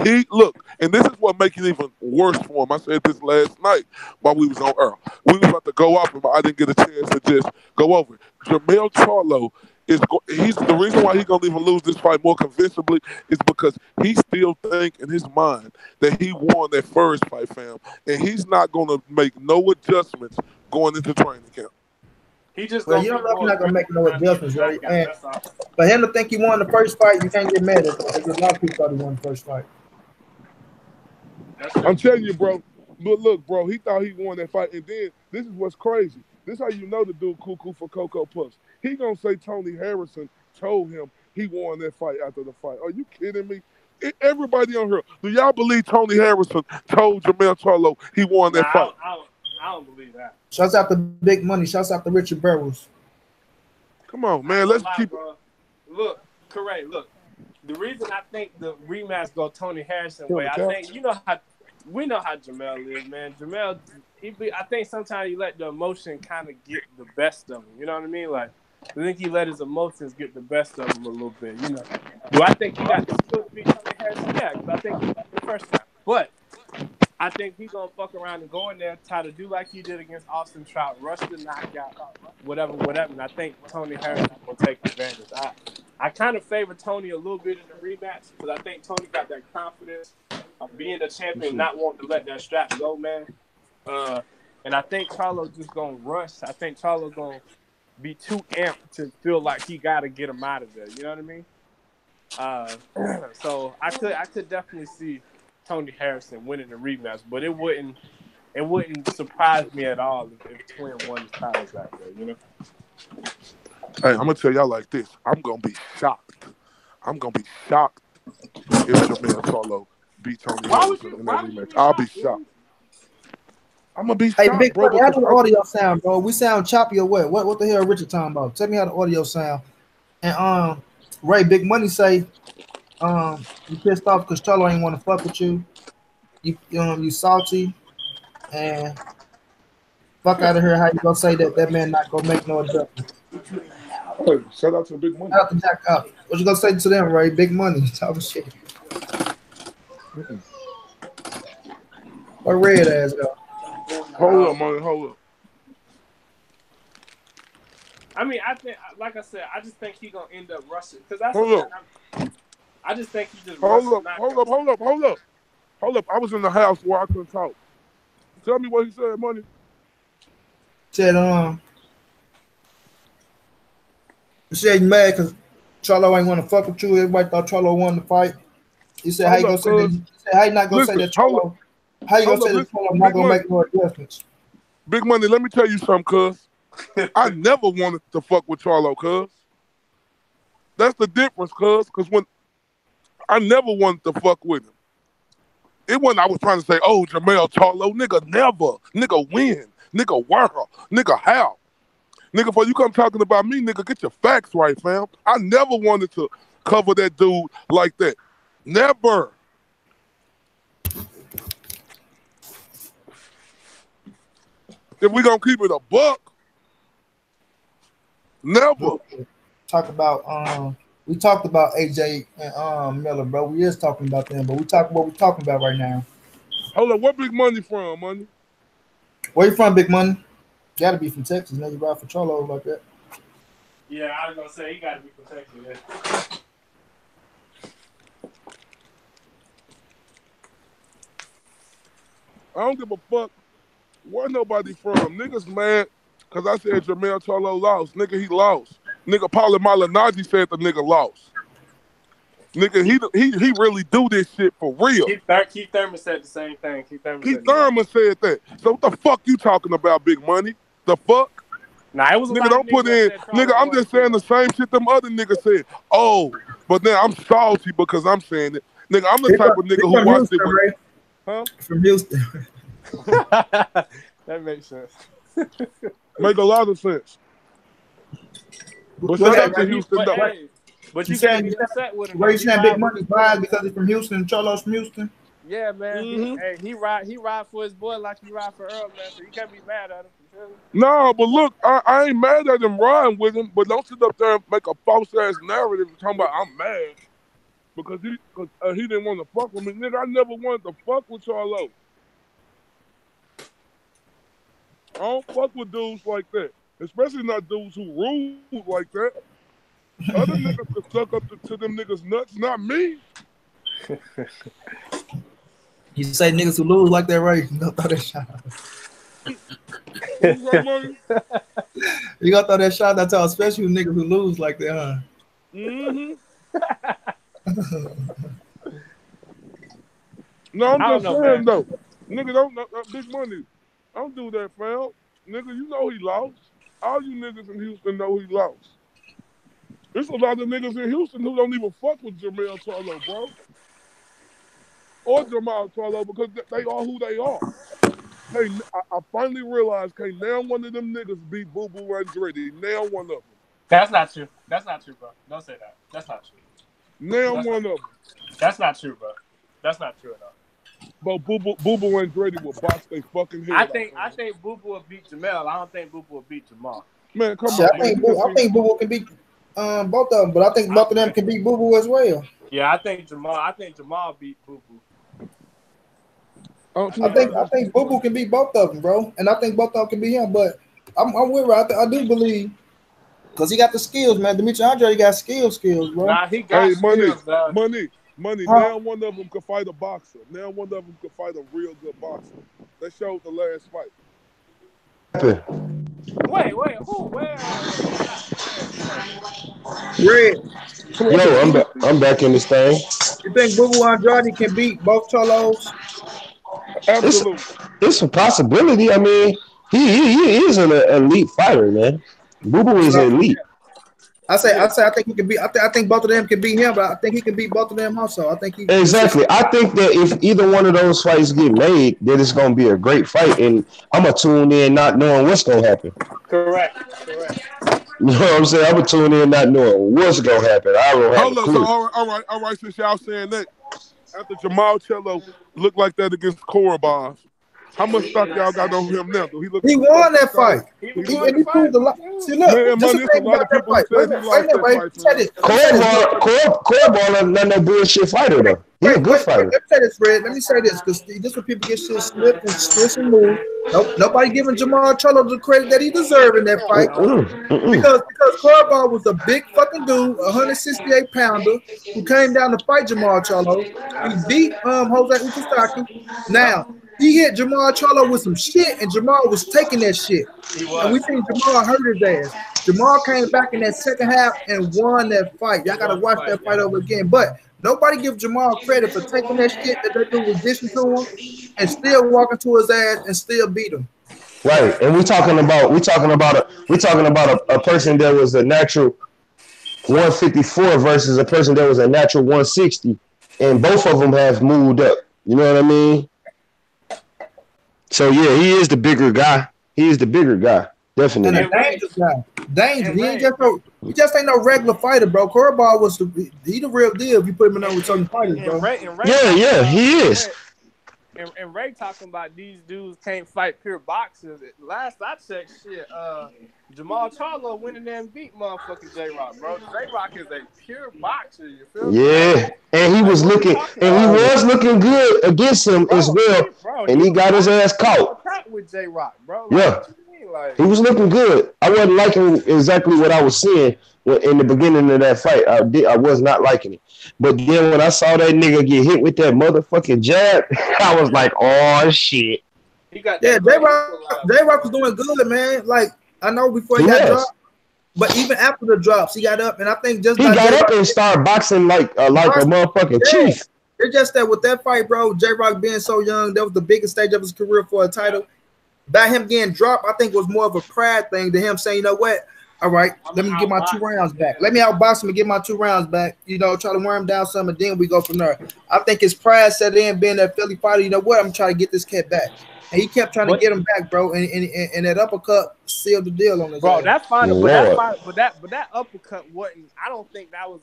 He look, and this is what makes it even worse for him. I said this last night while we was on Earl. We was about to go off, but I didn't get a chance to just go over it. Jermell Charlo he's the reason why he's gonna even lose this fight more convincingly is because he still think in his mind that he won that first fight, fam, and he's not gonna make no adjustments going into training camp. He just Well, gonna you be don't know if you're more not gonna aggressive make no trying to get adjustments, the right? knockout. And That's all. for him to think he won the first fight, you can't get mad at that because a lot of people thought he won the first fight. That's I'm true. telling you, bro. But look, bro, he thought he won that fight, and then this is what's crazy. This how you know the dude cuckoo for Cocoa Puffs. He gonna say Tony Harrison told him he won that fight after the fight. Are you kidding me? Everybody on here, do y'all believe Tony Harrison told Jermell Charlo he won Nah, that fight? I don't believe that. Shouts out to Big Money. Shouts out to Richard Burrows. Come on, I ain't man. gonna Let's lie, keep it. bro. Look, correct. Look, the reason I think the rematch go Tony Harrison Kill way, the I couch. think we know how Jamel is, man. Jamel, I think sometimes he let the emotion kind of get the best of him. You know what I mean? Like, I think he let his emotions get the best of him a little bit. You know, do I think he got the skill to beat Tony Harrison? Yeah, because I think he beat him the first time. But I think he gonna fuck around and go in there, try to do like he did against Austin Trout, rush the knockout, whatever. And I think Tony Harrison will take advantage. I kind of favor Tony a little bit in the rematch because I think Tony got that confidence of being the champion, not wanting to let that strap go, man. And I think Charlo just gonna rush. I think Charlo gonna be too amped to feel like he got to get him out of there. You know what I mean? So I could definitely see Tony Harrison winning the rematch, but it wouldn't surprise me at all if Twin won his title back there. You know? Hey, I'm gonna tell y'all like this. I'm gonna be shocked. I'm gonna be shocked if Jermell Charlo beat Tony Harrison in that Why would you rematch. be I'll be shocked, shocked. dude? I'm gonna be Hey, shocked, Big bro, Money, how because do the audio sound, bro? We sound choppy or what? What the hell Richard talking about? Tell me how the audio sound. And Ray, Big Money say you pissed off because Charlo ain't want to fuck with you. You salty and fuck out of here. How you gonna say that man not gonna make no adjustments? hey, shout out to Big Money. Shout out to Jack up. What you gonna say to them, Ray? Big Money, talking shit. What red ass go? Hold up, money, hold up. I mean, I think, like I said, I just think he gonna end up rushing because that's the Hold thing. up. I just think he just Hold rushing up, hold up, knockouts. hold up, hold up. Hold up. I was in the house where I couldn't talk. Tell me what he said, money. Said you said you mad because Charlo ain't want to fuck with you. Everybody thought Charlo won the fight. He said how you Hold gonna up, say that? cuz. He said how you not gonna say Listen, that Charlo? How you gonna hold up, say that listen. Charlo not Big gonna money. make no adjustments? Big money, let me tell you something, cuz. I never wanted to fuck with Charlo, cuz. That's the difference, cuz. Because when I never wanted to fuck with him. It wasn't I was trying to say, oh, Jermell Charlo, nigga, never. Nigga, win. Nigga, where? Nigga, how? Nigga, before you come talking about me, nigga, get your facts right, fam. I never wanted to cover that dude like that. Never. If we gonna keep it a buck, never. Talk about we talked about AJ and Miller, bro. We is talking about them, but we talking what we talking about right now. Hold on, where Big Money from, money? Where you from, Big Money? Gotta be from Texas. Now you ride for Charlo like that. Yeah, I was gonna say he got to be protected. Yeah. I don't give a fuck where nobody from. Niggas mad because I said Jermell Charlo lost. Nigga, he lost. Nigga, Paulie Malignaggi said the nigga lost. Nigga, he really do this shit for real. Keith Thurman said the same thing. Keith Thurman said that. So what the fuck you talking about, Big Money? The fuck? Nah, it was a Nigga, lot of don't put in. Nigga, I'm just saying the same shit them other niggas said. Oh, but then I'm salty because I'm saying it. Nigga, I'm the type of nigga who watched it with. Huh? From Houston. That makes sense. Make a lot of sense. But shout out to Houston, though. But you can't be upset with him. Where you saying Big Money biased because he's from Houston and Charlo's from Houston? Yeah, man. He ride for his boy like he ride for Earl, man. So you can't be mad at him. You feel me? No, but look, I ain't mad at him riding with him, but don't sit up there and make a false ass narrative talking about I'm mad because he didn't want to fuck with me. Nigga, I never wanted to fuck with Charlo. I don't fuck with dudes like that, especially not dudes who rude like that. Other niggas could suck up to them niggas nuts, not me. You say niggas who lose like that, right? You gonna throw that shot. You gonna throw that shot out, especially with niggas who lose like that, huh? Mm-hmm. No, I'm just saying though. Nigga, don't Big Money. Don't do that, fam. Nigga, you know he lost. All you niggas in Houston know he lost. There's a lot of niggas in Houston who don't even fuck with Jermell Charlo, bro. Or Jamal Charlo because they are who they are. Hey, I finally realized, okay, now one of them niggas beat Boo Boo Andretti. Now one of them. That's not true. That's not true, bro. Don't say that. That's not true. Now one of them. That's not true, bro. That's not true at all. But Boo Boo Andretti will box their fucking head. I think Boo Boo will beat Jamel. I don't think Boo Boo will beat Jamal. Man, come on. I think Boo Boo can beat both of them, but I think both of them can beat Boo Boo as well. Yeah, I think Jamal beat Boo Boo. I think Boo Boo can beat both of them, bro, and I think both of them can beat him. But I'm with her. I do believe because he got the skills, man. Demetri Andre got skills, bro. Nah, he got skills, money. Now one of them could fight a boxer. Now one of them could fight a real good boxer. They showed the last fight. Wait, who? Where? Red. Yo, I'm back in this thing. You think Boo Boo Andrade can beat both Charlos? Absolutely. It's a possibility. I mean, he is an elite fighter, man. Boo Boo is elite. I think he can beat. I think both of them can beat him, but I think he can beat both of them also. I think he exactly. I think that if either one of those fights get made, then it's gonna be a great fight, and I'm gonna tune in not knowing what's gonna happen. Correct. You know what I'm saying? I'm gonna tune in not knowing what's gonna happen. I don't have a clue. So all right. Since y'all saying that, after Jamal Cello looked like that against Korobov, how much stock y'all got on him now? He won that fight. He proved a lot. See, look, just the thing about that fight. Wait. Korobov not no bullshit fighter though. He's a good fighter. Let me say this, Fred. Let me say this because this when people get shit slipped and twist and move. Nobody giving Jamal Charlo the credit that he deserved in that fight because Korobov was a big fucking dude, 168 pounder who came down to fight Jamal Charlo. He beat Jose Ukasaki. Now. He hit Jamal Charlo with some shit, and Jamal was taking that shit. And we think Jamal hurt his ass. Jamal came back in that second half and won that fight. Y'all got to watch that fight over again. But nobody gives Jamal credit for taking that shit that they do was dishing to him and still walking to his ass and still beat him. Right, and we're talking about a person that was a natural 154 versus a person that was a natural 160, and both of them have moved up. You know what I mean? So yeah, he is the bigger guy. Definitely. And a dangerous guy. Dangerous. He just ain't no regular fighter, bro. Korobov was the real deal if you put him in with certain fighters, bro. He is. And Ray talking about these dudes can't fight pure boxers. Last I checked, Jamal Charlo went in there and beat motherfucking J-Rock, bro. J-Rock is a pure boxer, you feel me? Yeah, and he was looking good against him as well, and he got his ass caught. With J-Rock, bro. He was looking good. I wasn't liking exactly what I was seeing in the beginning of that fight. I was not liking it. But then when I saw that nigga get hit with that motherfucking jab, I was like, oh, shit. J-Rock was doing good, man. Like, I know before he got dropped, But even after the drops, he got up, and I think just He by got J up Rock, and started boxing like a motherfucking chief. it's just that with that fight, bro, J Rock being so young, that was the biggest stage of his career for a title. By him getting dropped, I think was more of a pride thing than him saying, you know what? All right, let me get my 2 rounds back. Let me outbox him and get my 2 rounds back. You know, try to wear him down some, and then we go from there. I think his pride set in, being that Philly fighter. You know what? I'm trying to get this cat back, and he kept trying to get him back, bro. And that uppercut sealed the deal on his Bro, ass. that's fine, but that uppercut wasn't. I don't think that was.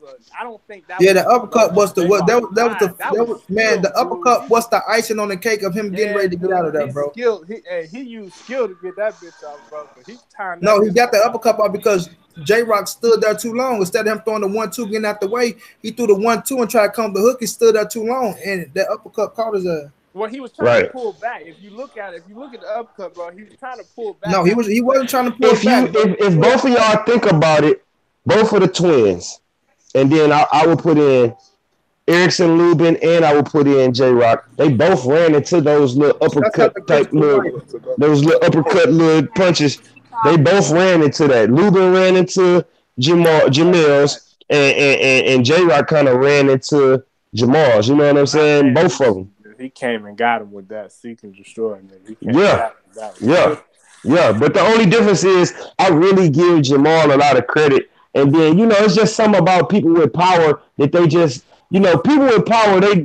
Yeah, the uppercut was the what? That was man. The dude. uppercut was the icing on the cake of him getting ready to get out of there, bro. He used skill to get that bitch out, bro. He turned. No, he got the uppercut out because J Rock stood there too long. Instead of him throwing the 1-2, getting out the way, he threw the 1-2 and tried to come the hook. He stood there too long, and that uppercut caught his ass. Well, he was trying to pull back. If you look at the uppercut, bro, he was trying to pull back. No, he wasn't trying to pull back. If both of y'all think about it, both of the twins, and then I would put in Erickson Lubin and I would put in J Rock. They both ran into those little uppercut those little uppercut little punches. They both ran into that. Lubin ran into Jamel's, and J Rock kind of ran into Jamal's. You know what I'm saying? Both of them. He came and got him with that seek and destroy. Yeah. But the only difference is I really give Jamal a lot of credit. And then, you know, it's just something about people with power that they just, you know, people with power, they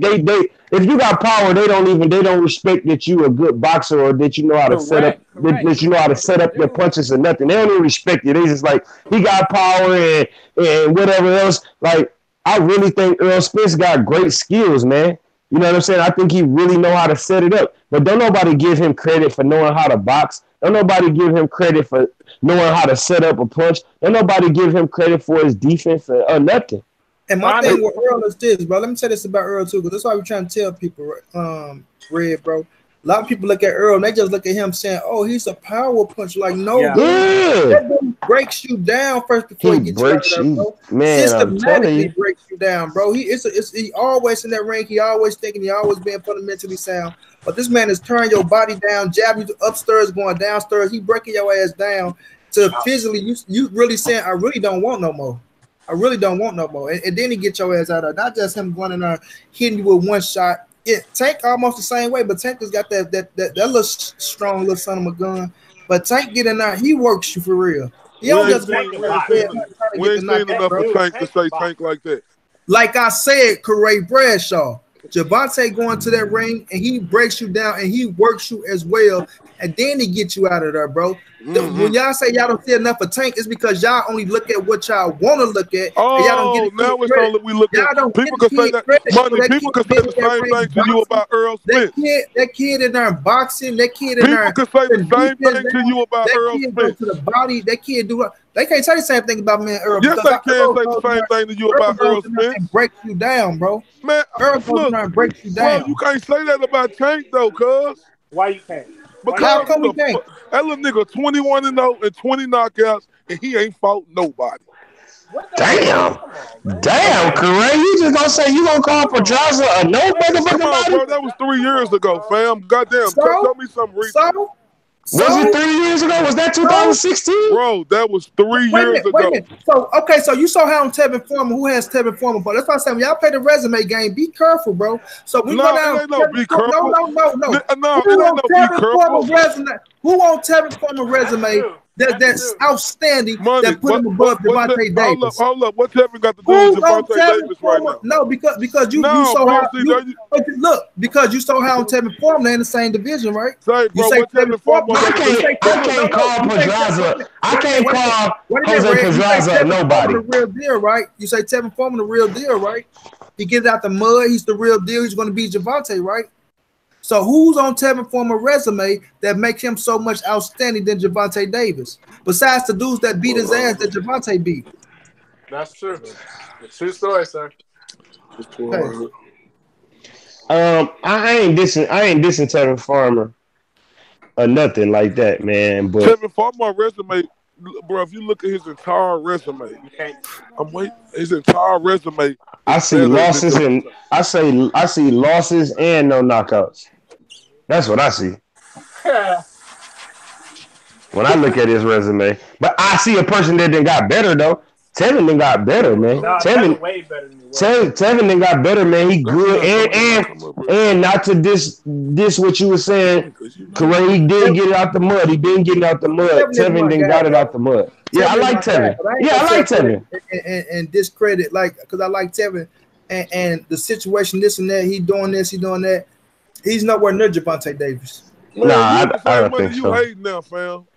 if you got power, they don't respect that you a good boxer or that you know how to set up that you know how to set up your punches or nothing. They don't even respect you. They just like, he got power and whatever else. Like, I really think Earl Spence got great skills, man. You know what I'm saying? I think he really know how to set it up. But don't nobody give him credit for knowing how to box. Don't nobody give him credit for knowing how to set up a punch. Don't nobody give him credit for his defense or nothing. And my thing with Earl is this, bro. Let me say this about Earl too, because that's why we're trying to tell people, Red, bro. A lot of people look at Earl and they just look at him saying, "Oh, he's a power punch." Like, no, that dude breaks you down first before he gets you out there, bro. Man, systematically breaks you down, bro. He always in that ring. He always thinking. He always being fundamentally sound. But this man is turning your body down, jabbing you upstairs, going downstairs. He breaking your ass down to physically. You really saying, "I really don't want no more. I really don't want no more." And then he get your ass out of there. Not just him going in there hitting you with one shot. Yeah, Tank almost the same way, but Tank has got that little strong little son of a gun. But Tank get in there, he works you for real. He don't just we ain't seen enough of Tank to say Tank like that. Like I said, Corey Bradshaw, Javante going to that ring and he breaks you down and he works you as well, and then he gets you out of there, bro. When y'all say y'all don't see enough of Tank, it's because y'all only look at what y'all want to look at. Oh, and y'all don't get now it's all that we look at. People can say that. Money. People can say the same thing to you about Earl Spence. That kid in there boxing. That kid in there. People can say the same thing to you about Earl Spence. Go to the body. That kid do. They can't say the same thing about me and Earl. Yes, they can say the same thing to you about Earl Spence. Breaks you down, bro. Man, Earl goes and breaks you down. Bro, you can't say that about Tank though, cuz. Why you can't? Because how come we can't? That little nigga 21-0 and 20 knockouts, and he ain't fought nobody. Damn, Corey, you just gonna say you gonna call Pedraza a no motherfucking body? Bro, that was 3 years ago, fam. Goddamn, tell me something recent. Was it 3 years ago? Was that 2016? Bro, that was 3 years ago. So you saw how Tevin Foreman, who has Tevin Foreman, but that's why I'm saying, when y'all play the resume game, be careful, bro. So we go down. No, be careful. No. No, it ain't no be careful. Who on Tevin Foreman resume that's outstanding that put him above Devontae Davis? Hold up. What Tevin got to do with Devontae Davis right now? No, because you saw how because you saw how Tevin Foreman, they're in the same division, right? Say, bro, what Tevin Foreman? I can't call Pedraza. I can't call Jose Pedraza nobody. The real deal, right? You say Tevin Foreman the real deal, right? He gets out the mud. He's the real deal. He's going to beat Javante, right? So who's on Tevin Foreman's resume that makes him so much outstanding than Javante Davis? Besides the dudes that beat his ass that Javante beat. That's true. True story, sir. Hey. I ain't dissing Tevin Farmer or nothing like that, man. But Tevin Farmer's resume, bro, if you look at his entire resume, his entire resume. I see losses and I see losses and no knockouts. That's what I see. when I look at his resume. But I see a person that then got better though. Tevin then got better, man. Nah, Tevin way better than he was. Tevin then got better, man. He good and not to this what you were saying. Correct. He did get it out the mud. He didn't get it out the mud. Tevin then got it out the mud. Yeah, I like Tevin. Yeah, I like Tevin. And discredit, like, because I like Tevin and the situation, this and that. He doing this, he doing that. He's nowhere near Javonte Davis. Man, I don't think so. You hating now, fam.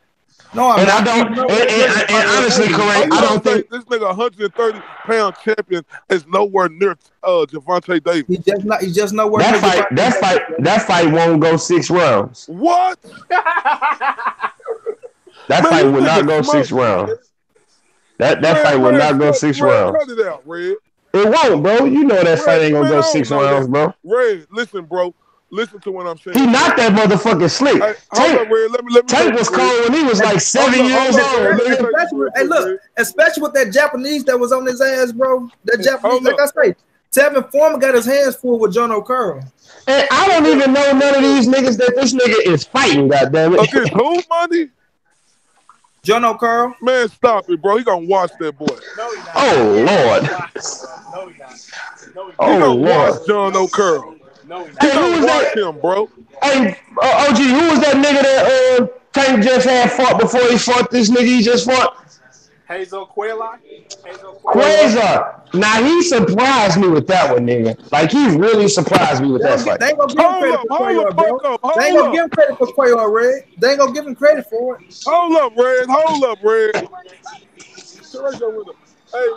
No, I'm not. And honestly, correct. I don't think this nigga 130-pound champion is nowhere near Javonte Davis. He's just nowhere. That fight won't go 6 rounds. What? That fight will not go 6 rounds. That fight will not go 6 rounds. Cut it out, Red. It won't, bro. You know that fight ain't gonna go 6 rounds, bro. Red, listen, bro. Listen to what I'm saying. He not that motherfucking slick. Tank was cold when he was like 7 years old. Especially with that Japanese that was on his ass, bro. That Japanese, like I say, Tevin Foreman got his hands full with John O'Carroll. And I don't even know none of these niggas that this nigga is fighting, goddammit. Okay, who, money? John O'Carroll? Man, stop it, bro. He gonna watch that boy. No, he not. Oh, Lord. No, he not. He gonna watch John O'Carroll. No, he Hey, who was watch that? him, bro. Hey, OG, who was that nigga that Tank just had fought before he fought this nigga he just fought? Hazel Quayla. Quasar. Now, he surprised me with that one, nigga. Like, he really surprised me with that fight. They ain't gonna give him credit for Quayla, bro. They ain't gonna give him credit for Quayla, Red. They ain't gonna give him credit for it. Hold up, Red. Hey,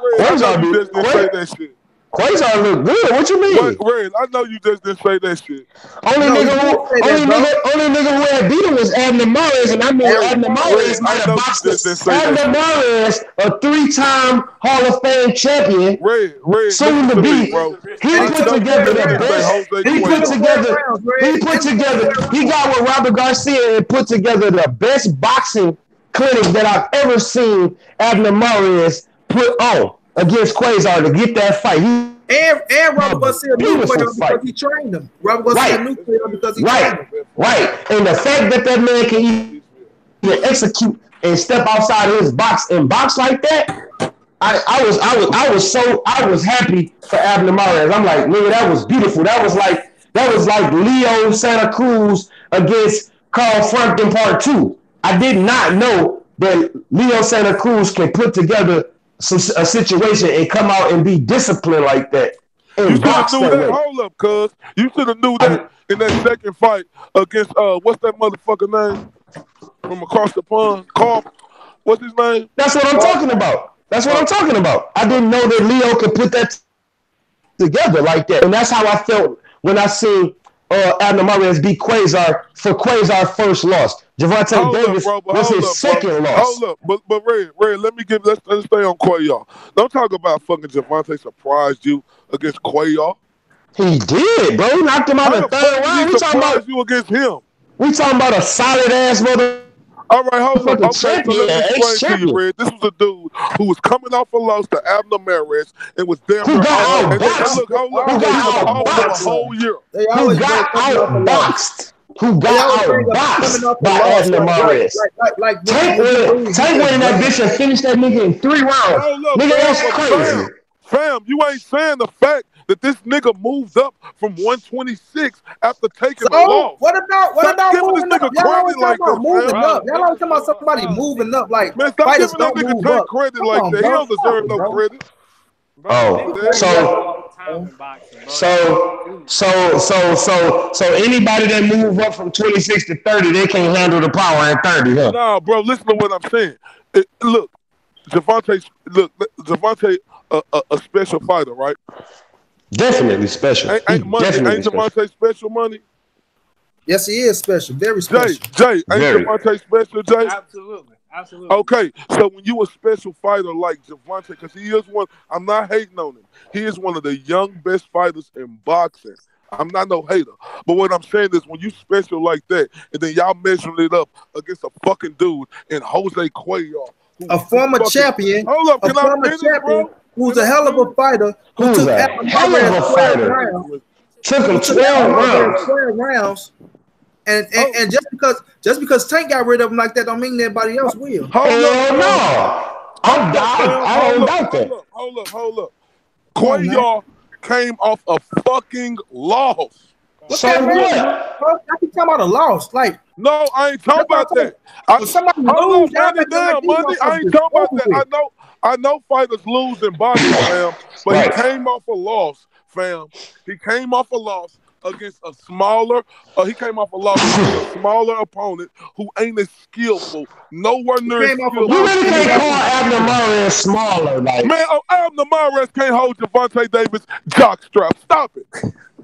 Red, Quasar you just didn't say that shit. Quasar look good. What you mean? Red, I know you just didn't say that shit. Only nigga who had beat him was Abner Mares, and I mean Abner Mares might have boxed us. Abner Mares, a 3-time Hall of Fame champion, soon to be. He put together the best. He got with Robert Garcia and put together the best boxing clinic that I've ever seen Abner Mares put on against Quasar to get that fight. And Robert Garcia knew Quayla because he trained him. Robert Garcia knew Quayla because he trained him. Right. And the fact that man can even execute and step outside of his box and box like that, I was happy for Abner Mares. I'm like, nigga, that was beautiful. That was like Leo Santa Cruz against Carl Frampton Part 2. I did not know that Leo Santa Cruz can put together a situation and come out and be disciplined like that. You should have knew that. Hold up, cuz. You should have knew that in that second fight against what's that motherfucker name from across the pond? Carl. What's his name? That's what I'm talking about. I didn't know that Leo could put that together like that, and that's how I felt when I seen Abner Mares beat Quasar for Quasar's first loss. Javonte Davis was his second loss. Hold up, but Red, let's stay on Quayla. Don't talk about fucking Javonte surprised you against Quayla. He did, bro. He knocked him out in the third round. We talking about you against him. We talking about a solid ass mother. All right, hold up. Okay, champion, so let me explain to you, Red. This was a dude who was coming off a loss to Abner Mares and was damn near outboxed. Who got outboxed by Abner Mares. Tank went in that bitch and finished that nigga in 3 rounds. Nigga, that's crazy. Fam, you ain't saying the fact that this nigga moved up from 126 after taking a loss. What about moving up? Y'all always talking about somebody moving up. Like, man, stop giving that nigga Tank credit like that. He don't deserve no credit. So anybody that move up from 26 to 30, they can't handle the power at 30, huh? Nah, bro, listen to what I'm saying. Look, Javonte, a special fighter, right? Definitely special. Ain't Javonte special, money? Yes, he is special. Very special. Jay, ain't Javonte special, Jay? Absolutely. Okay, so when you a special fighter like Javonte, because he is one, I'm not hating on him. He is one of the young best fighters in boxing. I'm not no hater. But what I'm saying is when you special like that, and then y'all measuring it up against a fucking dude in Jose Cuellar, a former champion. Hold up, can I finish, bro? Who's a hell of a fighter. Who took Abner Mares 12 rounds. Took him 12 rounds. And just because Tank got rid of him like that, don't mean everybody else will. Hold up, no. I don't doubt that. Hold up. Quayor came off a fucking loss. What's that, man? I keep talking about a loss. Like, no, I ain't talking about that. Hold on, money. I ain't talking about that. I know fighters lose in boxing, fam, but he came off a loss, fam. He came off a loss against a smaller. He came off a loss against a smaller opponent who ain't as skillful. Nowhere near as skillful. You really can't call Abner Mares smaller, like man. Abner Mares can't hold Gervonta Davis jockstrap. Stop it.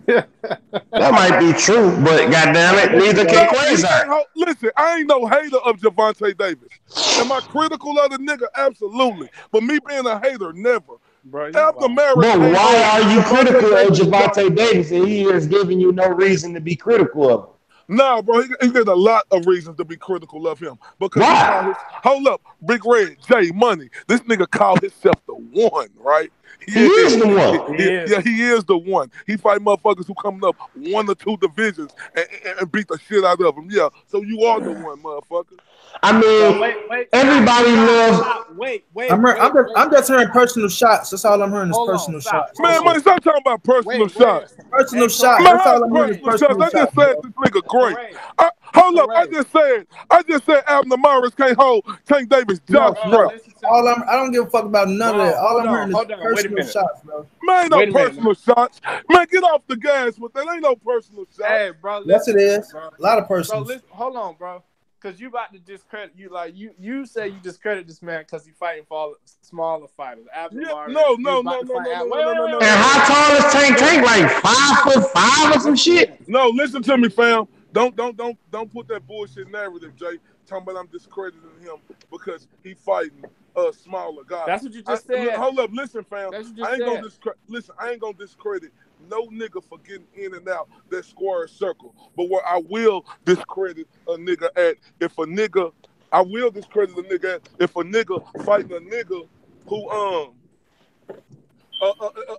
That might be true, but goddamn it, neither can Quasar. Listen, I ain't no hater of Gervonta Davis. Am I critical of the nigga? Absolutely. But me being a hater, never. Bro, but why are you critical of Gervonta Davis and he is giving you no reason to be critical of him? Nah, bro, he got a lot of reasons to be critical of him. Because hold up, Big Red, J Money. This nigga called himself the one, right? He is the one. Yeah, he is the one. He fight motherfuckers who coming up 1 or 2 divisions and beat the shit out of him. Yeah, so you are the one, motherfucker. I mean, everybody loves. Wait. I'm just hearing personal shots. That's all I'm hearing is personal shots. Man, money, stop talking about personal shots. Personal shots. That's all I'm hearing is personal shots. I just said this nigga great. Hold up, I just said Abner Mares can't hold Tank Davis jockstrap. I don't give a fuck about none of that. All I'm hearing is personal shots, bro. Man, no personal shots. Man, get off the gas with that. Ain't no personal shots. Hey, bro. Yes, it is. A lot of personal. Bro, hold on, bro. Because you about to discredit you say you discredit this man because he's fighting for smaller fighters. No. And how tall is Tank? Like 5'5" or some shit? No, listen to me, fam. Don't put that bullshit narrative, Jay. Talking about I'm discrediting him because he fighting smaller guys. That's what you just said. Hold up, listen, fam. I ain't gonna discredit no nigga for getting in and out that square circle. But where I will discredit a nigga at, if a nigga fighting a nigga who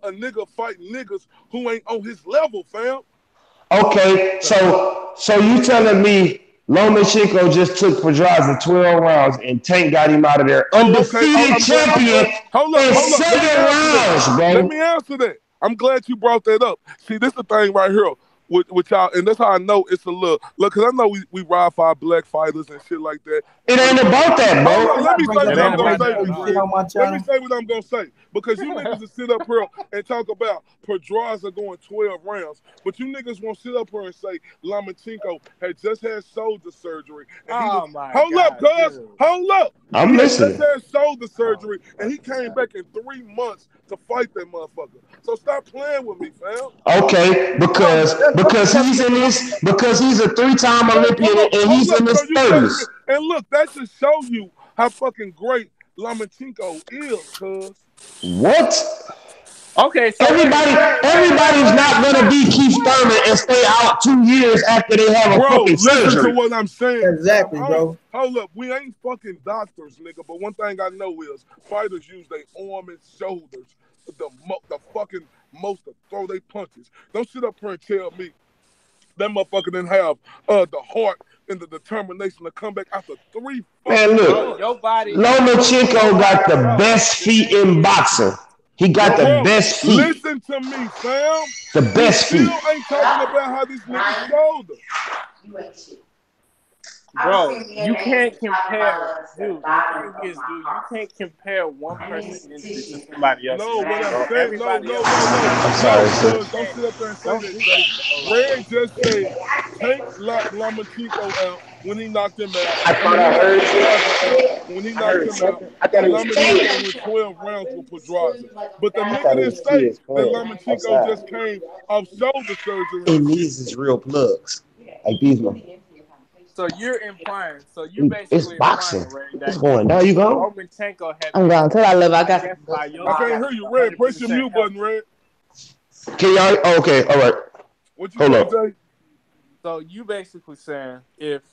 a nigga fighting niggas who ain't on his level, fam. Okay, so you telling me Lomachenko just took Pedraza 12 rounds and Tank got him out of there undefeated champion in 7 rounds, bro. Let me answer that. I'm glad you brought that up. See, this is the thing right here with y'all, and that's how I know it's a look, because I know we ride for our black fighters and shit like that. It ain't about that, bro. Let me say what I'm gonna say, because you niggas will sit up here and talk about Pedraza going 12 rounds, but you niggas won't sit up here and say Lomachenko had just had shoulder surgery. And hold up. I'm listening. He just had shoulder surgery, and he came back in 3 months to fight that motherfucker. So stop playing with me, fam. Okay, because he's a 3-time Olympian and he's in his 30s. And look, that should show you how fucking great Lomachenko is, cuz. What? Okay, so everybody's not gonna be Keith Thurman and stay out 2 years after they have a fucking surgery. Listen to what I'm saying. Exactly, bro. Hold up, we ain't fucking doctors, nigga. But one thing I know is fighters use their arm and shoulders the fucking most to throw their punches. Don't sit up here and tell me that motherfucker didn't have the heart and the determination to come back after 3 Man, look, Lomachenko got the best feet in boxing. He got the best feet. Listen to me, fam. The best feet. Still ain't talking about how this nigga shoulder. Bro, you can't compare, dude. The thing is, you can't compare one person's injury to somebody else. No, what I'm saying, no. I'm sorry, sir. Don't sit up there and say that. Red just said, take Lomachenko out when he knocked him out. I thought I heard you. When he knocked him out, Lomachenko went 12 rounds with Pedraza. But the nigga didn't say that Lomachenko just came off shoulder surgery. And these is real plugs. Like these ones. So you're implying, basically it's boxing. Implying, Ray, it's going. Now you go. I'm going to I live. I got. I can't hear you, Red. Press your mute button, Red. Can y'all? Okay, all right. What you say, Jay? So you basically saying if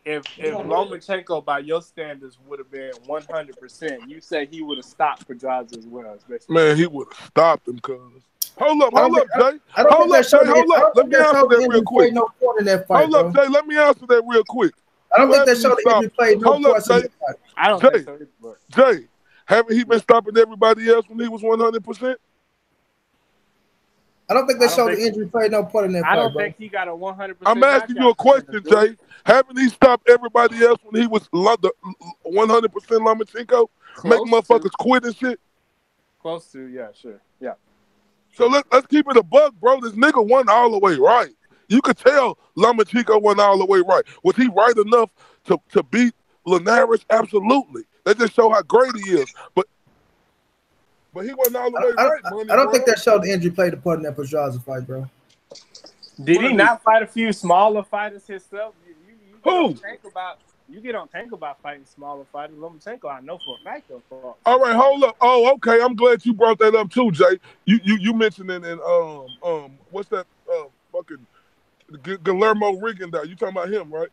Lomachenko by your standards would have been 100%, you say he would have stopped Pedraza as well. Man, he would have stopped him, cuz. Hold up, I don't think, Jay. I don't think Hold that up, Jay. showed. Hold I up. don't Let think me that answer showed the that real injury quick. played no part in that fight, Hold up, bro. Jay. Let me answer that real quick. I don't think that Haven't he showed the stopped? injury played no Hold up, parts in Jay. that fight. I don't Jay. think so either, but Jay. Haven't he been stopping everybody else when he was 100%? I don't think I that don't showed think the injury played no part in that I fight, don't bro. think he got a 100% I'm asking you a knockout percentage, question, do he? Jay. Haven't he stopped everybody else when he was 100% Lomachenko? Make Close to. motherfuckers quit and shit? Close to, yeah, sure. Yeah. So let's keep it a buck, bro. This nigga won all the way right. You could tell Lomachenko went all the way right. Was he right enough to beat Linares? Absolutely. That just show how great he is. But he wasn't all the way right, Money, I don't bro. think that showed the injury played a part in that Pedraza fight, bro. Did he Money. not fight a few smaller fighters himself? You Who? get on tank about fighting smaller fighters. Lomachenko, I know for a fact though. All right, hold up. Oh, okay. I'm glad you brought that up too, Jay. You mentioned it in what's that fucking Guillermo Rigondeaux. You talking about him, right?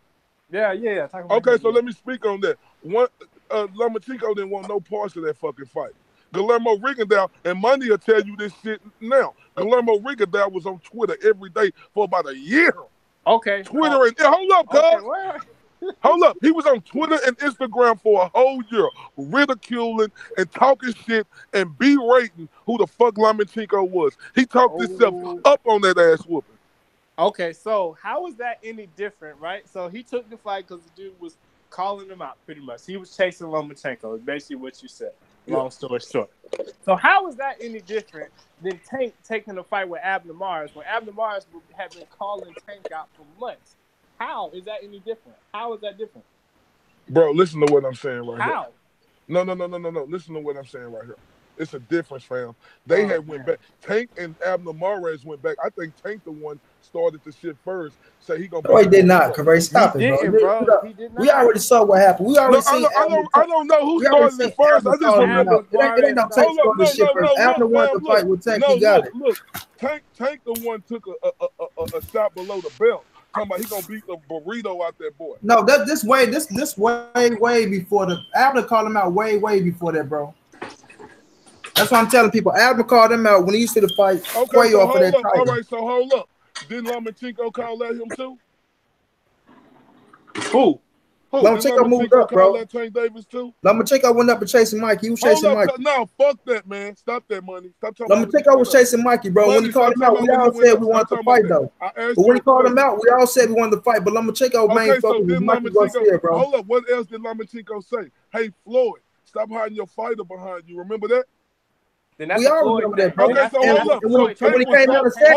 Yeah. Talk about Okay, him, so yeah. let me speak on that. One Lomachenko didn't want no parts of that fucking fight. Guillermo Rigondeaux, and Money will tell you this shit now. Guillermo Rigondeaux was on Twitter every day for about a year. Okay. Twitter and hold up, cuz. Okay, well. Hold up. He was on Twitter and Instagram for a whole year, ridiculing and talking shit and berating who the fuck Lomachenko was. He talked himself up on that ass whooping. Okay, so how is that any different, right? So he took the fight because the dude was calling him out pretty much. He was chasing Lomachenko, is basically what you said. Long story short. So how is that any different than Tank taking a fight with Abner Mares when Abner Mares had been calling Tank out for months? How is that any different? How is that different? Bro, listen to what I'm saying right How? here. No. Listen to what I'm saying right here. It's a difference, fam. They had went back. Tank and Abner Mares went back. I think Tank the one started the shit first. Say he gonna. No, he did not. Correct. Stop He it, didn't, bro. bro. He did not. We already saw what happened. We already seen. I don't know who started it first. I just remember. It ain't no Tank started this shit first. Abner won the fight with Tank. He got it. Look. Tank the one took a shot below the belt. Talking about he gonna beat the burrito out that boy. No, this way before the Abner called him out way before that, bro. That's what I'm telling people. Abner called him out when he used to fight way so off of that title. All right, so hold up. Didn't Lomachenko call at him too? Who? Lomachenko moved up, bro. At Tank Davis too? Lomachenko went up and chasing Mike. He was chasing Mike. No, fuck that, man. Stop that, Money. Stop talking Lomachenko was chasing Mikey, bro. When he called him out, we all said we wanted to fight, though. But when he called him out, we all said we wanted to fight. But Lomachenko main focus was Mikey Garcia, bro. Hold up. What else did Lomachenko say? Hey, Floyd, stop hiding your fighter behind you. Remember that? We all remember that, bro. Okay, so hold up. When he came out and said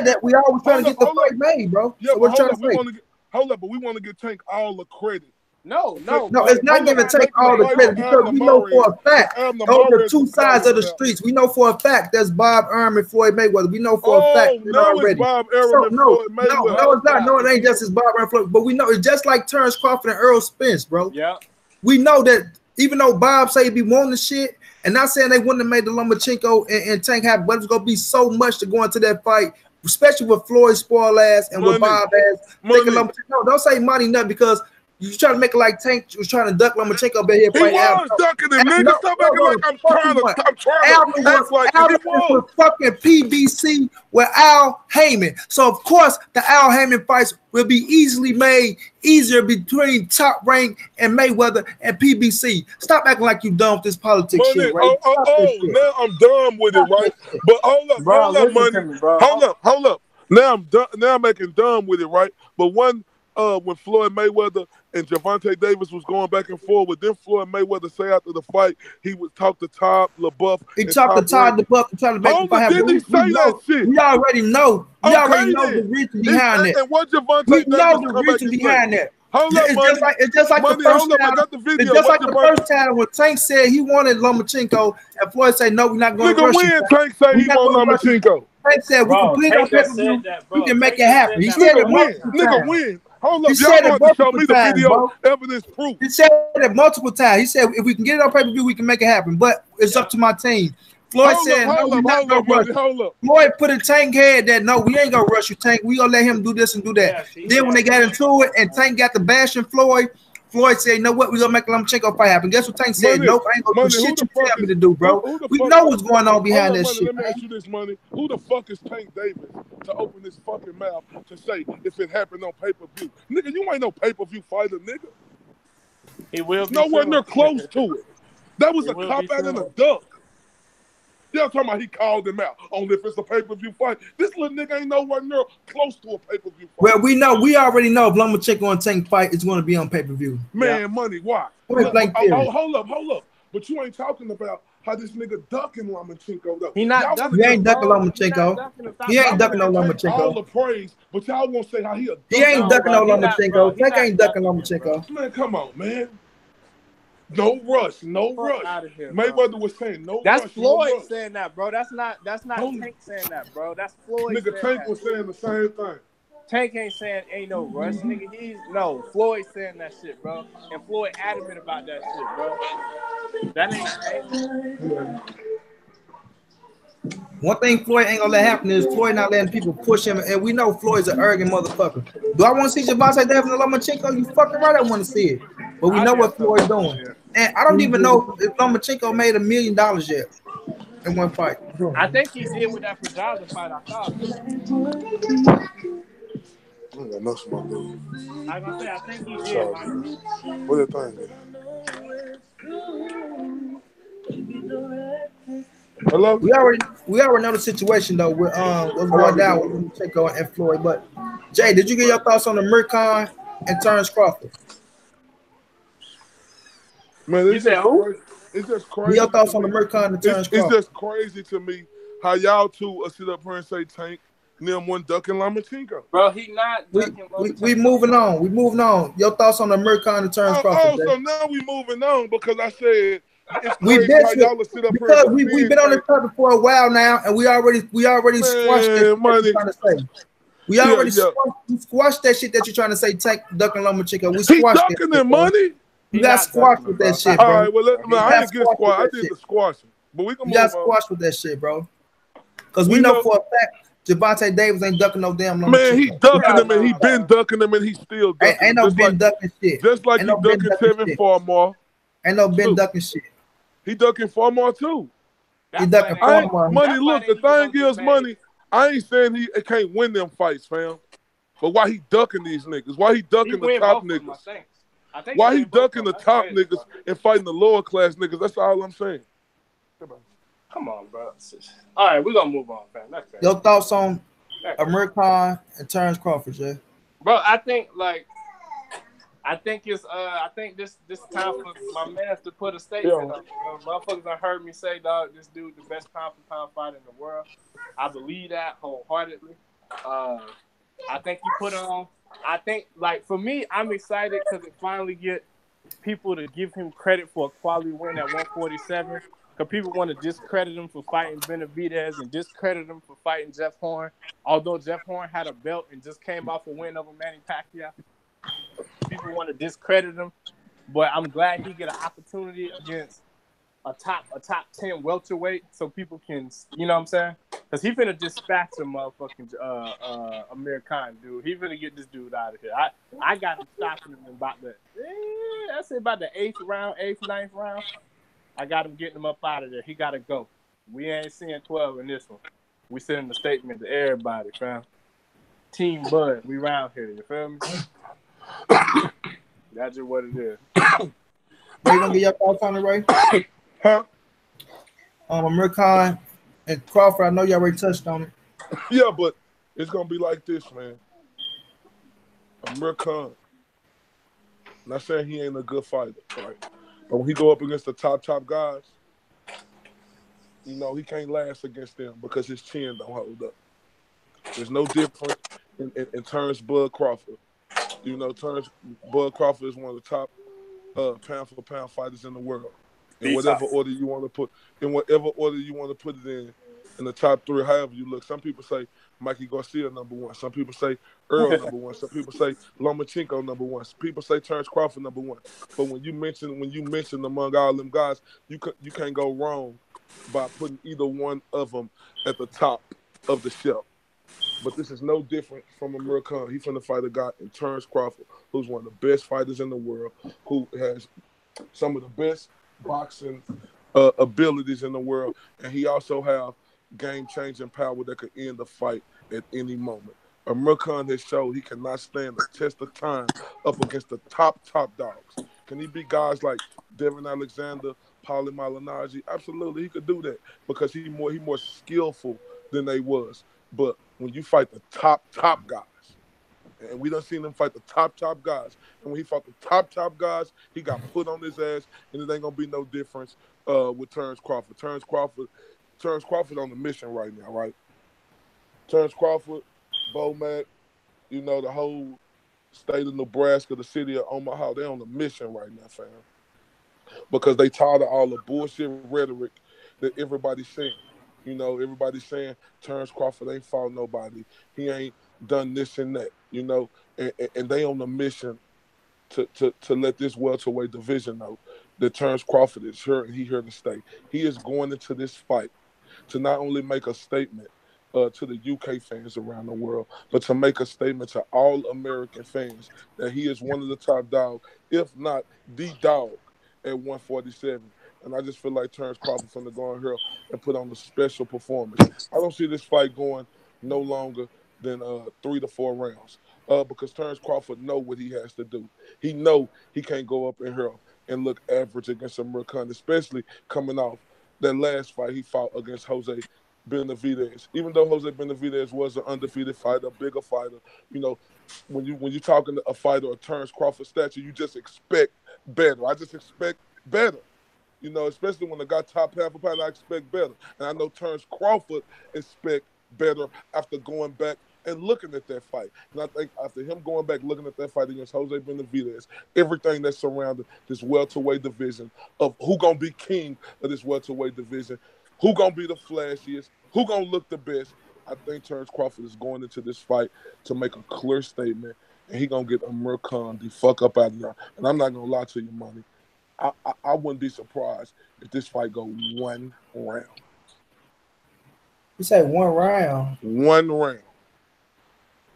that, we all was trying to get the fight made, bro. Yeah, so what you trying to say? Hold up, but we want to get Tank all the credit. No, it's not giving Tank all the credit because we know for a fact those are two sides of the streets. We know for a fact there's Bob Arum and Floyd Mayweather. We know for a fact that already. It's Bob Arum and Floyd Mayweather. No, it's not. No, it ain't just as Bob Arum and Floyd. But we know it's just like Terrence Crawford and Earl Spence, bro. Yeah. We know that even though Bob say he be wanting the shit, and not saying they wouldn't have made the Lomachenko and Tank happen, but it's gonna be so much to go into that fight, especially with Floyd spoil ass and with Bob ass. No, don't say money nothing because you trying to make it like Tank was trying to duck Lomachenko back here. He was ducking him, nigga. Stop making like I'm trying to act like he was. With fucking PBC with Al Heyman. So of course the Al Heyman fights will be easier between Top Rank and Mayweather and PBC. Stop acting like you done with this politics shit, right? Now I'm done with it, right? But hold up, Money. Hold up. Now I'm done. Now I'm making done with it, right? But when Floyd Mayweather and Gervonta Davis was going back and forth, then FloydMayweather say after the fight he would talk to Todd LaBeouf. He talked to Todd LaBeouf and trying to make him fight. Didn't he say that shit? We already know. We already know the reason behind that. And what Gervonta we Davis know the reason behind that. It's just like the first time. It's just like the first time when Tank said he wanted Lomachenko and Floyd said no, we're not going to rush you. Tank said he want Lomachenko. Tank said we can plead on pay-per-view. We can make it happen. He said it nigga win. Hold up, he said y'all it want to show me the times, video bro. evidence proof. He said it multiple times. He said if we can get it on pay-per-view, we can make it happen. But it's up to my team. Floyd said no, we're not going to rush. Floyd put in Tank head that no, we ain't going to rush you, Tank. We going to let him do this and do that. Then when they got into it and Tank got the bashing Floyd Floyd said, you know what, we're gonna make a Lomachenko fight happen. Guess what Tank said? Nope, I ain't gonna do shit you tell me to do, bro. We know what's going on behind that shit. Let me ask you this, Money. Who the fuck is Tank Davis to open his fucking mouth to say if it happened on pay-per-view? Nigga, you ain't no pay-per-view fighter, nigga. He will be nowhere soon. near close to it. That was a cop-out and a duck. Y'all talking about he called him out on if it's a pay-per-view fight. This little nigga ain't nowhere near close to a pay-per-view fight. Well, we already know if Lomachenko and Tank fight is going to be on pay-per-view. Man, Money, why? Hold up. But you ain't talking about how this nigga ducking Lomachenko, though. He not ducking. He ain't ducking Lomachenko. He ain't ducking no Lomachenko. All the praise, but y'all won't say how he a duck. He ain't ducking no Lomachenko. Tank ain't ducking Lomachenko. Man, come on, man. No rush. Out of here, Mayweather was saying no that's rush. That's Floyd no rush. saying that, bro. That's not Tank saying that, bro. That's Floyd. Nigga, Tank was saying the same thing. Tank ain't saying ain't no rush, nigga. Floyd saying that shit, bro. And Floyd adamant about that shit, bro. That ain't. One thing Floyd ain't gonna let happen is Floyd not letting people push him, and we know Floyd's an arrogant motherfucker. Do I want to see Gervonta Davis and Lomachenko? You fucking right, I want to see it. But we know what Floyd's doing. And I don't even know if Lomachenko made $1 million yet in one fight. I think he did with that Pedraza fight, I thought. I ain't got no smoke, dude. I gonna say, I think he did, man. What that thing is? Hello? We already know the situation though with what's going down with Lomachenko and Floyd. But Jay, did you get your thoughts on the Mirkan and Terrence Crawford? Man, you said who? It's just crazy. Your thoughts on the Mirkan and Terrence Crawford? It's just crazy to me how y'all two sit up here and say Tank and them one ducking Lomachenko. Bro, he not ducking Lomachenko. We moving on. We moving on. Your thoughts on the Mirkan and Terrence Crawford? So now we moving on because I said we've been on this topic for a while now, and we already squashed that shit you're trying to say. We already squashed that shit that you're trying to say. Tank ducking Lomachenko. We squashed it. He ducking Money. You got squashed with that shit, bro. All right, well, I didn't get squashed. I did the squashing, but we can move on. You got squashed with that shit, bro. Because we know for a fact Gervonta Davis ain't ducking no damn Lomachenko. Man, he ducking him, and he been ducking him, and he still ducking. Ain't no been ducking shit. Just like he ducking Tevin Farmar. Ain't no been ducking shit. He ducking Farmar too. He ducking Farmar. Money, look, the thing is, Money, I ain't saying he can't win them fights, fam. But why he ducking these niggas? Why he ducking the top niggas? Why he ducking the top niggas and fighting the lower class niggas? That's all I'm saying. Come on, bro. All right, we're gonna move on, fam. Your thoughts on Amir Khan and Terrence Crawford, Jay? Bro, I think this time for my man to put a statement up. Motherfuckers done heard me say, dog, this dude the best pound for pound fighter in the world. I believe that wholeheartedly. I think he put on. I think, like, for me, I'm excited because it finally get people to give him credit for a quality win at 147. Because people want to discredit him for fighting Benavidez and discredit him for fighting Jeff Horn. Although Jeff Horn had a belt and just came off a win over Manny Pacquiao. People want to discredit him. But I'm glad he get an opportunity against a top 10 welterweight so people can, you know what I'm saying? Because he finna dispatch a motherfucking Amir Khan, dude. He finna get this dude out of here. I got him stopping him in about the 8th, 9th round. I got him getting him up out of there. He got to go. We ain't seeing 12 in this one. We sending a statement to everybody, fam. Team Bud, we round here. You feel me? That's just what it is. Ray, you gonna get your thoughts on it, Ray? Huh? Amir Khan and Crawford, I know you already touched on it. Yeah, but it's gonna be like this, man. Amir Khan. Not saying he ain't a good fighter, right? But when he go up against the top guys, you know, he can't last against them because his chin don't hold up. There's no difference in Terrence Bud Crawford. You know, Terrence Bud Crawford is one of the top pound-for-pound fighters in the world. In whatever order you want to put it in the top 3, however you look. Some people say Mikey Garcia number 1. Some people say Earl number 1. Some people say Lomachenko number 1. Some people say Terrence Crawford number 1. But when you mention among all them guys, you can't go wrong by putting either one of them at the top of the shelf. But this is no different from Amir Khan. He's finna fight a guy in Terrence Crawford, who's one of the best fighters in the world, who has some of the best boxing abilities in the world, and he also have game-changing power that could end the fight at any moment. Amir Khan has showed he cannot stand the test of time up against the top dogs. Can he beat guys like Devin Alexander, Paulie Malignaggi? Absolutely, he could do that because he more skillful than they was. But when you fight the top guys, and we done seen him fight the top guys. And when he fought the top guys, he got put on his ass, and it ain't gonna be no difference with Terrence Crawford. Terrence Crawford on the mission right now, right? Terrence Crawford, Bo Mack, the whole state of Nebraska, the city of Omaha, they on the mission right now, fam. Because they tired of all the bullshit rhetoric that everybody's saying. Everybody's saying Terrence Crawford ain't fought nobody. He ain't done this and that, and they on the mission to let this welterweight division know that Terrence Crawford is here and he here to stay. He is going into this fight to not only make a statement to the UK fans around the world, but to make a statement to all American fans that he is one of the top dogs, if not the dog, at 147. And I just feel like Terrence Crawford from the go on here and put on a special performance. I don't see this fight going no longer than 3 to 4 rounds because Terrence Crawford know what he has to do. He know he can't go up in here and look average against Amir Khan, especially coming off that last fight he fought against Jose Benavidez. Even though Jose Benavidez was an undefeated fighter, a bigger fighter, when you're talking to a fighter of Terrence Crawford stature, you just expect better. I just expect better. Especially when the guy top half a pound, I expect better. And I know Terrence Crawford expect better after going back and looking at that fight. And I think after him going back looking at that fight against Jose Benavidez, everything that surrounded this welterweight division of who gonna be king of this welterweight division, who gonna be the flashiest, who gonna look the best, I think Terrence Crawford is going into this fight to make a clear statement, and he gonna get Amir Khan the fuck up out of there. And I'm not gonna lie to you, money. I wouldn't be surprised if this fight go 1 round. You say 1 round? 1 round.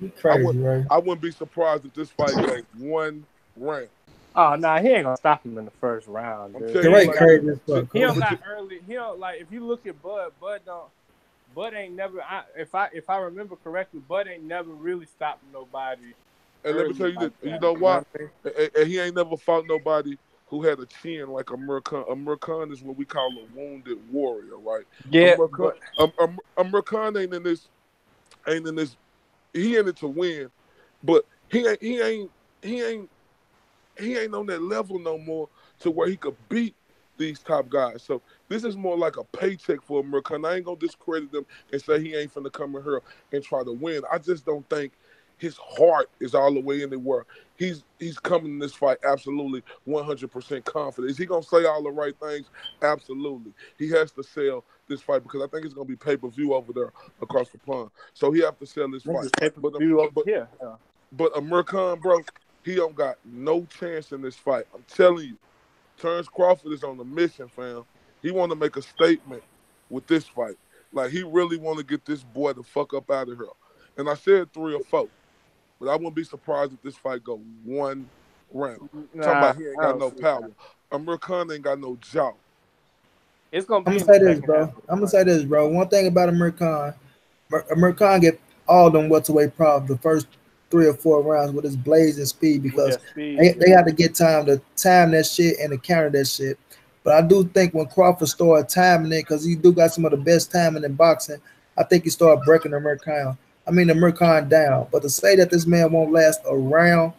You crazy, right? I wouldn't be surprised if this fight go 1 round. Oh, nah, he ain't gonna stop him in the first round. Dude. Crazy as fuck. He don't got early. He don't like. If you look at Bud ain't never. If I remember correctly, Bud ain't never really stopped nobody. And let me tell you this. You know why? And he ain't never fought nobody who had a chin like Amir Khan. Amir Khan is what we call a wounded warrior, right? Yeah. Amir Khan ain't in this. He in it to win, but he ain't on that level no more to where he could beat these top guys. So this is more like a paycheck for Amir Khan. I ain't gonna discredit him and say he ain't finna come in here and try to win. I just don't think his heart is all the way in the world. He's coming in this fight absolutely 100% confident. Is he gonna say all the right things? Absolutely. He has to sell this fight because I think it's gonna be pay-per-view over there across the pond. So he have to sell this fight. But Amir Khan, bro, he don't got no chance in this fight. I'm telling you. Terrence Crawford is on a mission, fam. He want to make a statement with this fight. Like, he really want to get this boy the fuck up out of here. And I said 3 or 4. But I wouldn't be surprised if this fight go 1 round. Talking about he ain't got no power. Amir Khan ain't got no jaw. It's gonna be. I'm gonna say this, bro. One thing about Amir Khan get all them welterweight problems the first 3 or 4 rounds with his blazing speed because they had to get time to time that shit and to counter that shit. But I do think when Crawford started timing it, because he do got some of the best timing in boxing, I think he started breaking Amir Khan down. But to say that this man won't last a round,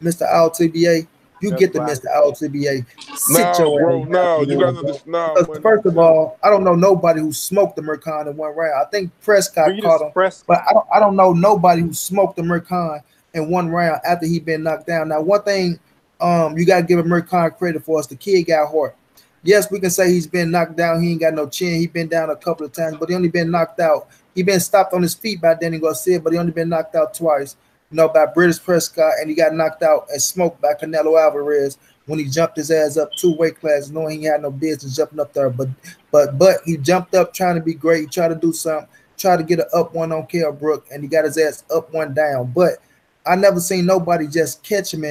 Mr. LTBA, you get the Mr. LTBA. Sit your bro. No, you gotta understand. First of all, I don't know nobody who smoked Amir Khan in 1 round. I think Prescott caught him, but I don't know nobody who smoked Amir Khan in 1 round after he been knocked down. Now, one thing you gotta give Amir Khan credit for is the kid got heart. Yes, we can say he's been knocked down. He ain't got no chin. He been down a couple of times, but he only been knocked out. He been stopped on his feet by Danny Garcia, but he only been knocked out twice. By British Prescott, and he got knocked out and smoked by Canelo Alvarez when he jumped his ass up 2 weight classes, knowing he had no business jumping up there. But he jumped up trying to be great. He tried to do something, try to get an up one on Kell Brook, and he got his ass up one down. But I never seen nobody just catch him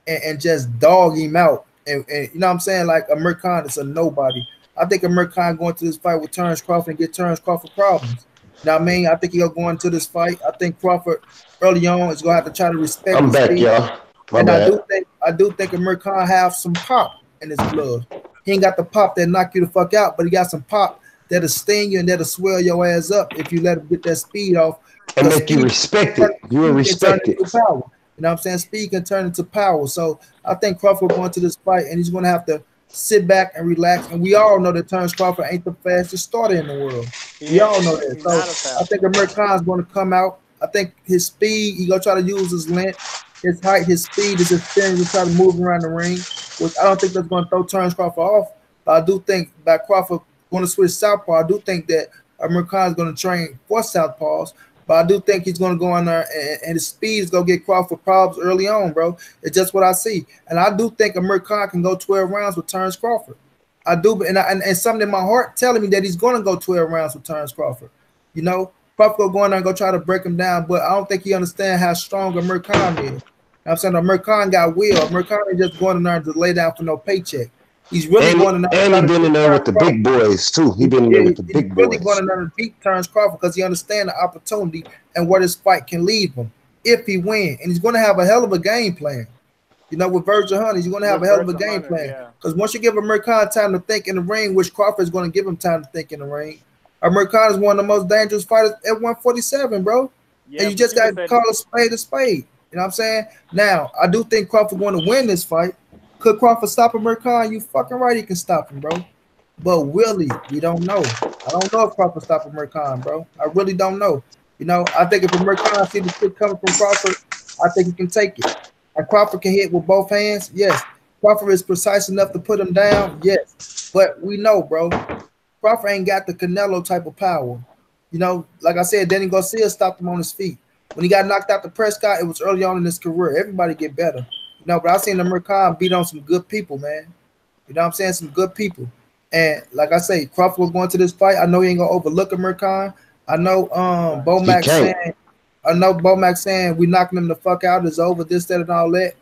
and just dog him out. And you know what I'm saying? Like Amir Khan is a nobody. I think Amir Khan going to this fight with Terrence Crawford and get Terrence Crawford problems. You know what I mean? I think he'll go into this fight. I think Crawford early on is gonna have to try to respect I'm his back, speed. y'all. My And bad. I do think Amir Khan have some pop in his glove. He ain't got the pop that knock you the fuck out, but he got some pop that'll sting you and that'll swell your ass up if you let him get that speed off. And Because make you respect it. You will speed can turn respect it. into power. You know what I'm saying? Speed can turn into power. So I think Crawford going to this fight and he's gonna have to sit back and relax. And we all know that Terrence Crawford ain't the fastest starter in the world. We all know that. He's So not a I fast. think Amir Khan's going to come out. I think his speed, he gonna try to use his length, his height, his speed, his experience to try to move around the ring, which I don't think that's going to throw Terrence Crawford off. But I do think that Crawford going to switch southpaw. I do think that Amir Khan is going to train for southpaws. But I do think he's going to go in there and his speed is going to get Crawford problems early on, bro. It's just what I see. And I do think Amir Khan can go 12 rounds with Terrence Crawford. I do, and something in my heart telling me that he's going to go 12 rounds with Terrence Crawford. You know, Crawford go in there and go try to break him down, but I don't think he understands how strong Amir Khan is. You know I'm saying Amir Khan got will. Amir Khan ain't just going in there to lay down for no paycheck. He's really And going in there to and try he to been in beat there Terrence with the Crawford. big boys too. He been in there Yeah, with the he's big really going boys. in there to beat Terrence Crawford because he understands the opportunity and where this fight can lead him if he wins. And he's going to have a hell of a game plan. You know, with Virgil Hunter, he's going to have a With hell of a Virgil game Hunter, plan. yeah. Because once you give Amir Khan time to think in the ring, which Crawford is going to give him time to think in the ring, Amir Khan is one of the most dangerous fighters at 147, bro. And Yeah, you but just you got can to say call a spade a spade. You know what I'm saying? Now, I do think Crawford going to win this fight. Could Crawford stop Amir Khan? You fucking right he can stop him, bro. But will he? We don't know. I don't know if Crawford stop Amir Khan, bro. I really don't know. You know, I think if Amir Khan see the shit coming from Crawford, I think he can take it. And Crawford can hit with both hands, yes. Crawford is precise enough to put him down, yes. But we know, bro, Crawford ain't got the Canelo type of power. You know, like I said, Danny Garcia stopped him on his feet. When he got knocked out to Prescott, it was early on in his career. Everybody get better. You know, but I seen Amir Khan beat on some good people, man. You know what I'm saying? Some good people. And like I say, Crawford was going to this fight. I know he ain't gonna overlook Amir Khan. I know right. He Bomac can't. saying we knocking him the fuck out, it's over, this, that, and all that.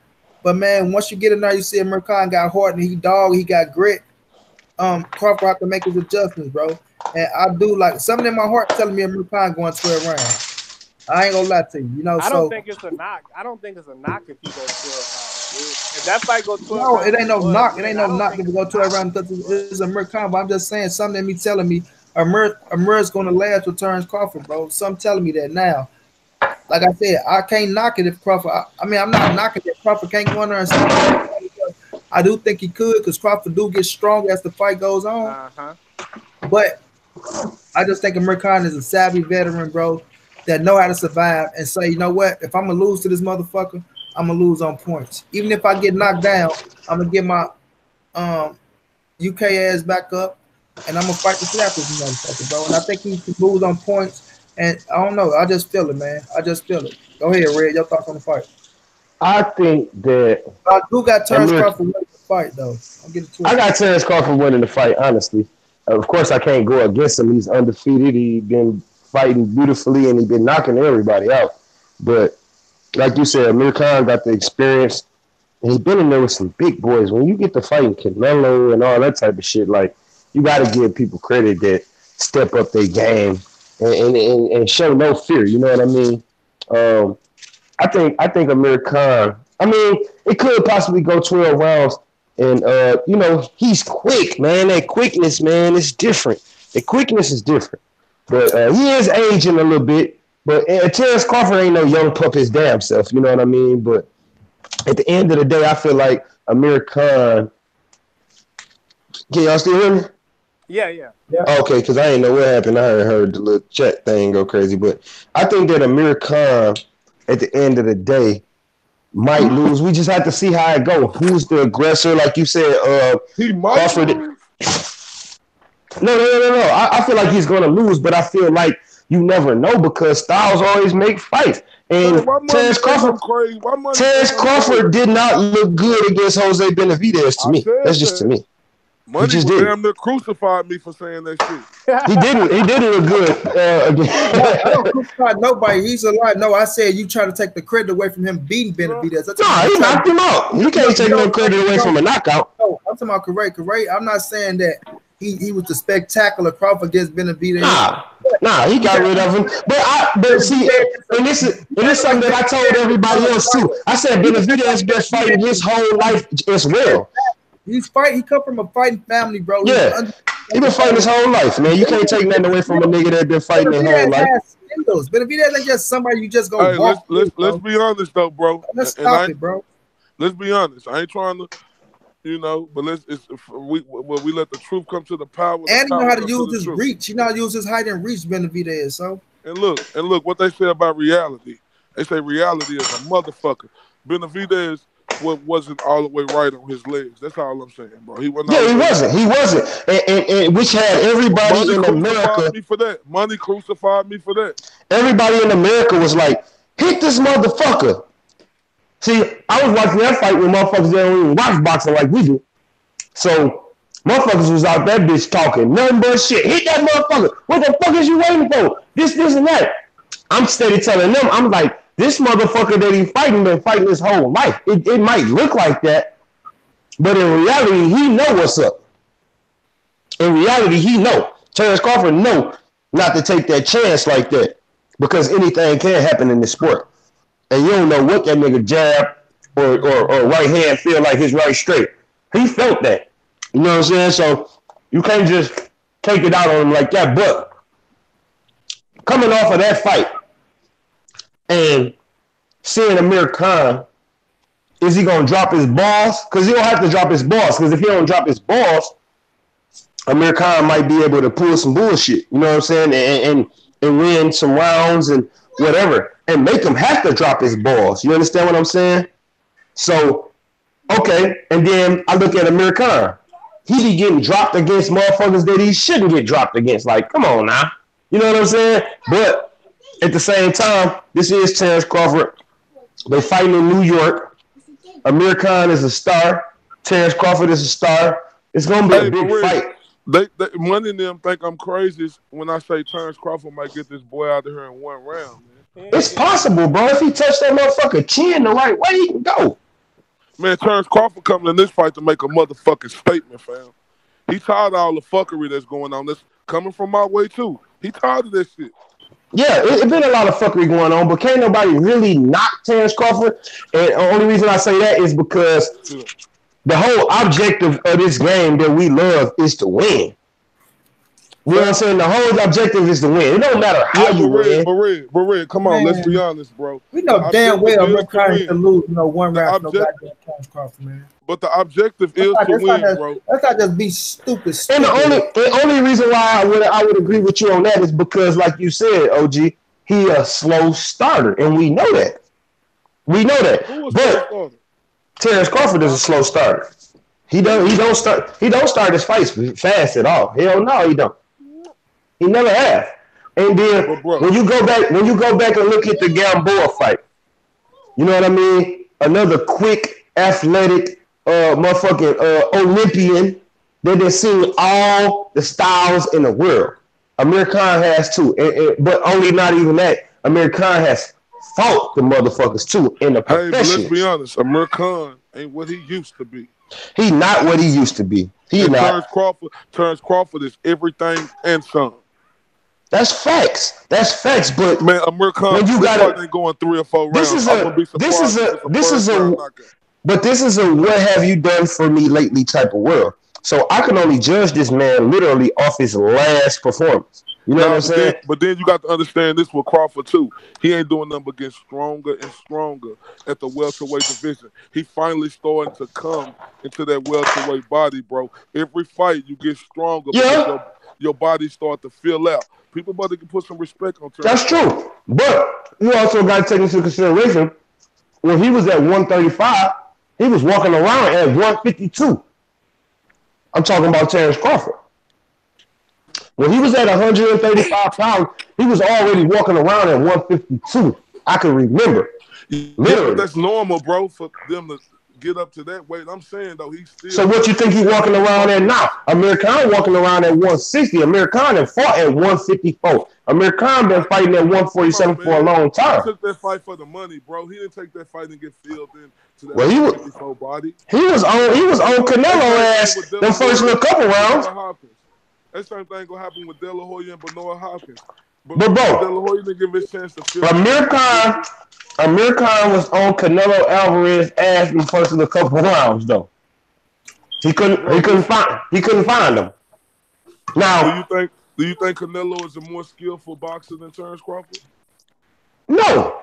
But man, once you get in there, you see Amir Khan got heart and he dog, he got grit. Crawford have to make his adjustments, bro. And I do like something in my heart telling me Amir Khan going 12 rounds. I ain't gonna lie to you, you know. I don't So think it's a knock. I don't think it's a knock if he goes 12 rounds, dude. If that fight go 12 no, it rounds, ain't it no would knock. It win. ain't I no don't knock think if we it's a go 12 knock. rounds because it's Amir Khan. But I'm just saying something in me telling me Amir's gonna last with Terrence Crawford, bro. Some telling me that now. Like I said, I can't knock it if Crawford. I mean, I'm not knocking that Crawford can't go in there and stop it. I do think he could because Crawford do get stronger as the fight goes on. Uh-huh. But I just think Amir Khan is a savvy veteran, bro, that know how to survive and say, you know what? If I'm gonna lose to this motherfucker, I'm gonna lose on points. Even if I get knocked down, I'm gonna get my UK ass back up, and I'm gonna fight the shit out this motherfucker, bro. And I think he can lose on points. And I don't know. I just feel it, man. I just feel it. Go ahead, Red. Your thoughts on the fight? I think that I do got Terrence Amir. Crawford winning the fight, though. I'll get it I twisted. got Terrence Crawford winning the fight. Honestly, of course, I can't go against him. He's undefeated. He's been fighting beautifully, and he's been knocking everybody out. But like you said, Amir Khan got the experience, and he's been in there with some big boys. When you get to fighting Canelo and all that type of shit, like you got to give people credit that step up their game and show no fear. You know what I mean? Um, I think Amir Khan. I mean, it could possibly go 12 rounds, and he's quick, man. That quickness, man, is different. The quickness is different, but he is aging a little bit. But Terrence Crawford ain't no young pup his damn self. You know what I mean? But at the end of the day, I feel like Amir Khan. Can y'all still hear me? Yeah, yeah. Yeah. Okay, because I didn't know what happened. I heard the little chat thing go crazy, but I think that Amir Khan, at the end of the day, might lose. We just have to see how it go. Who's the aggressor? Like you said, He might Crawford. lose. No. I feel like he's gonna lose, but I feel like you never know because styles always make fights. Man, And why money Terrence think I'm Crawford, crazy? Why money think Terrence I'm crazy? Crawford did not look good against Jose Benavidez to I me. said That's just to that. me. He Money just would didn't. damn near crucified me for saying that shit. He didn't. He didn't look good. I don't crucify nobody. He's alive. No, I said you try to take the credit away from him beating Benavidez. No, he knocked him out. You can't take no credit away from a knockout. No, I'm talking about Correct. I'm not saying that he was the spectacular Crawford against Benavidez. Nah, he got rid of him. But see, and this is something that I told everybody else too. I said Benavidez been fighting his whole life as well. He's fighting. He come from a fighting family, bro. Yeah, he been fighting his whole life, man. You can't take nothing away from a nigga that been fighting his whole life. Benavidez ain't just somebody you just go Hey, walk. let's be honest though, bro. Let's stop it, bro. Let's be honest. I ain't trying to, but we let the truth come to the power. And he know how to use his reach. He know how to use his height and reach, Benavidez. So and look what they say about reality. They say reality is a motherfucker. Benavidez wasn't all the way right on his legs. That's all I'm saying, bro. He wasn't. Yeah, he wasn't. And which had everybody in America. Me for that. Money crucified me for that. Everybody in America was like, hit this motherfucker. See, I was watching that fight with motherfuckers that don't even watch boxing like we do. So motherfuckers was out that bitch talking nothing but shit. Hit that motherfucker. What the fuck is you waiting for? This and that. I'm steady telling them, I'm like, this motherfucker that he fighting been fighting his whole life. It might look like that, but in reality, he know what's up. In reality, he know. Terrence Crawford know not to take that chance like that because anything can happen in this sport. And you don't know what that nigga jab or right hand feel like his right straight. He felt that. You know what I'm saying? So you can't just take it out on him like that. But coming off of that fight, and seeing Amir Khan, is he going to drop his balls? Because he don't have to drop his balls. Because if he don't drop his balls, Amir Khan might be able to pull some bullshit. You know what I'm saying? And win some rounds and whatever. And make him have to drop his balls. You understand what I'm saying? So, okay. And then I look at Amir Khan. He be getting dropped against motherfuckers that he shouldn't get dropped against. Like, come on now. You know what I'm saying? But at the same time, this is Terrence Crawford. They fighting in New York. Amir Khan is a star. Terrence Crawford is a star. It's gonna be a big fight. Money and them think I'm crazy when I say Terrence Crawford might get this boy out of here in one round, man. It's possible, bro. If he touched that motherfucker chin the right way, he can go. Man, Terrence Crawford coming in this fight to make a motherfucking statement, fam. He tired of all the fuckery that's going on. That's coming from my way too. He tired of this shit. Yeah, it's been a lot of fuckery going on, but can't nobody really knock Terrence Crawford. And the only reason I say that is because the whole objective of this game that we love is to win. You know what I'm saying? The whole objective is to win. It don't matter how you win. But Red, come on, let's be honest, bro. We know damn well we're trying to lose, one round. No goddamn Terrence Crawford, man. But the objective is to win, bro. Let's not just be stupid. And the only reason why I would agree with you on that is because, like you said, OG, he a slow starter, and we know that. We know that. But Terrence Crawford is a slow starter. He don't start his fights fast at all. Hell no, he don't. He never have. And then when you go back and look at the Gamboa fight, you know what I mean? Another quick, athletic, motherfucking Olympian that has seen all the styles in the world. Amir Khan has too, but only not even that. Amir Khan has fought the motherfuckers too in the profession. Hey, but let's be honest, Amir Khan ain't what he used to be. He not what he used to be. He not. Terrence Crawford is everything and some. That's facts. But man, Amir Khan, when you got ain't going 3 or 4 rounds. This is a what have you done for me lately type of world. So I can only judge this man literally off his last performance. You know what I'm saying? But then you got to understand this with Crawford too. He ain't doing nothing but get stronger and stronger at the welterweight division. He finally starting to come into that welterweight body, bro. Every fight you get stronger because your body start to fill out. People about to put some respect on Terrence. That's true. But you also got to take into consideration when he was at 135, he was walking around at 152. I'm talking about Terrence Crawford. When he was at 135 pounds, he was already walking around at 152. I can remember. Yeah, but that's normal, bro, for them to get up to that weight. I'm saying though, he's still. So what you think he walking around at now? Amir Khan walking around at 160. Amir Khan had fought at 154. Amir Khan been fighting at 147 for a long time. He took that fight for the money, bro. He didn't take that fight and get filled in to that Well, 154 body. He was on Canelo ass the first little couple rounds. That same thing gonna happen with De La Hoya and Benoit Hopkins. But bro, De La Hoya didn't give his chance to fill. Amir Khan was on Canelo Alvarez ass in the first little couple rounds though. He couldn't find him. Now, do you think Canelo is a more skillful boxer than Terence Crawford? No.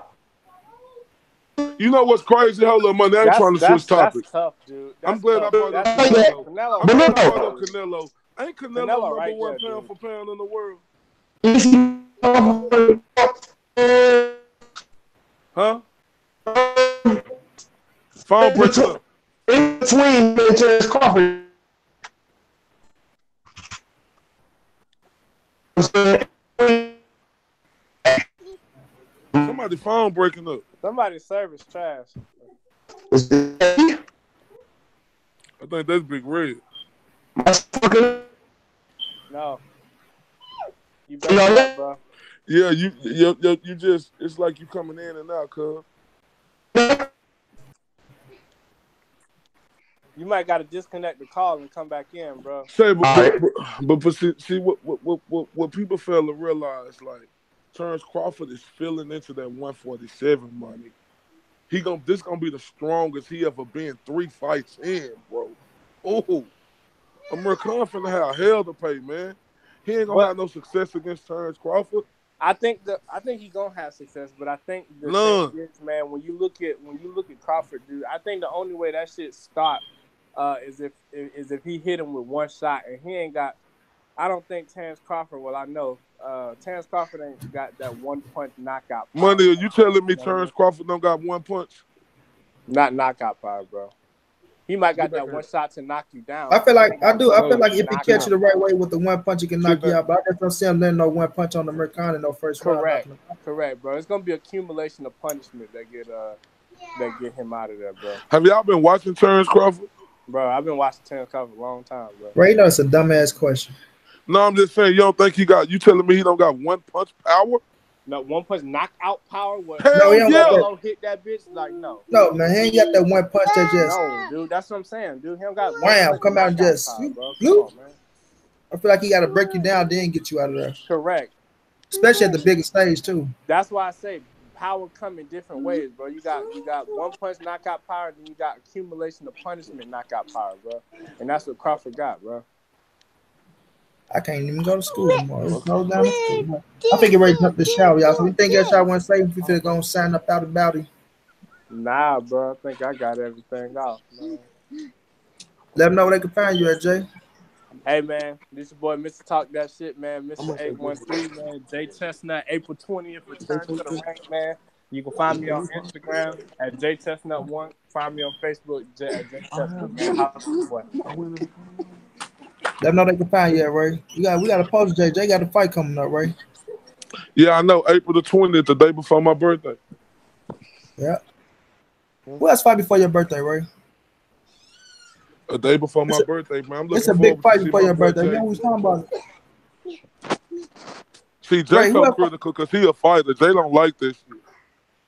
You know what's crazy? Hold on, money. I ain't trying to switch topics. That's tough, dude. I'm glad I brought up Canelo. Ain't Canelo number right one there, pound for pound in the world? Huh? Phone breaking up. In between Terence Crawford. Somebody's phone breaking up. Somebody's service trash. I think that's Big Red. No. You better up, bro. Yeah, you just, it's like you coming in and out, cuz. You might got to disconnect the call and come back in, bro. But see what people fail to realize, like, Terence Crawford is filling into that 147 money. This gonna be the strongest he ever been 3 fights in, bro. Oh, Amir Khan finna have hell to pay, man. He ain't gonna have no success against Terence Crawford. I think he's gonna have success, but I think the thing is, man, when you look at Crawford, dude, I think the only way that shit stop is if he hit him with one shot, and he ain't got. I don't think Terence Crawford. Well, I know Terence Crawford ain't got that one punch knockout power. Money, are you telling me Terence Crawford don't got one punch? Not knockout power, bro. He might got that one shot to knock you down. I feel like I feel like if he catch you the right way with the one punch, he can knock you out. But I just don't see him letting no one punch on the Amir Khan in no first round. Correct, bro. It's gonna be accumulation of punishment that get him out of there, bro. Have y'all been watching Terence Crawford? Bro, I've been watching Terence Crawford a long time, bro. Right, you know it's a dumbass question. No, I'm just saying, you don't think you telling me he don't got one punch power? No, one punch knockout power? No, he don't hit that bitch? Like, no. No, man, he ain't got that one punch that just... No, dude, that's what I'm saying, dude. He don't got wham, come out and just... Power, you? On, man. I feel like he got to break you down, then get you out of there. Correct. Especially at the biggest stage, too. That's why I say power come in different ways, bro. You got one punch knockout power, and then you got accumulation of punishment knockout power, bro. And that's what Crawford got, bro. I can't even go to school anymore. I think it ready to jump the shower, y'all. So we think that y'all want to say if you're going to sign up out about it? Nah, bro. I think I got everything off, man. Let them know where they can find you at, Jay. Hey, man. This your boy, Mr. Talk That Shit, man. Mr. 813, man. Jay Chestnut, April 20th, return to the ring, man. You can find me on Instagram at JChestnut1. Find me on Facebook at JChestnut, man. Let them know they can find you at, Ray. We got a post, Jay. Jay got a fight coming up, Ray. Yeah, I know. April the 20th, the day before my birthday. Yeah. Who else fight before your birthday, Ray? A day before my birthday, man. It's a big fight before your birthday. You know what we're talking about? See, Jay so critical because he a fighter. Jay don't like this shit.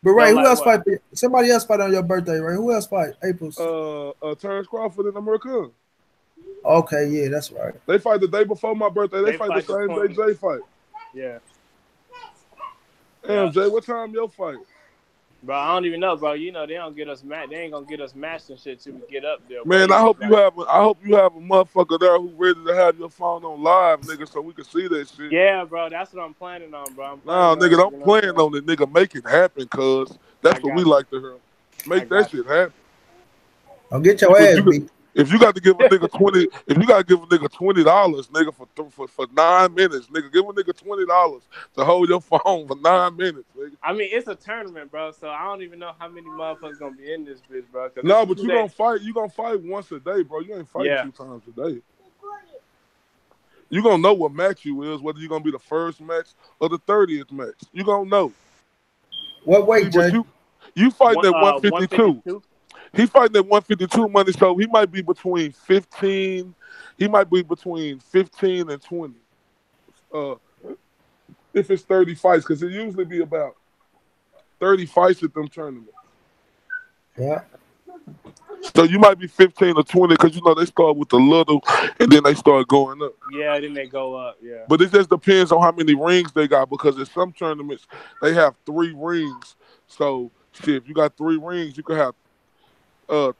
But Ray, who else fight? Somebody else fight on your birthday, Ray. Who else fight? April's. Terence Crawford and Amir Khan. Okay, yeah, that's right. They fight the day before my birthday. They fight the same day Jay fight. Yeah. Damn, Jay, what time your fight? Bro, I don't even know, bro. You know they don't get us matched. They ain't gonna get us matched and shit till we get up there. Man, I hope you have a motherfucker there who ready to have your phone on live, nigga, so we can see that shit. Yeah, bro, that's what I'm planning on, bro. Nah, nigga, don't plan on it, nigga. Make it happen, cuz that's what we like to hear. Make that shit happen. I'll get your ass beat. If you got to give a nigga $20, nigga, for 9 minutes, nigga, give a nigga $20 to hold your phone for 9 minutes, nigga. I mean, it's a tournament, bro. So I don't even know how many motherfuckers gonna be in this bitch, bro. No, but you gonna fight. You gonna fight once a day, bro. You ain't fighting 2 times a day. You gonna know what match you is, whether you gonna be the first match or the 30th match. You gonna know. What weight, Jay? You fighting at 152. He fighting at 152 money, so he might be between 15. He might be between 15 and 20. Uh, if it's 30 fights, because it usually be about 30 fights at them tournaments. Yeah. So you might be 15 or 20 because you know they start with the little and then they start going up. Yeah, then they go up. Yeah. But it just depends on how many rings they got because in some tournaments they have 3 rings. So shit, if you got 3 rings, you can have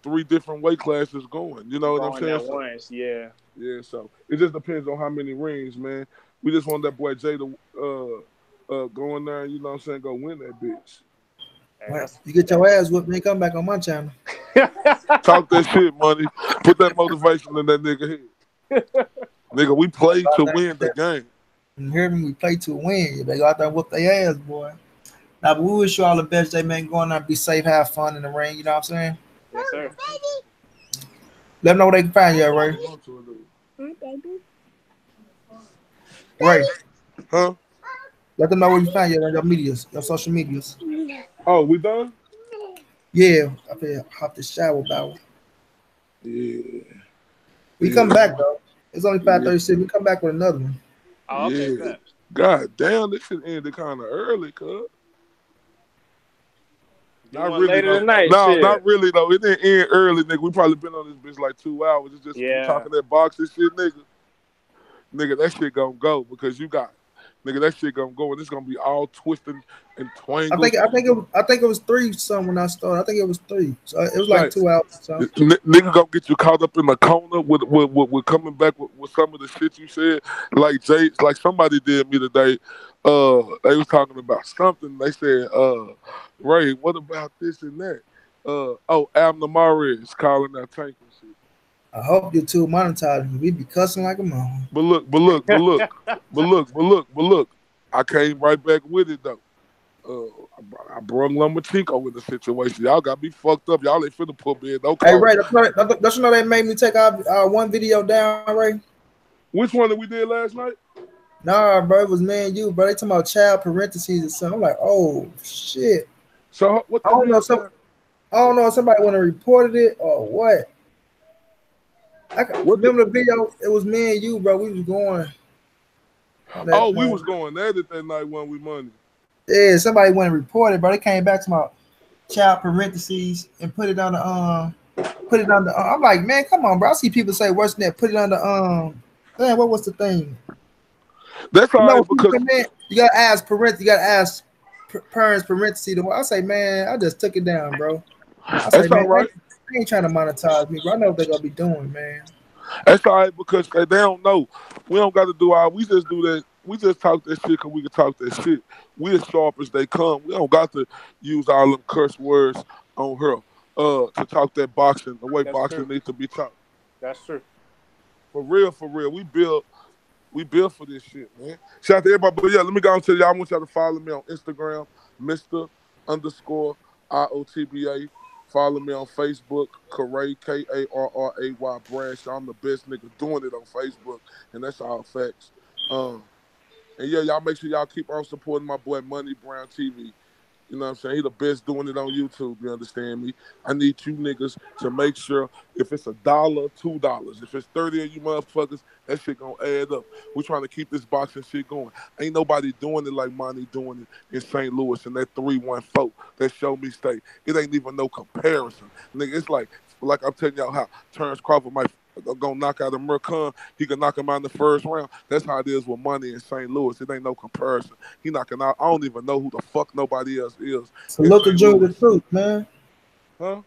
3 different weight classes going. You know what I'm Going saying? at once, yeah. Yeah, so it just depends on how many rings, man. We just want that boy Jay to go in there and, you know what I'm saying, go win that bitch. Right. You get your ass whipped, then come back on my channel. Talk that shit, money. Put that motivation in that nigga head. Nigga, we play to win the game. You hear me? We play to win. They go out there and whoop their ass, boy. Now, but we wish you all the best, J man. Go on there, be safe, have fun in the ring. You know what I'm saying? Yes, sir. Let them know where they can find you, Ray. Ray. Huh? Let them know where you find you on your medias, your social medias. Oh, we done? Yeah, I feel hop the shower bow. Yeah. We come back though. It's only 5:36. We come back with another one. Oh, okay, yeah. good. God damn, this shit ended kind of early, cuz. Not really, later tonight. No, shit. not really though. It didn't end early, nigga. We probably been on this bitch like 2 hours. It's just we talking that boxing shit, nigga. Nigga, that shit gonna go because you got, nigga, that shit gonna go and it's gonna be all twisted and twangled. I think it was 3 something when I started. I think it was 3. So it was like 2 hours. So. Nigga gonna get you caught up in the corner with coming back with some of the shit you said. Like Jay, like somebody did me today. They was talking about something. They said, Ray, what about this and that? Abner Mares calling out Tank and shit. I hope you two monetized. We be cussing like a mom. But look. I came right back with it though. I brought Lomachenko in the situation. Y'all got me fucked up. Y'all ain't finna put me in no. Hey Ray, don't you know they made me take our one video down, Ray? Which one that we did last night? Nah, bro, it was me and you, bro. They talking about child parentheses or something. I'm like, oh shit. So what? I don't know if somebody want to reported it or what. Remember the video? It was me and you, bro. We was going. We was going at it that night when we money. Yeah, somebody went and reported, bro. They came back to my child parentheses and put it on the I'm like, man, come on, bro. I see people say worse than that. Put it on the man, what was the thing? That's all right because you gotta ask parents. You gotta ask parents parentheses. I say, man, I just took it down, bro. I say, that's all right. They ain't trying to monetize me, bro. I know what they're gonna be doing, man. That's all right because they don't know. We don't got to do all. We just do that. We just talk that shit because we can talk that shit. We as sharp as they come. We don't got to use all them curse words on her to talk that boxing the way boxing needs to be taught. That's true. For real. We built for this shit, man. Shout out to everybody. But yeah, let me go and tell y'all. I want y'all to follow me on Instagram, Mr_IOTBA. Follow me on Facebook, Karray, Karray Bradshaw. I'm the best nigga doing it on Facebook, and that's all facts. And yeah, y'all make sure y'all keep on supporting my boy Money Brown TV. You know what I'm saying? He the best doing it on YouTube, you understand me? I need you niggas to make sure if it's $1, $2, if it's 30 of you motherfuckers, that shit gonna add up. We're trying to keep this boxing shit going. Ain't nobody doing it like Monty doing it in St. Louis and that 314 that Show Me State. It ain't even no comparison. Nigga, it's like I'm telling y'all how Terrence Crawford might gonna knock out a Mercon, he can knock him out in the first round. That's how it is with Money in St. Louis. It ain't no comparison. He knocking out. I don't even know who the fuck nobody else is. Salute to Junior the Truth, man. Huh?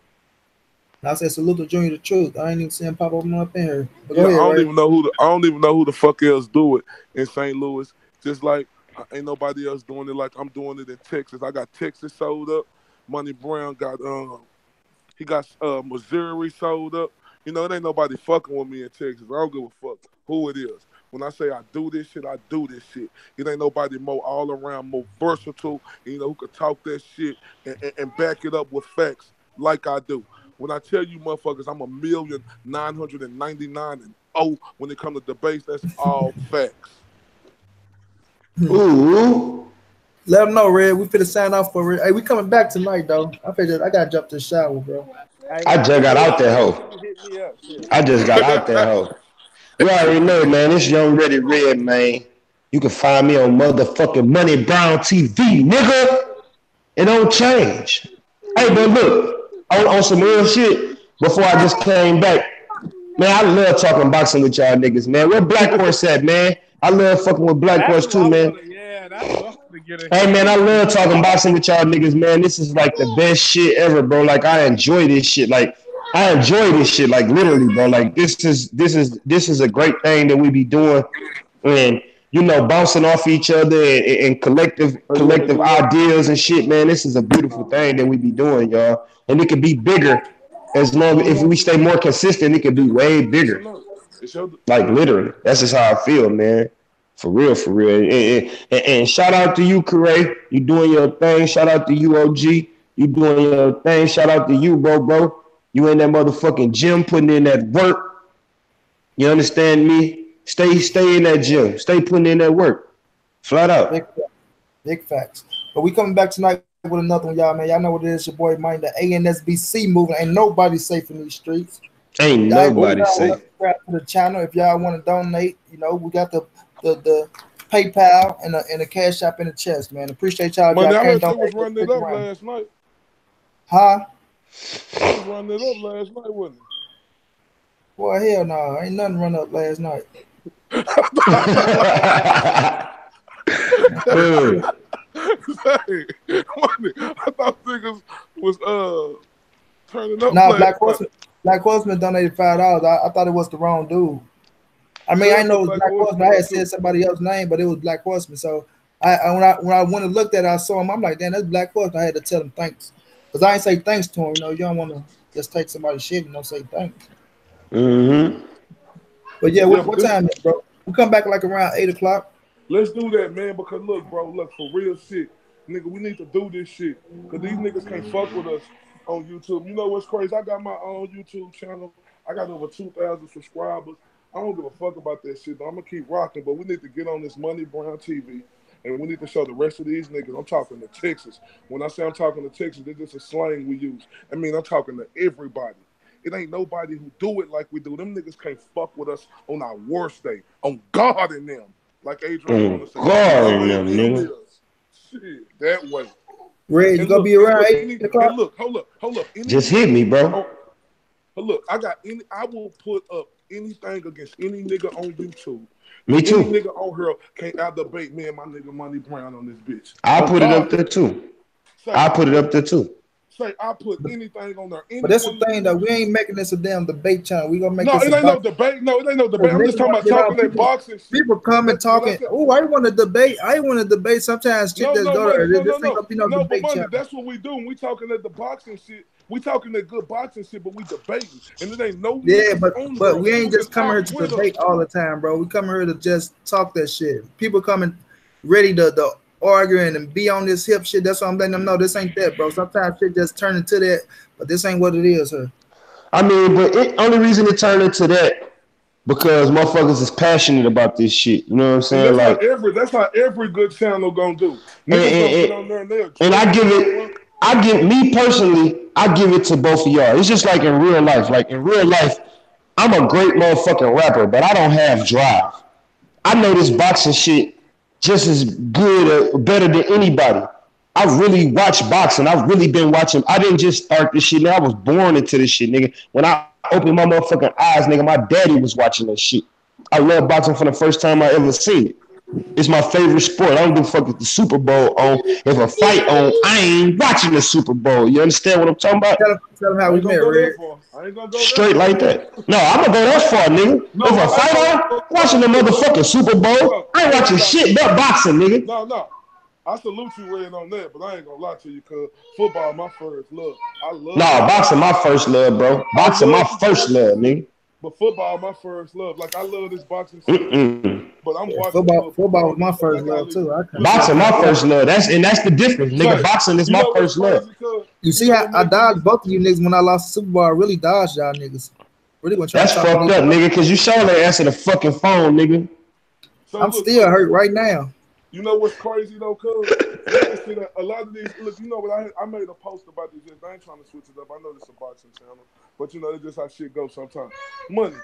I said salute to Junior the Truth. I ain't even seeing pop up in here. Yeah, I don't even know who the fuck else do it in St. Louis. Just like ain't nobody else doing it like I'm doing it in Texas. I got Texas sold up. Money Brown got he got Missouri sold up. You know, it ain't nobody fucking with me in Texas. I don't give a fuck who it is. When I say I do this shit, I do this shit. It ain't nobody more all around, more versatile, you know, who could talk that shit and back it up with facts like I do. When I tell you motherfuckers I'm 1,999,000 and when it comes to debates, that's all facts. Ooh. Let them know, Red. We finna sign off for Red. Hey, we coming back tonight, though. I gotta jump to the shower, bro. Hey I man, just got Craig out that Craig hoe. should hit me up. Shit. I just got out that hoe. You already know, man. It's Young Ready Red, man. You can find me on motherfucking Money Brown TV, nigga. It don't change. Hey, but look, on some real shit, before I just came back, man, I love talking boxing with y'all niggas, man. Where Black Horse at, man? I love fucking with Black That's Horse who too, I man. wanna. Yeah, that's who I wanna get in Hey, here. man, I love talking boxing with y'all niggas, man. This is like the best shit ever, bro. Like, I enjoy this shit. Like, I enjoy this shit, like literally, bro. Like, this is a great thing that we be doing, and bouncing off each other and Oh, you want me to collective do that? ideas and shit, man. This is a beautiful thing that we be doing, y'all. And it could be bigger as long if we stay more consistent. It could be way It's bigger. enough. It's your. Like literally, that's just how I feel, man. For real, for real. And shout out to you, Corey. You doing your thing. Shout out to you, OG. You doing your thing. Shout out to you, bro. You in that motherfucking gym putting in that work. You understand me? Stay in that gym. Stay putting in that work. Flat Big, out. big facts. But we coming back tonight with another one, y'all, man. Y'all know what it is. Your boy Mike, the ANSBC movement. Ain't nobody safe in these streets. Ain't Y'all nobody safe. subscribe to the channel if y'all want to donate. We got the PayPal and the Cash App in the chest, man. Appreciate y'all. If Money, y'all I can't heard they was donate, just running it stick up around. last night. Huh? They was running it up last night, wasn't Boy, hell no. Ain't nothing run up last night. it? Hey, money, I thought niggas was turning up Nah, last night. Black Horseman donated $5. I thought it was the wrong dude. I mean, I Shout out know to it was Black Black Horseman Horseman. I though had too. said somebody else's name, but it was Black Horseman. So when I went and looked at it, I saw him. I'm like, damn, that's Black Horseman. I had to tell him thanks. Because I ain't say thanks to him. You don't want to just take somebody's shit and don't say thanks. Mm-hmm. But yeah, Yeah, what time is it, bro? We come back like around 8 o'clock. let's do that, man. Because look, bro, look for real shit, nigga. We need to do this shit because these niggas can't fuck with us on YouTube. You know what's crazy? I got my own YouTube channel. I got over 2,000 subscribers. I don't give a fuck about that shit. Though. I'm gonna keep rocking, but we need to get on this Money Brown TV. And we need to show the rest of these niggas. I'm talking to Texas. When I say I'm talking to Texas, it's just a slang we use. I mean, I'm talking to everybody. It ain't nobody who do it like we do. Them niggas can't fuck with us on our worst day. On God in them. Like Adrian wanna say. God God in in them, them nigga. is. Shit, that way. Red, you And gonna look, be and around look, 8 o'clock? and look, hold up. Any Just hit nigga, me, bro. oh, look, I will put up anything against any nigga on YouTube. Me Any too. nigga on here can't out debate me and my nigga Money Brown on this bitch. I'll On put it up God, there too. say I'll put it up there too. I put anything on there. But that's the Anyone thing, though. We ain't making this a damn debate channel. We gonna make No, this it a ain't no box. debate. No, it ain't no debate. I'm just Niggas talking want about to get talking out. that boxing shit. People come and When I talking. said Oh, I want to debate. I want to debate. Sometimes shit no, just no go money, there. no, no, This ain't no, gonna be no no, but debate money. channel. That's what we do. When we talking at the boxing shit. We talking that good boxing shit, but we debating, and it ain't no Yeah, niggas but on but here we ain't who can just coming talk here to with us. debate all the time, bro. We coming here to just talk that shit. People coming ready to argue and be on this hip shit. That's why I'm letting them know this ain't that, bro. Sometimes shit just turn into that, but this ain't what it is, huh? I mean, but only reason it turned into that because motherfuckers is passionate about this shit. You know what I'm And saying? Like, that's how every good channel gonna do. and, Niggas gonna get and, on there and they'll and address the problem. I give me personally, I give it to both of y'all. It's just like in real life. Like in real life, I'm a great motherfucking rapper, but I don't have drive. I know this boxing shit just as good or better than anybody. I really watch boxing. I've really been watching. I didn't just start this shit. I was born into this shit, nigga. When I opened my motherfucking eyes, nigga, my daddy was watching that shit. I love boxing from the first time I ever seen it. It's my favorite sport. I don't give a fuck if the Super Bowl on. If a fight on, I ain't watching the Super Bowl. You understand what I'm talking about? Tell them how I we ain't met, gonna go that Red. far. I ain't gonna go that Straight far. like that. No, I'm gonna go that far, nigga. No, If a I ain't fight on, gonna watching the motherfucking Super hold Bowl, up. I ain't watching shit but boxing, nigga. No. I salute you, Red, on that, but I ain't gonna lie to you, cause football my first love. I love the Nah, game. boxing my first love, bro. I Boxing my love the first boxing love, shit, nigga. but football my first love. Like I love this boxing shit, Mm-mm. but I'm Yeah, watching football football. was my first Like I love too. I couldn't look, stop Boxing my playing. first love. That's the difference, nigga. say, Boxing is you my know what's first love. crazy? Cause You you see know how what I make me dodged both of you niggas when I lost the Super Bowl. I really dodged y'all niggas. Really wasn't trying That's to talk to fucked these. up, nigga, because you sure ain't answer the fucking phone, nigga. so I'm look, still hurt right now. You know what's crazy though, cuz? Niggas see that a lot of these look, you know what I made a post about this. I ain't trying to switch it up. I know this is a boxing channel, but you know, it's just how shit goes sometimes. Money.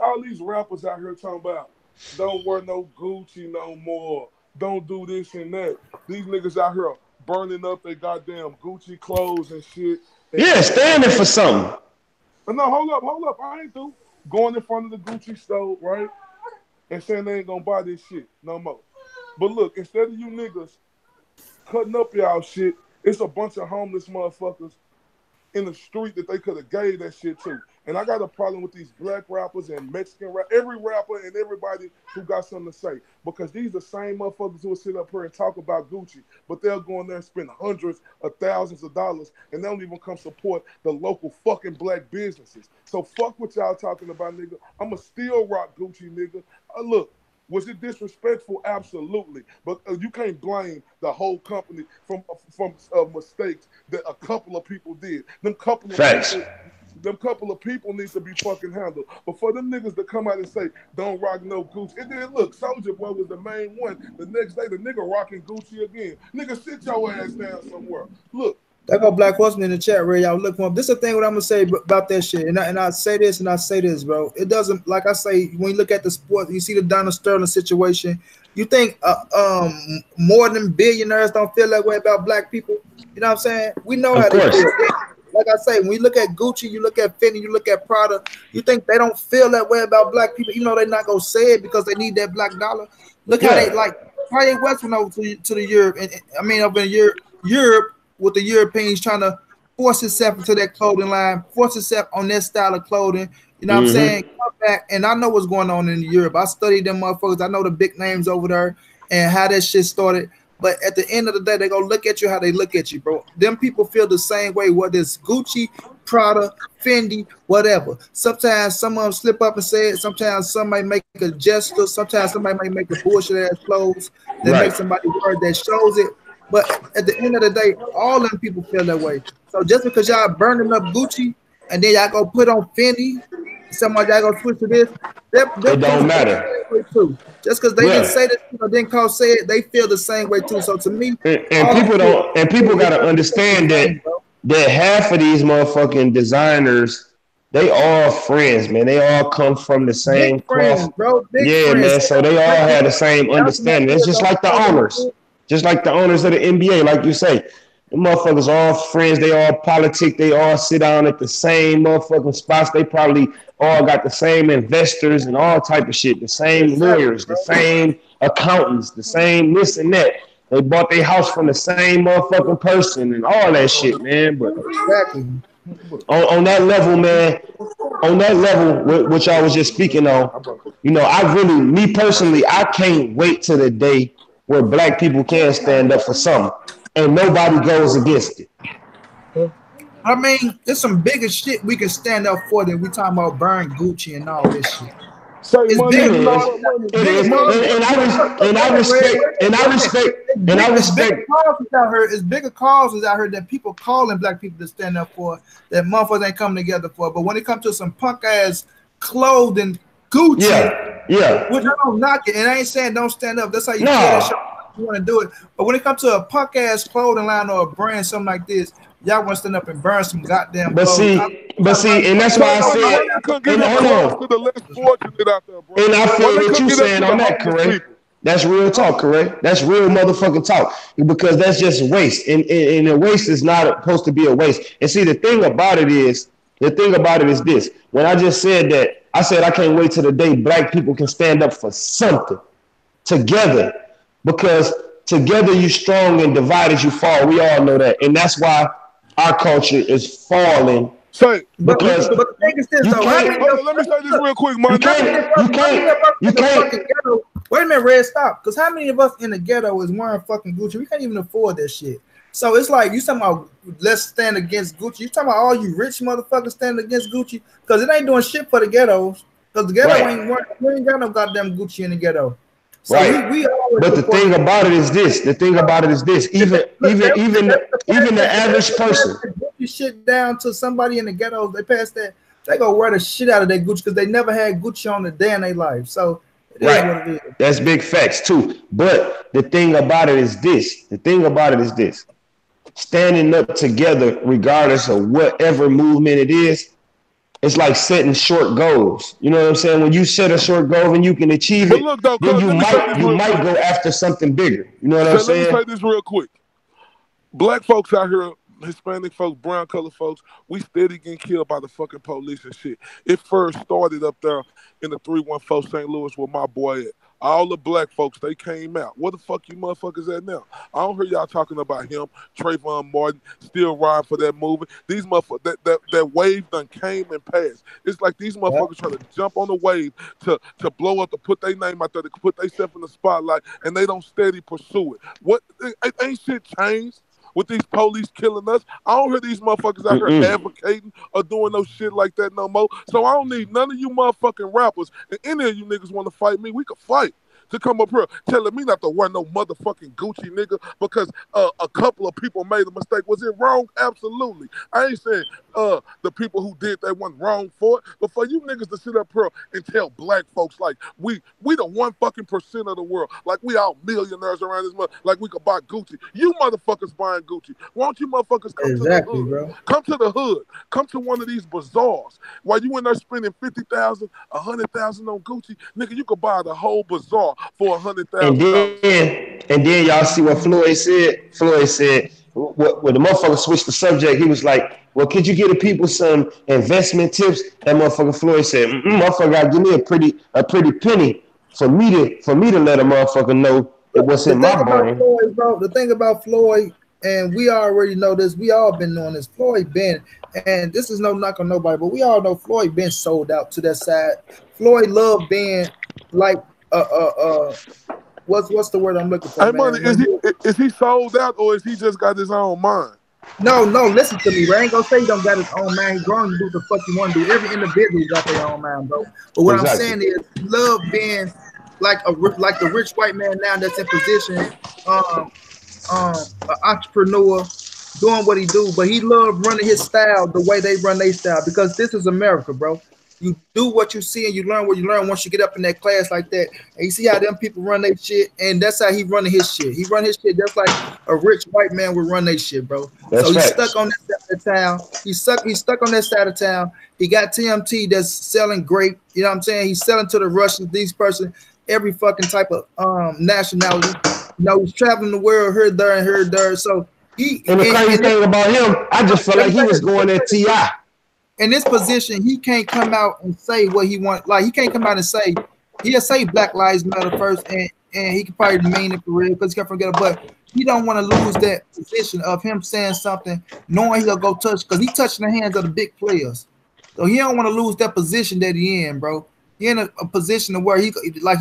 All these rappers out here talking about don't wear no Gucci no more. Don't do this and that. These niggas out here burning up their goddamn Gucci clothes and shit. Yeah, standing for something. No, hold up. I ain't through. Going in front of the Gucci store, right? And saying they ain't gonna buy this shit no more. But look, instead of you niggas cutting up y'all shit, it's a bunch of homeless motherfuckers in the street that they could have gave that shit to. And I got a problem with these black rappers and Mexican every rapper and everybody who got something to say. Because these are the same motherfuckers who will sit up here and talk about Gucci, but they'll go in there and spend hundreds of thousands of dollars and they don't even come support the local fucking black businesses. So fuck what y'all talking about, nigga. I'ma still rock Gucci, nigga. Look, was it disrespectful? Absolutely. But you can't blame the whole company from mistakes that a couple of people did. Them couple of people need to be fucking handled. But for them niggas to come out and say, don't rock no Gucci. And then look, Soulja Boy was the main one. The next day, the nigga rocking Gucci again. Nigga, sit your ass down somewhere. Look. There go Black Horseman in the chat, Ray. Y'all look him up. This is the thing what I'm gonna say about that shit. And I say this and I say this, bro. It doesn't, like I say, when you look at the sport, you see the Donald Sterling situation. You think more than billionaires don't feel that way about black people? You know what I'm saying? We know how they feel. Like I say, when you look at Gucci, you look at Fendi, you look at Prada, you think they don't feel that way about black people, even though they're not gonna say it because they need that black dollar. Look how they like Kanye West went over to the Europe, and I mean over in Europe with the Europeans trying to force himself into that clothing line, force himself on that style of clothing. You know what I'm saying? Come back, and I know what's going on in Europe. I studied them motherfuckers. I know the big names over there and how that shit started. But at the end of the day, they're gonna look at you how they look at you, bro. Them people feel the same way, whether it's Gucci, Prada, Fendi, whatever. Sometimes some of them slip up and say it. Sometimes somebody make a gesture. Sometimes somebody might make a bullshit ass clothes that make somebody word that shows it. But at the end of the day, all them people feel that way. So just because y'all burning up Gucci and then y'all go put on Fendi, somebody y'all go switch to this, it don't matter. Too. Just because they didn't say this, didn't call say it, they feel the same way too. So to me, and people gotta understand that half of these motherfucking designers, they all friends, man. They all come from the same cloth. Man. So they all have the same understanding. It's just like the owners. Just like the owners of the NBA, like you say. The motherfuckers all friends, they all politic, they all sit down at the same motherfucking spots. They probably all got the same investors and all type of shit, the same lawyers, the same accountants, the same this and that. They bought their house from the same motherfucking person and all that shit, man. But on that level, man, on that level, which I was just speaking on, you know, me personally, I can't wait till the day where black people can stand up for something and nobody goes against it. I mean, there's some bigger shit we can stand up for than we talking about burn Gucci and all this shit. It's big. It's bigger causes out here that people calling black people to stand up for that motherfuckers ain't coming together for. But when it comes to some punk ass clothing Gucci, which I don't knock it, and I ain't saying don't stand up. That's how you feel that shit. You want to do it, but when it comes to a punk ass clothing line or a brand, something like this, y'all want to stand up and burn some goddamn clothes. But see, and that's why I said, and hold on, and I feel what you saying on that, correct? That's real talk, correct? That's real motherfucking talk, because that's just waste, and the waste is not supposed to be a waste. And see, the thing about it is this: when I just said that, I said I can't wait till the day black people can stand up for something together. Because together you strong and divided you fall. We all know that. And that's why our culture is falling. Because but the thing is this, though. Let me say this real quick, man. You can't. Wait a minute, Red, stop. Because how many of us in the ghetto is wearing fucking Gucci? We can't even afford that shit. So it's like you talking about let's stand against Gucci. You talking about all you rich motherfuckers standing against Gucci? Because it ain't doing shit for the ghettos. Because the ghetto we ain't got no goddamn Gucci in the ghetto. So but the thing about it is this. Even the average person. You shit down to somebody in the ghetto. They pass that. They go wear the shit out of their Gucci because they never had Gucci on a day in their life. So It is what it Right. is. That's big facts too. But the thing about it is this. The thing about it is this. Standing up together, regardless of whatever movement it is, it's like setting short goals. You know what I'm saying? When you set a short goal and you can achieve But it, look though, then cuz, you let me say might this you real might quick. go after something bigger. You know what I'm So let me saying? say this real quick. Black folks out here, Hispanic folks, brown color folks, we steady getting killed by the fucking police and shit. It first started up there in the 314 St. Louis where my boy at. All the black folks, they came out. Where the fuck you motherfuckers at now? I don't hear y'all talking about him, Trayvon Martin, still riding for that movement. These motherfuckers, that wave done came and passed. It's like these Yeah. motherfuckers trying to jump on the wave to blow up, to put their name out there, to put themselves in the spotlight, and they don't steady pursue it. What ain't shit changed? With these police killing us, I don't hear these motherfuckers out here Mm-mm. advocating or doing no shit like that no more. So I don't need none of you motherfucking rappers. And any of you niggas want to fight me, we can fight. To come up here telling me not to wear no motherfucking Gucci, nigga, because a couple of people made a mistake. Was it wrong? Absolutely. I ain't saying the people who did that wasn't wrong for it, but for you niggas to sit up here and tell black folks like we the 1% of the world, like we all millionaires around this month, like we could buy Gucci. You motherfuckers buying Gucci. Why don't you motherfuckers come to the Exactly, hood? bro. Come to the hood. Come to one of these bazaars. While you in there spending 50,000, 100,000 on Gucci, nigga, you could buy the whole bazaar for And $100,000. then y'all see what Floyd said. Floyd said when the motherfucker switched the subject, he was like, "Well, could you give the people some investment tips?" That motherfucker Floyd said, "Motherfucker, gotta give me a pretty penny for me to let a motherfucker know it was The in thing my about brain." Floyd, bro, the thing about Floyd, and we already know this, we all been knowing this. Floyd been, and this is no knock on nobody, but we all know Floyd been sold out to that side. Floyd loved being like what's the word I'm looking for, Hey, money, man? When you is he sold out or is he just got his own mind? no, listen to me, bro. I ain't gonna say he don't got his own mind. He grown to do what the fuck he want to do. Every individual got their own mind, bro. But what I'm Exactly. saying is, he love being like the rich white man now that's in position. Um, an entrepreneur doing what he do, but he love running his style the way they run their style because this is America, bro. You do what you see and you learn what you learn once you get up in that class like that. And you see how them people run their shit, and that's how he running his shit. He run his shit just like a rich white man would run their shit, bro. That's So he's stuck facts. on that side of town. He's stuck on that side of town. He got TMT that's selling grape. You know what I'm saying? He's selling to the Russians, these person, every fucking type of nationality. You know, he's traveling the world, here, there, and here, there. So And the crazy and thing about him, I just felt let like me he say was this. going at Ti. In this position, he can't come out and say what he wants. Like he can't come out and say he'll say Black Lives Matter first, and he could probably mean it for real because he can forget it. But he don't want to lose that position of him saying something, knowing he'll go touch because he touching the hands of the big players. So he don't want to lose that position that he in, bro. He in a position where he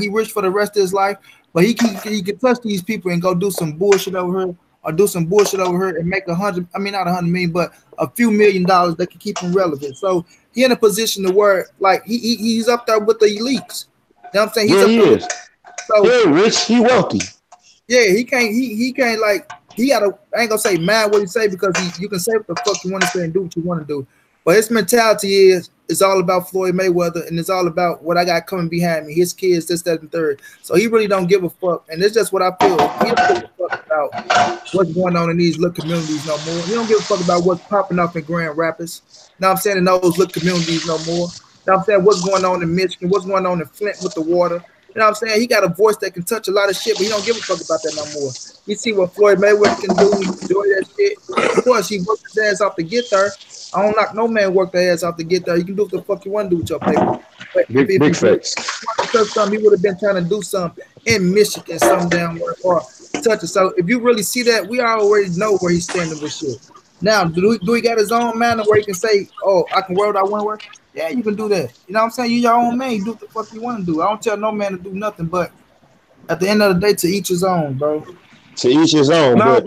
rich for the rest of his life, but he can touch these people and go do some bullshit over here or do some bullshit over here and make 100. I mean, not 100 million, but a few $1,000,000 that can keep him relevant. So he in a position to where like he's up there with the elites. You know what I'm saying? He's Yeah, up he there with. is. He So ain't rich. He wealthy. yeah, he can't like he gotta I ain't gonna say mind what he say because you can say what the fuck you want to say and do what you want to do. But his mentality is it's all about Floyd Mayweather and it's all about what I got coming behind me, his kids, this, that, and third. So he really don't give a fuck. And it's just what I feel. He don't give a fuck about what's going on in these little communities no more. He don't give a fuck about what's popping up in Grand Rapids. Now I'm saying in those little communities no more. Now I'm saying what's going on in Michigan, what's going on in Flint with the water. You know what I'm saying? He got a voice that can touch a lot of shit, but he don't give a fuck about that no more. You see what Floyd Mayweather can do, he enjoy that shit. Of course, he worked his ass off to get there. I don't knock no man work their ass off to get there. You can do what the fuck you want to do with your paper. But Big if he facts. wanted to touch something, he would have been trying to do something in Michigan, some damn where or touch it. So if you really see that, we already know where he's standing with shit. Now, do he got his own manner where he can say, "Oh, I can wear what I want to wear"? Yeah, you can do that. You know what I'm saying? You your own man. You do what the fuck you want to do. I don't tell no man to do nothing, but at the end of the day, to each his own, bro. To each his own, but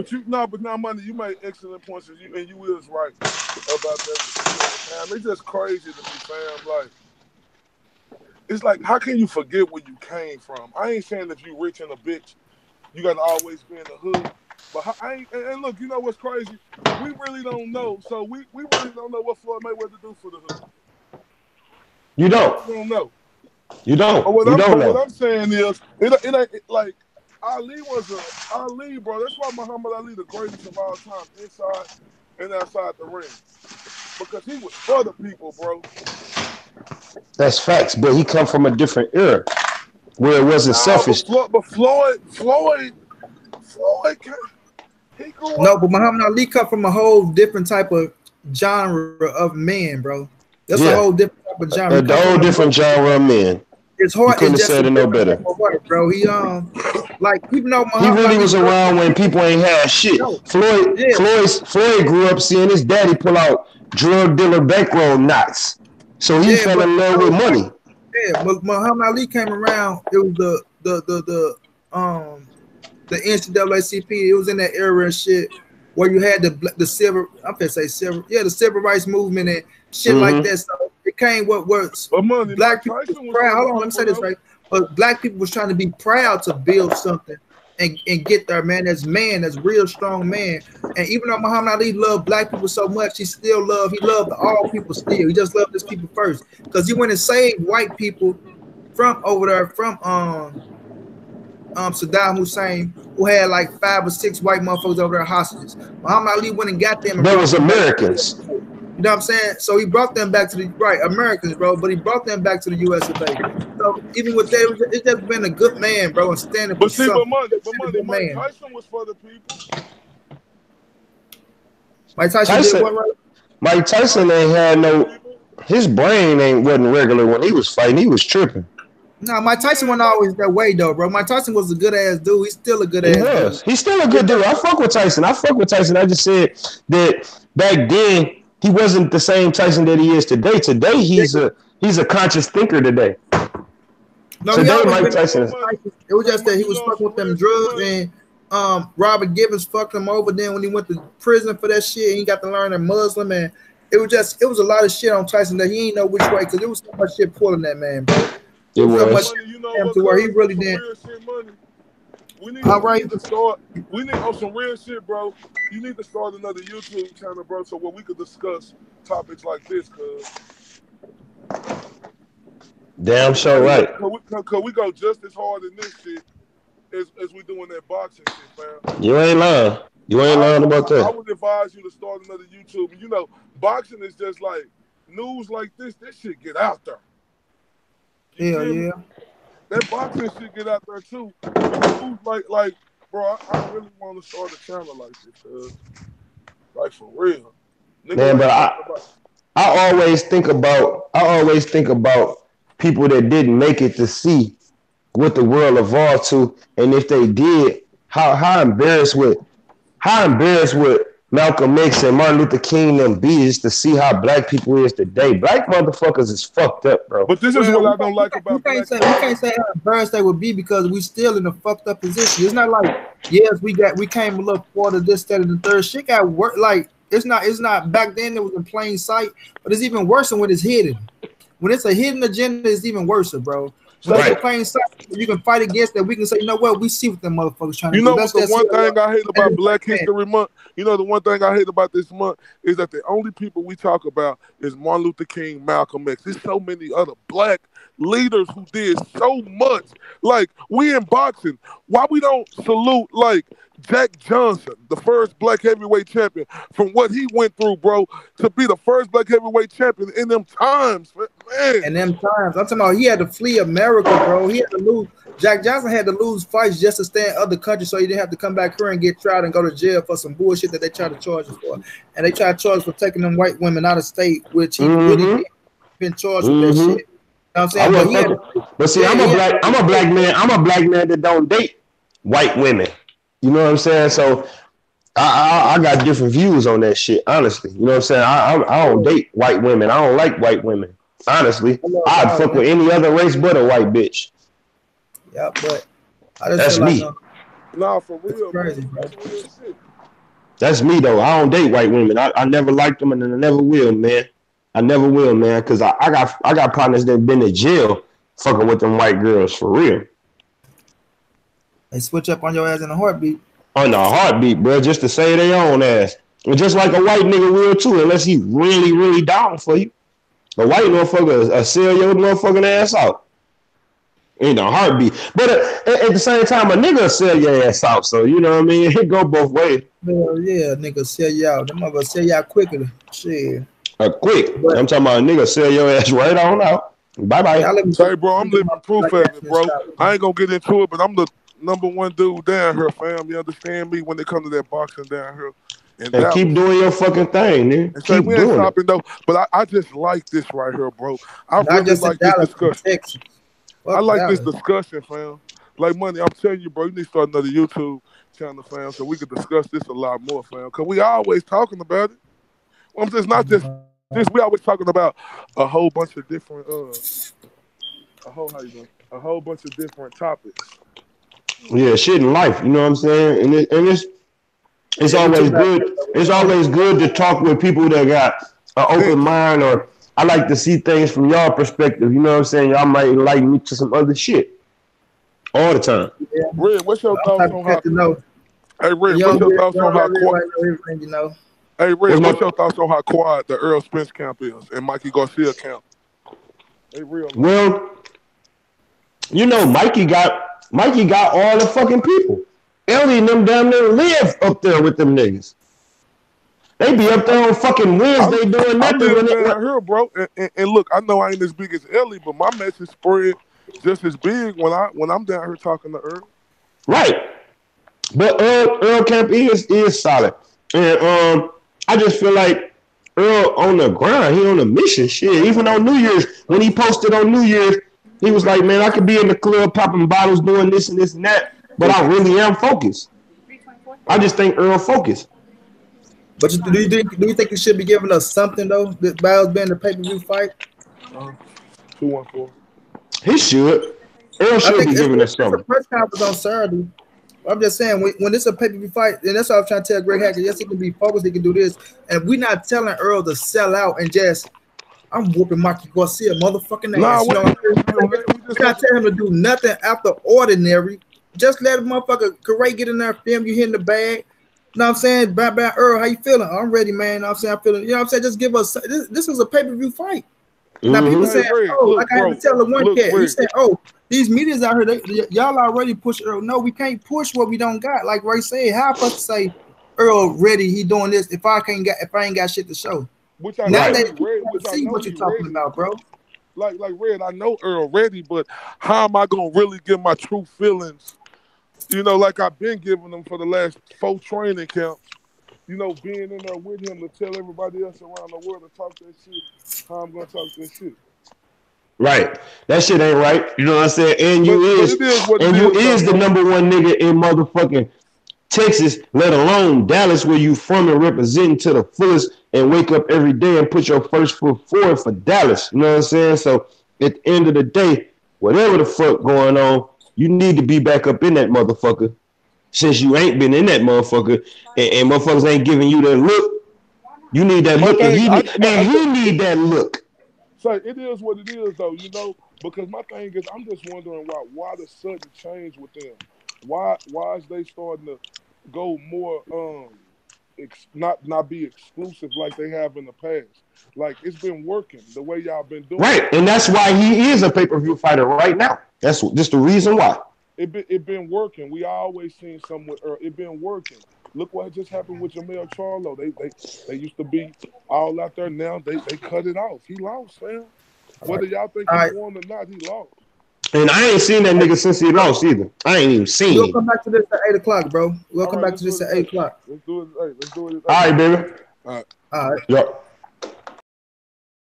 But now, money, you made excellent points, and you is right about that. Fam, it's just crazy to me, fam. Like, it's like, how can you forget where you came from? I ain't saying if you rich and a bitch, you gotta always be in the hood. But I ain't, and look, you know what's crazy? We really don't know. So we really don't know what Floyd Mayweather do for the hood. you We don't. really don't know. You But don't. what You I'm don't but what know. I'm saying is it ain't like Ali, bro. That's why Muhammad Ali the greatest of all time, inside and outside the ring, because he was for the people, bro. That's facts. But he come from a different era where it wasn't Nah, selfish. but Floyd, he grew No, up. but Muhammad Ali come from a whole different type of genre of man, bro. That's a whole Yeah, different type of genre. He a come from whole the different genre of men. his You heart is couldn't have just a said it no different type better. of heart, bro. He like even though He Muhammad really Ali was loved around his when people, people ain't had shit. no, Floyd yeah, Floyd Floyd grew up seeing his daddy pull out drug dealer bankroll knots. So he yeah, fell but in love with so like money. yeah, but Muhammad Ali came around. It was the NAACP. It was in that era and shit where you had the civil. I'm gonna say civil. Yeah, the civil rights movement and shit like Mm-hmm. that. So it came what was But money, Mike black people was Tyson was proud. for the Hold on, let me say people this though. right. But black people was trying to be proud to build something and get there, man. That's real strong man. And even though Muhammad Ali loved black people so much, he loved all people still. He just loved his people first. Because he went and saved white people from over there, from Saddam Hussein, who had like 5 or 6 white motherfuckers over there hostages. Muhammad Ali went and got them and That brought was them back. Americans. You know what I'm saying? So he brought them back to the right Americans, bro. But he brought them back to the U.S. of A. So even with that, it's just been a good man, bro, and standing for But see, something. but A money, good Mike man. Tyson was for the people. Mike Tyson did Tyson what right? Mike Tyson Tyson ain't was had for the no people. his brain ain't wasn't regular when he was fighting. He was tripping. No, Mike Tyson Yeah, wasn't like always that way though, bro. Mike Tyson was a good ass dude. He's still a good He ass dude. was. He's still a It's good dude. just I fuck with Tyson. I fuck with Tyson. I just said that back then he wasn't the same Tyson that he is today. Today he's a conscious thinker today. no, he Today always Mike been. but Tyson is money, It was but just that money, he you was know fucking some with them real shit, drugs, money. and Robert Gibbons fucked him over. Then when he went to prison for that shit, he got to learn a Muslim, and it was a lot of shit on Tyson that he ain't know which way because there was so much shit pulling that man, bro. It it was so But much was. shit money, you know pulling him what, to where he cuz on really some didn't. real shit, money. All We right, need to start. We need on some real shit, bro. You need to start another YouTube channel, bro, so where we could discuss topics like this, cuz. Damn sure Cause, right. cause we go just as hard in this shit as we doing that boxing shit, fam. You ain't lying. You ain't lying about I that. would advise you to start another YouTube. And you know, boxing is just like news like this. This shit get out there. You hell feel me? yeah. That boxing shit get out there too. But news like, bro, I really want to start a channel like this, cuz. Like for real. Niggas Man, but ain't talking about. I always think about people that didn't make it to see what the world evolved to, and if they did, how embarrassed would Malcolm X and Martin Luther King them be just to see how black people is today. Black motherfuckers is fucked up, bro. But this is Well, what I don't like we about can't black say men. how embarrassed they would be because we still in a fucked up position. It's not like yes, we came a little further this, that, and the third. Shit got work like it's not back then it was in plain sight, but it's even worse when it's hidden. When it's a hidden agenda, it's even worse, bro. When it's So in Right. plain sight, you can fight against that. We can say, you know what, we see what them motherfuckers trying to you do. know what That's the that's one thing I hate that about is like Black History Month? You know the one thing I hate about this month is that the only people we talk about is Martin Luther King, Malcolm X. There's so many other black leaders who did so much. Like we in boxing, why we don't salute like Jack Johnson, the first black heavyweight champion, from what he went through, bro, to be the first black heavyweight champion in them times, man. and them times. I'm talking about he had to flee America, bro. He had to lose. Jack Johnson had to lose fights just to stay in other countries so he didn't have to come back here and get tried and go to jail for some bullshit that they tried to charge him for. And they tried to charge for taking them white women out of state, which he really Mm-hmm. didn't been charged with that shit. Mm-hmm. You know what I'm I saying? But wasn't he had to, fucking. But see, yeah, he had to I'm a black man. I'm a black man that don't date white women. You know what I'm saying? So I got different views on that shit. Honestly, you know what I'm saying? I don't date white women. I don't like white women. Honestly, I love I'd all fuck women. with any other race but a white bitch. Yeah, but I just That's feel like me. Nah, for it's real, crazy, money. bro. That's real shit. That's me though. I don't date white women. I never liked them and I never will, man. I never will, man. Cause I got partners that been to jail fucking with them white girls for real. They switch up on your ass in a heartbeat. On the heartbeat, bro, just to say their own ass. And just like a white nigga will too, unless he really, really down for you. A white motherfucker will sell your motherfucking ass out. in a heartbeat. But at the same time, a nigga will sell your ass out. So you know what I mean? It go both ways. Hell yeah, nigga sell you out. Them motherfuckers sell you out quicker. Shit. Quick. But I'm talking about a nigga sell your ass right on out. Bye bye. y'all let me Say, bro, I'm living proof like of that it, and bro. stop. I ain't gonna get into it, but I'm the #1 dude down here, fam. You understand me when it comes to that boxing down here in And keep Dallas. doing your fucking thing, nigga. And say Keep we ain't doing it. stopping though, but I just like this right here, bro. I Not really just in like this Dallas, in discussion. Texas. I Fuck like this Dallas. discussion, fam. Like money, I'm telling you, bro, you need to start another YouTube channel, fam, so we could discuss this a lot more, fam. Cause we always talking about it. Well, I'm just not just this. We always talking about a whole bunch of different a whole how you doing? A whole bunch of different topics. Yeah, shit in life. You know what I'm saying? It's Yeah, we took always that. good. It's always good to talk with people that got an open Sense. mind, or I like to see things from y'all perspective. You know what I'm saying? Y'all might enlighten me to some other shit all the time. Yeah, Red, what's your I'm thoughts type of on cat how? to know. Hey, The Red, what's young your Red, thoughts on how? everybody know everything, you know. Hey, Red, What's what's your my thoughts on how quiet the Earl Spence camp is and Mikey Garcia camp? They real low. well? You know, Mikey got all the fucking people. Ellie and them damn near live up there with them niggas. They be up I, there on fucking I, Wednesday doing I nothing live when it. down here, bro, and look, I know I ain't as big as Ellie, but my message spread just as big when I'm down here talking to Earl. Right. But Earl Camp is solid, and I just feel like Earl on the grind. He on a mission. Shit, even on New Year's, when he posted on New Year's, he was like, "Man, I could be in the club popping bottles, doing this and this and that, but I really am focused." I just think Earl focused. But do you think you should be giving us something though? That Biles being the pay-per-view fight. 214. He should. Earl I should think be it's, giving us it's a something. press conference on Saturday. I'm just saying when it's a pay-per-view fight, and that's what I was trying to tell Greg Hackett. Yes, he can be focused, he can do this, and we're not telling Earl to sell out and just I'm whooping Mikey Garcia motherfucking Nah, ass. You know what I'm saying? we just We're not telling him to do nothing after ordinary. Just let a motherfucker Corey get in there, film you hitting the bag. You know what I'm saying? Bam, Earl, how you feeling? I'm ready, man. You know what I'm saying? I'm feeling, you know what I'm saying? Just give us this was a pay-per-view fight. Now people Mm-hmm. Hey, saying, Red, oh, like look, I had to bro, tell the one look, cat, he Red. said, oh, these medias out here, y'all already push Earl. No, we can't push what we don't got. Like Ray said, how us to say Earl ready, he doing this if I ain't got shit to show. Which I know Right. Nowadays, he people ready. want Which to I see know what you're he talking ready. about, bro. Like Red, I know Earl ready, but how am I gonna really get my true feelings? You know, like I've been giving them for the last 4 training camps. You know, being in there with him to tell everybody else around the world to talk that shit. How I'm gonna talk that shit. Right. That shit ain't right. You know what I'm saying? And you But it is is what it and you is, though, is the bro. #1 nigga in motherfucking Texas, let alone Dallas, where you from and representing to the fullest and wake up every day and put your first foot forward for Dallas. You know what I'm saying? So at the end of the day, whatever the fuck going on, you need to be back up in that motherfucker. Since you ain't been in that motherfucker and motherfuckers ain't giving you that look, you need that My look and thing, he need that look. so it is what it is, though. You know, because my thing is, I'm just wondering why the sudden change with them. Why is they starting to go more not be exclusive like they have in the past? Like it's been working the way y'all been doing Right. it. And that's why he is a pay-per-view fighter right now. That's just the reason why. It been working. We always seen something with Earl. It been working. Look what just happened with Jamel Charlo. They used to be all out there. Now they cut it off. He lost, fam. Whether y'all think All he right. won or not, he lost. And I ain't seen that nigga since he lost either. I ain't even seen We'll him. come back to this at 8 o'clock, bro. We'll All come right, back let's to do this it at at 8 eight. o'clock. Let's do it at 8. Let's do it at All 8. right, baby. All right. All right. Yup.